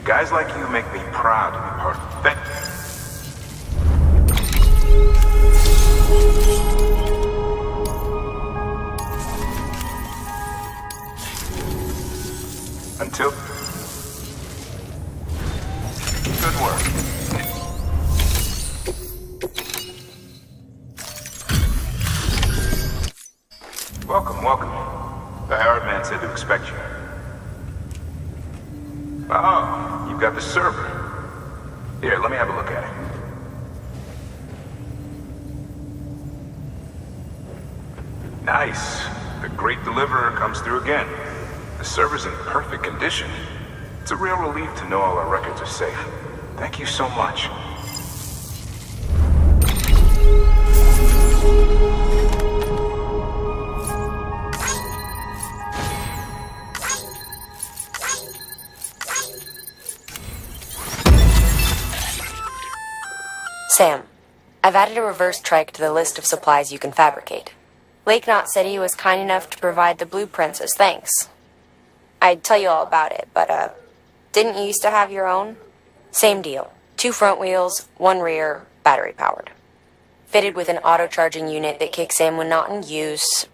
Guys like you make me proud to be part of it. Until... Good work. Welcome, welcome. The hired man said to expect you. Oh, you've got the server. Here, let me have a look at it. Nice. The great deliverer comes through again. The server's in perfect condition. It's a real relief to know all our records are safe. Thank you so much. Sam, I've added a reverse trike to the list of supplies you can fabricate. Lake Knot said he was kind enough to provide the blueprints as thanks. I'd tell you all about it, but, didn't you used to have your own? Same deal. 2 front wheels, 1 rear, battery powered. Fitted with an auto-charging unit that kicks in when not in use.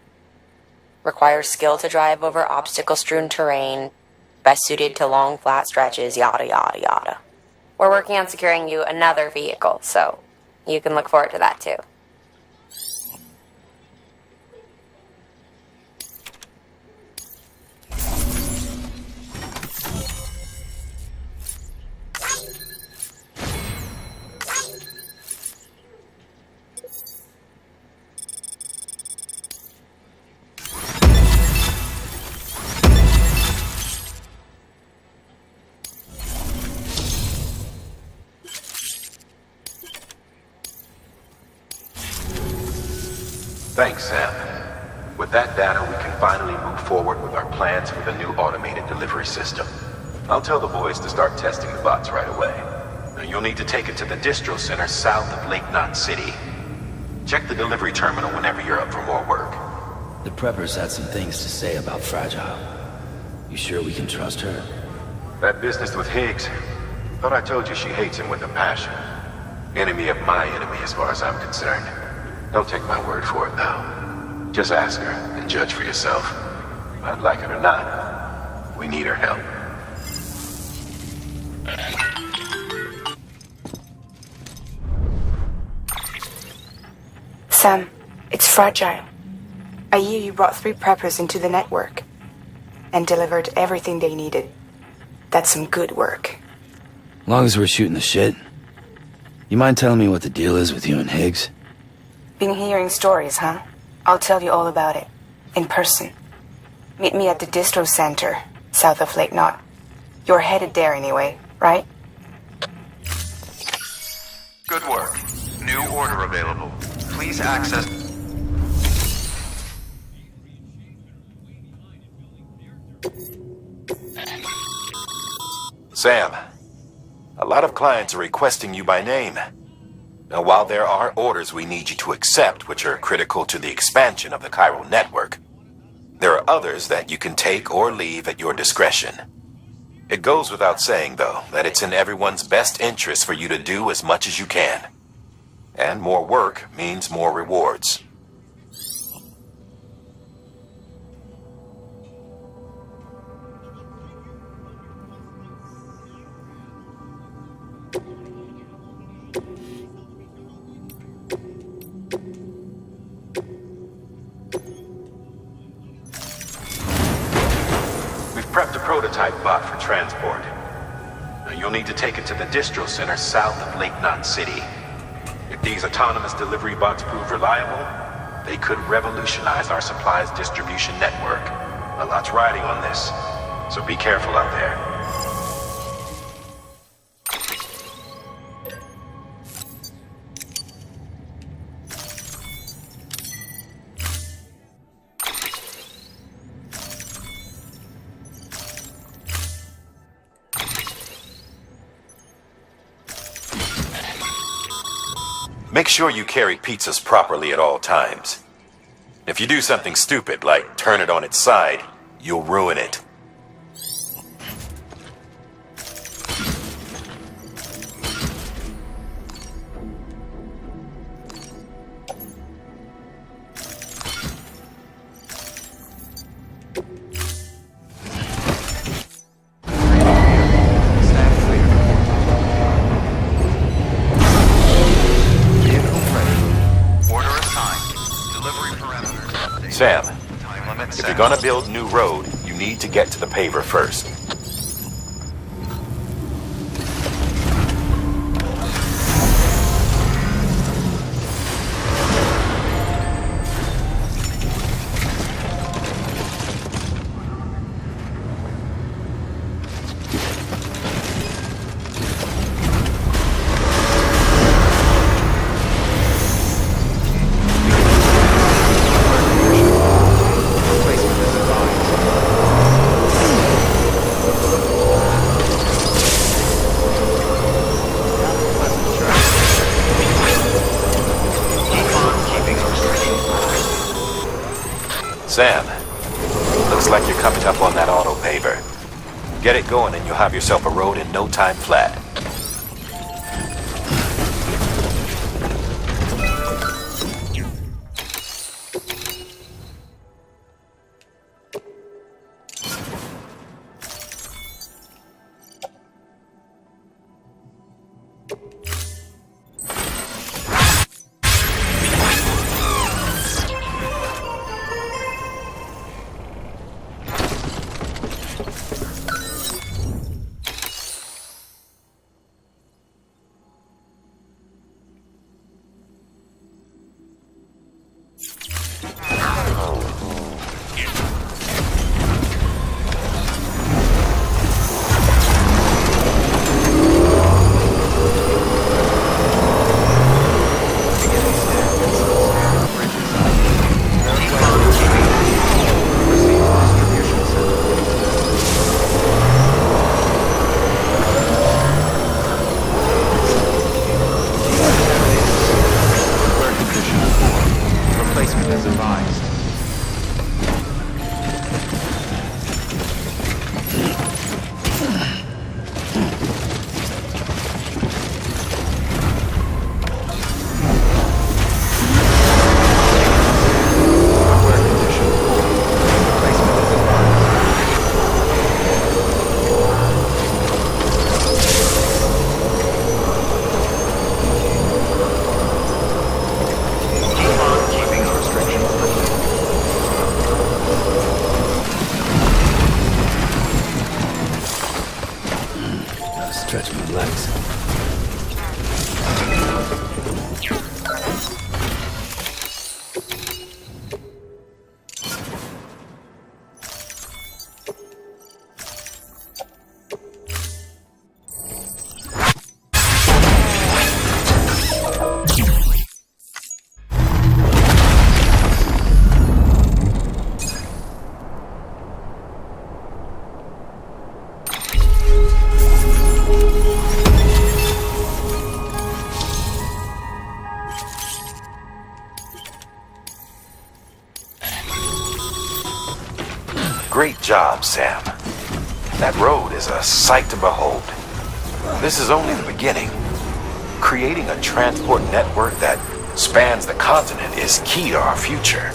Requires skill to drive over obstacle-strewn terrain. Best suited to long, flat stretches, yada yada yada. We're working on securing you another vehicle, so you can look forward to that too. Thanks, Sam. With that data, we can finally move forward with our plans for the new automated delivery system. I'll tell the boys to start testing the bots right away. Now, you'll need to take it to the distro center south of Lake Knot City. Check the delivery terminal whenever you're up for more work. The preppers had some things to say about Fragile. You sure we can trust her? That business with Higgs, thought I told you she hates him with a passion. Enemy of my enemy as far as I'm concerned. Don't take my word for it, though. Just ask her and judge for yourself. I'd like it or not. We need her help. Sam, it's Fragile. I hear you brought 3 preppers into the network and delivered everything they needed. That's some good work. Long as we're shooting the shit. You mind telling me what the deal is with you and Higgs? Been hearing stories, huh? I'll tell you all about it. In person. Meet me at the distro center, south of Lake Knot. You're headed there anyway, right? Good work. New order available. Please access... Sam, a lot of clients are requesting you by name. Now, while there are orders we need you to accept, which are critical to the expansion of the chiral network, there are others that you can take or leave at your discretion. It goes without saying, though, that it's in everyone's best interest for you to do as much as you can. And more work means more rewards. Prepped a prototype bot for transport. Now, you'll need to take it to the distro center south of Lake Knot City. If these autonomous delivery bots prove reliable, they could revolutionize our supplies distribution network. A lot's riding on this, so be careful out there. Make sure you carry pizzas properly at all times. If you do something stupid, like turn it on its side, you'll ruin it. Sam, Time limit if set. you're gonna build new road, you need to get to the paver first. Replacement is advised. Pleasant journey. Keep on keeping our restrictions. Sam, looks like you're coming up on that auto paver. Get it going and you'll have yourself a road in no time flat. Replacement is advised. Hardware condition poor. Replacement is advised. Keep on keeping our restrictions lifted. Stretch my legs. Great job, Sam. That road is a sight to behold. This is only the beginning. Creating a transport network that spans the continent is key to our future.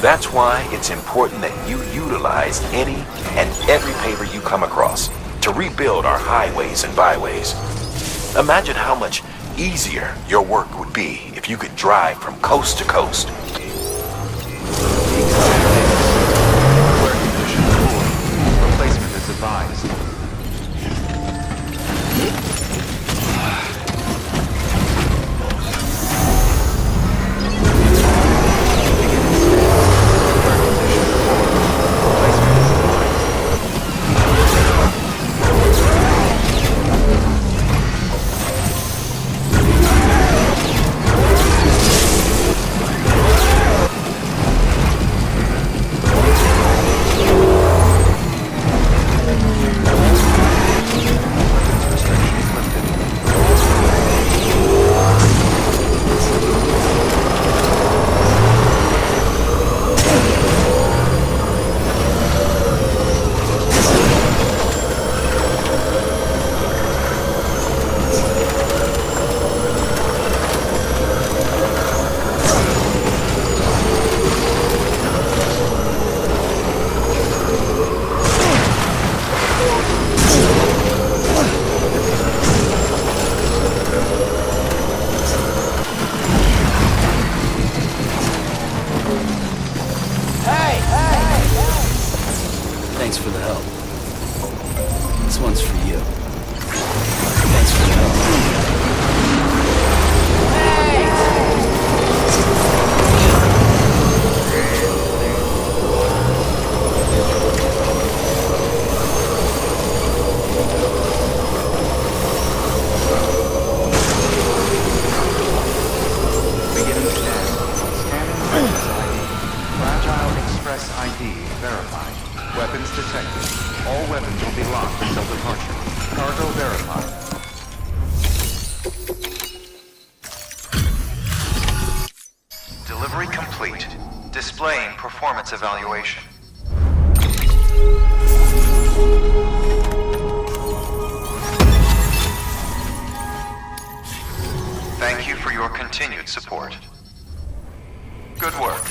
That's why it's important that you utilize any and every paver you come across to rebuild our highways and byways. Imagine how much easier your work would be if you could drive from coast to coast. Replacement is advised. Replacement is advised. you. Thanks for the help. Beginning scan. Scanning Bridges ID. Fragile Express ID verified. Weapons detected. All weapons will be locked until departure. Cargo verified. Delivery complete. Displaying performance evaluation. Thank you for your continued support. Good work.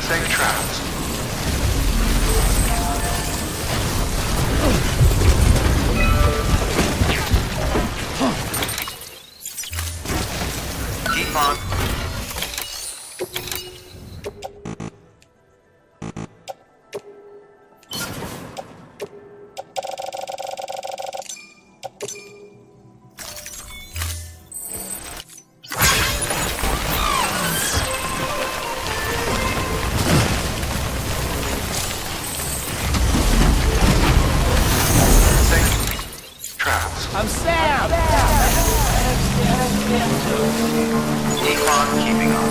Safe travels. Keep on. I'm Sam! Keep on keeping on.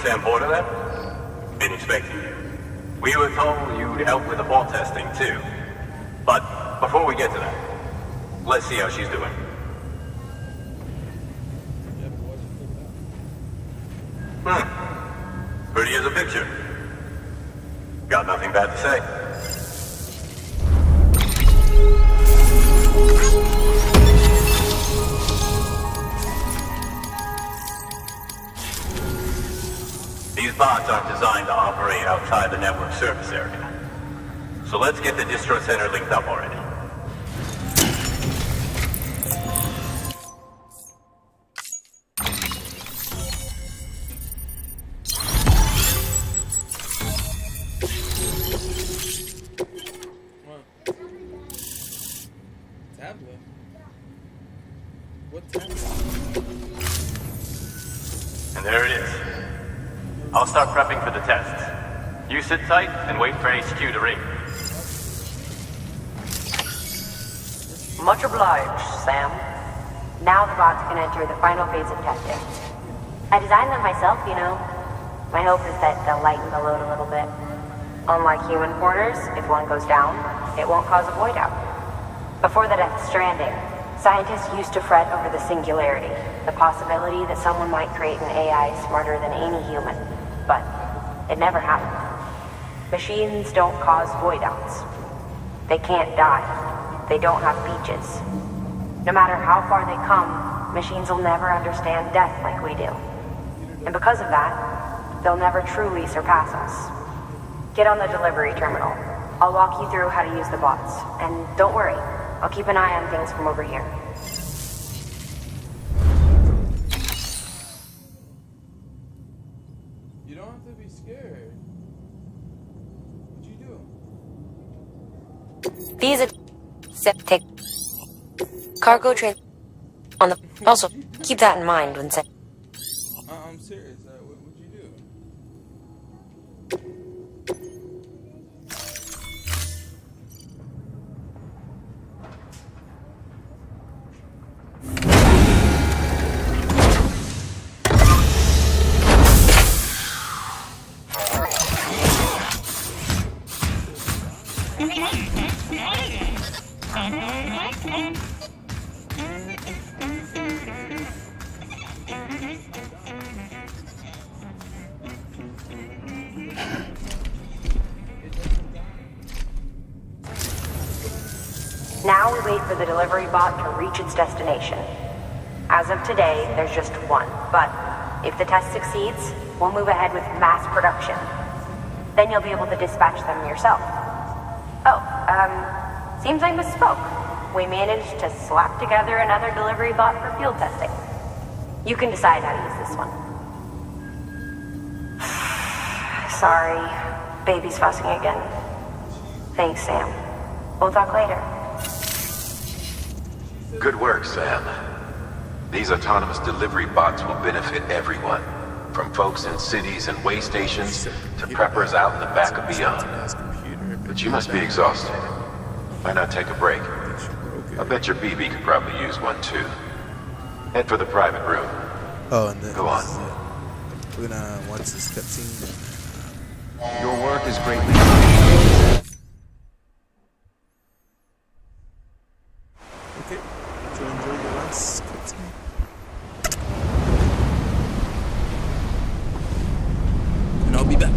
Sam Porter then? Been expecting you. We were told you'd help with the vault testing too. But before we get to that, let's see how she's doing. Pretty as a picture. Got nothing bad to say. These bots aren't designed to operate outside the network service area. So let's get the distro center linked up already. Tablet? What tablet? And there it is. I'll start prepping for the test. You sit tight and wait for HQ to ring. Much obliged, Sam. Now the bots can enter the final phase of testing. I designed them myself, you know. My hope is that they'll lighten the load a little bit. Unlike human porters, if one goes down, it won't cause a void out. Before the death of Stranding, scientists used to fret over the singularity, the possibility that someone might create an AI smarter than any human. But it never happened. Machines don't cause void outs. They can't die. They don't have beaches. No matter how far they come, machines will never understand death like we do. And because of that, they'll never truly surpass us. Get on the delivery terminal. I'll walk you through how to use the bots. And don't worry, I'll keep an eye on things from over here. You don't have to be scared. What'd you do? These are take cargo train on the. Also, keep that in mind when saying. I'm serious. What'd you do? Now we wait for the delivery bot to reach its destination. As of today, there's just one, but if the test succeeds, we'll move ahead with mass production. Then you'll be able to dispatch them yourself. Oh, seems I misspoke. We managed to slap together another delivery bot for field testing. You can decide how to use this one. Sorry, baby's fussing again. Thanks, Sam. We'll talk later. Good work, Sam. These autonomous delivery bots will benefit everyone, from folks in cities and way stations to preppers out in the back and beyond. But you must be exhausted. Why not take a break? I bet your BB could probably use one too. Head for the private room. Oh, and then go on. We're gonna watch this cutscene. Your work is greatly appreciated. Okay, so enjoy the last cutscene. And I'll be back.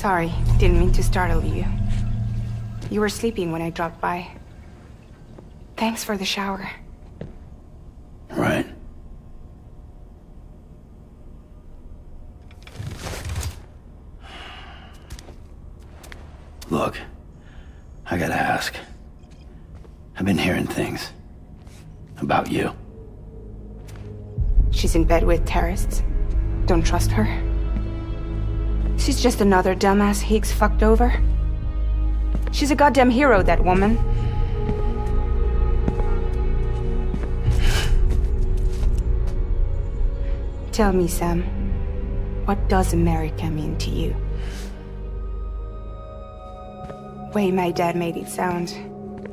Sorry, didn't mean to startle you. You were sleeping when I dropped by. Thanks for the shower. Right. Look, I gotta ask. I've been hearing things about you. She's in bed with terrorists. Don't trust her. She's just another dumbass Higgs fucked over. She's a goddamn hero, that woman. Tell me, Sam, what does America mean to you? Way my dad made it sound,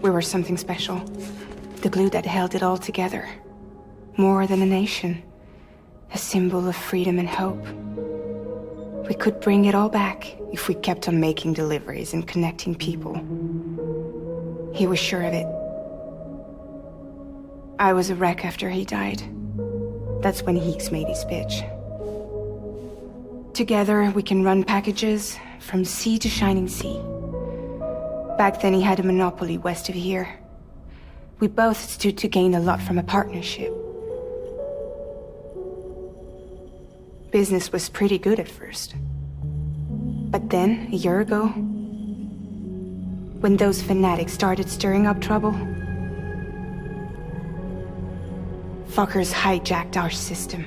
we were something special. The glue that held it all together. More than a nation. A symbol of freedom and hope. We could bring it all back if we kept on making deliveries and connecting people. He was sure of it. I was a wreck after he died. That's when Higgs made his pitch. Together, we can run packages from sea to shining sea. Back then, he had a monopoly west of here. We both stood to gain a lot from a partnership. Business was pretty good at first. But then, a year ago, when those fanatics started stirring up trouble, fuckers hijacked our system.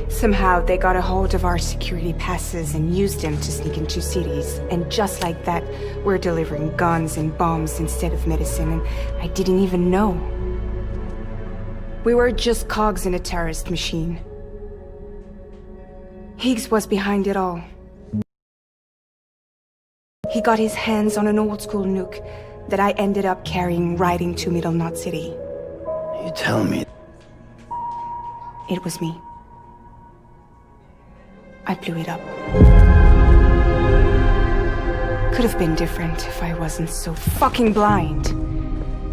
Somehow they got a hold of our security passes and used them to sneak into cities. And just like that, we're delivering guns and bombs instead of medicine, and I didn't even know. We were just cogs in a terrorist machine. Higgs was behind it all. He got his hands on an old-school nuke that I ended up carrying right into Middle Knot City. You tell me. It was me. I blew it up. Could have been different if I wasn't so fucking blind.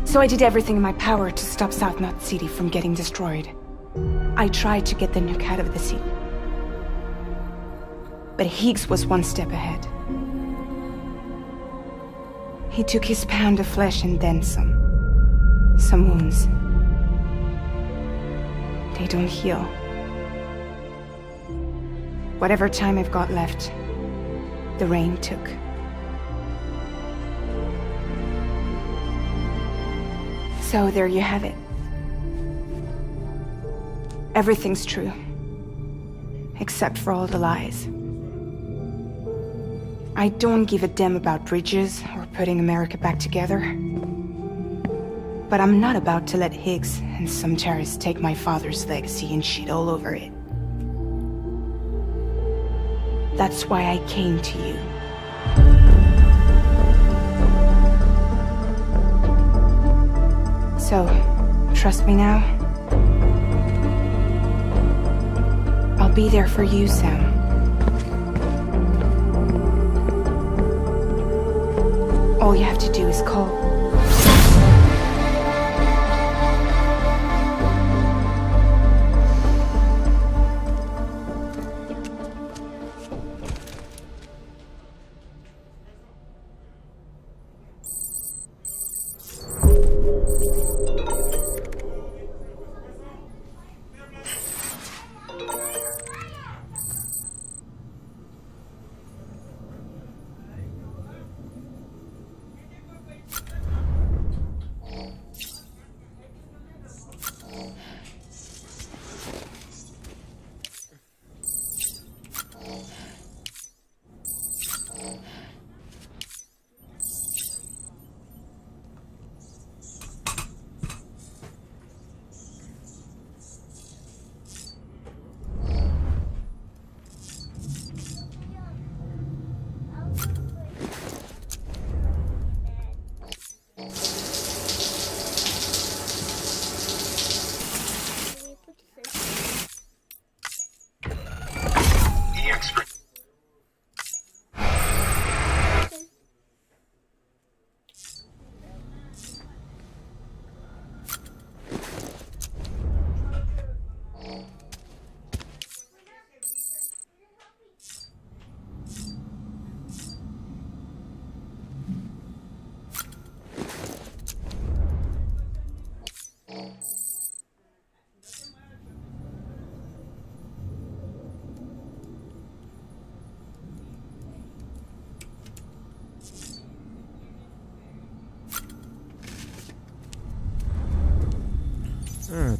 So I did everything in my power to stop South Knot City from getting destroyed. I tried to get the nuke out of the sea. But Higgs was one step ahead. He took his pound of flesh and then some. Some wounds. They don't heal. Whatever time I've got left, the rain took. So there you have it. Everything's true. Except for all the lies. I don't give a damn about bridges or putting America back together. But I'm not about to let Higgs and some terrorists take my father's legacy and shit all over it. That's why I came to you. So, trust me now? I'll be there for you, Sam. All you have to do is call.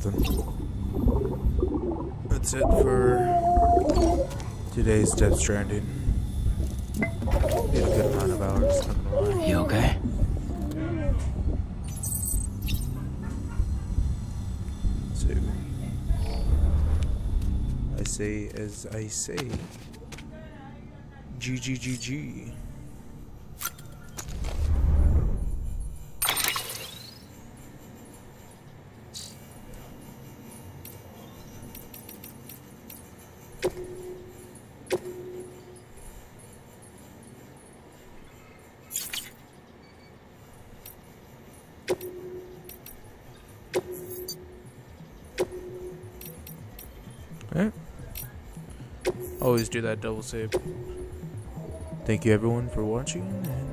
nothing. That's it for today's Death Stranding. Did a good amount of hours, not gonna lie. You okay? So, I say as I say, GGGG. Alright. Always do that double save. Thank you everyone for watching. And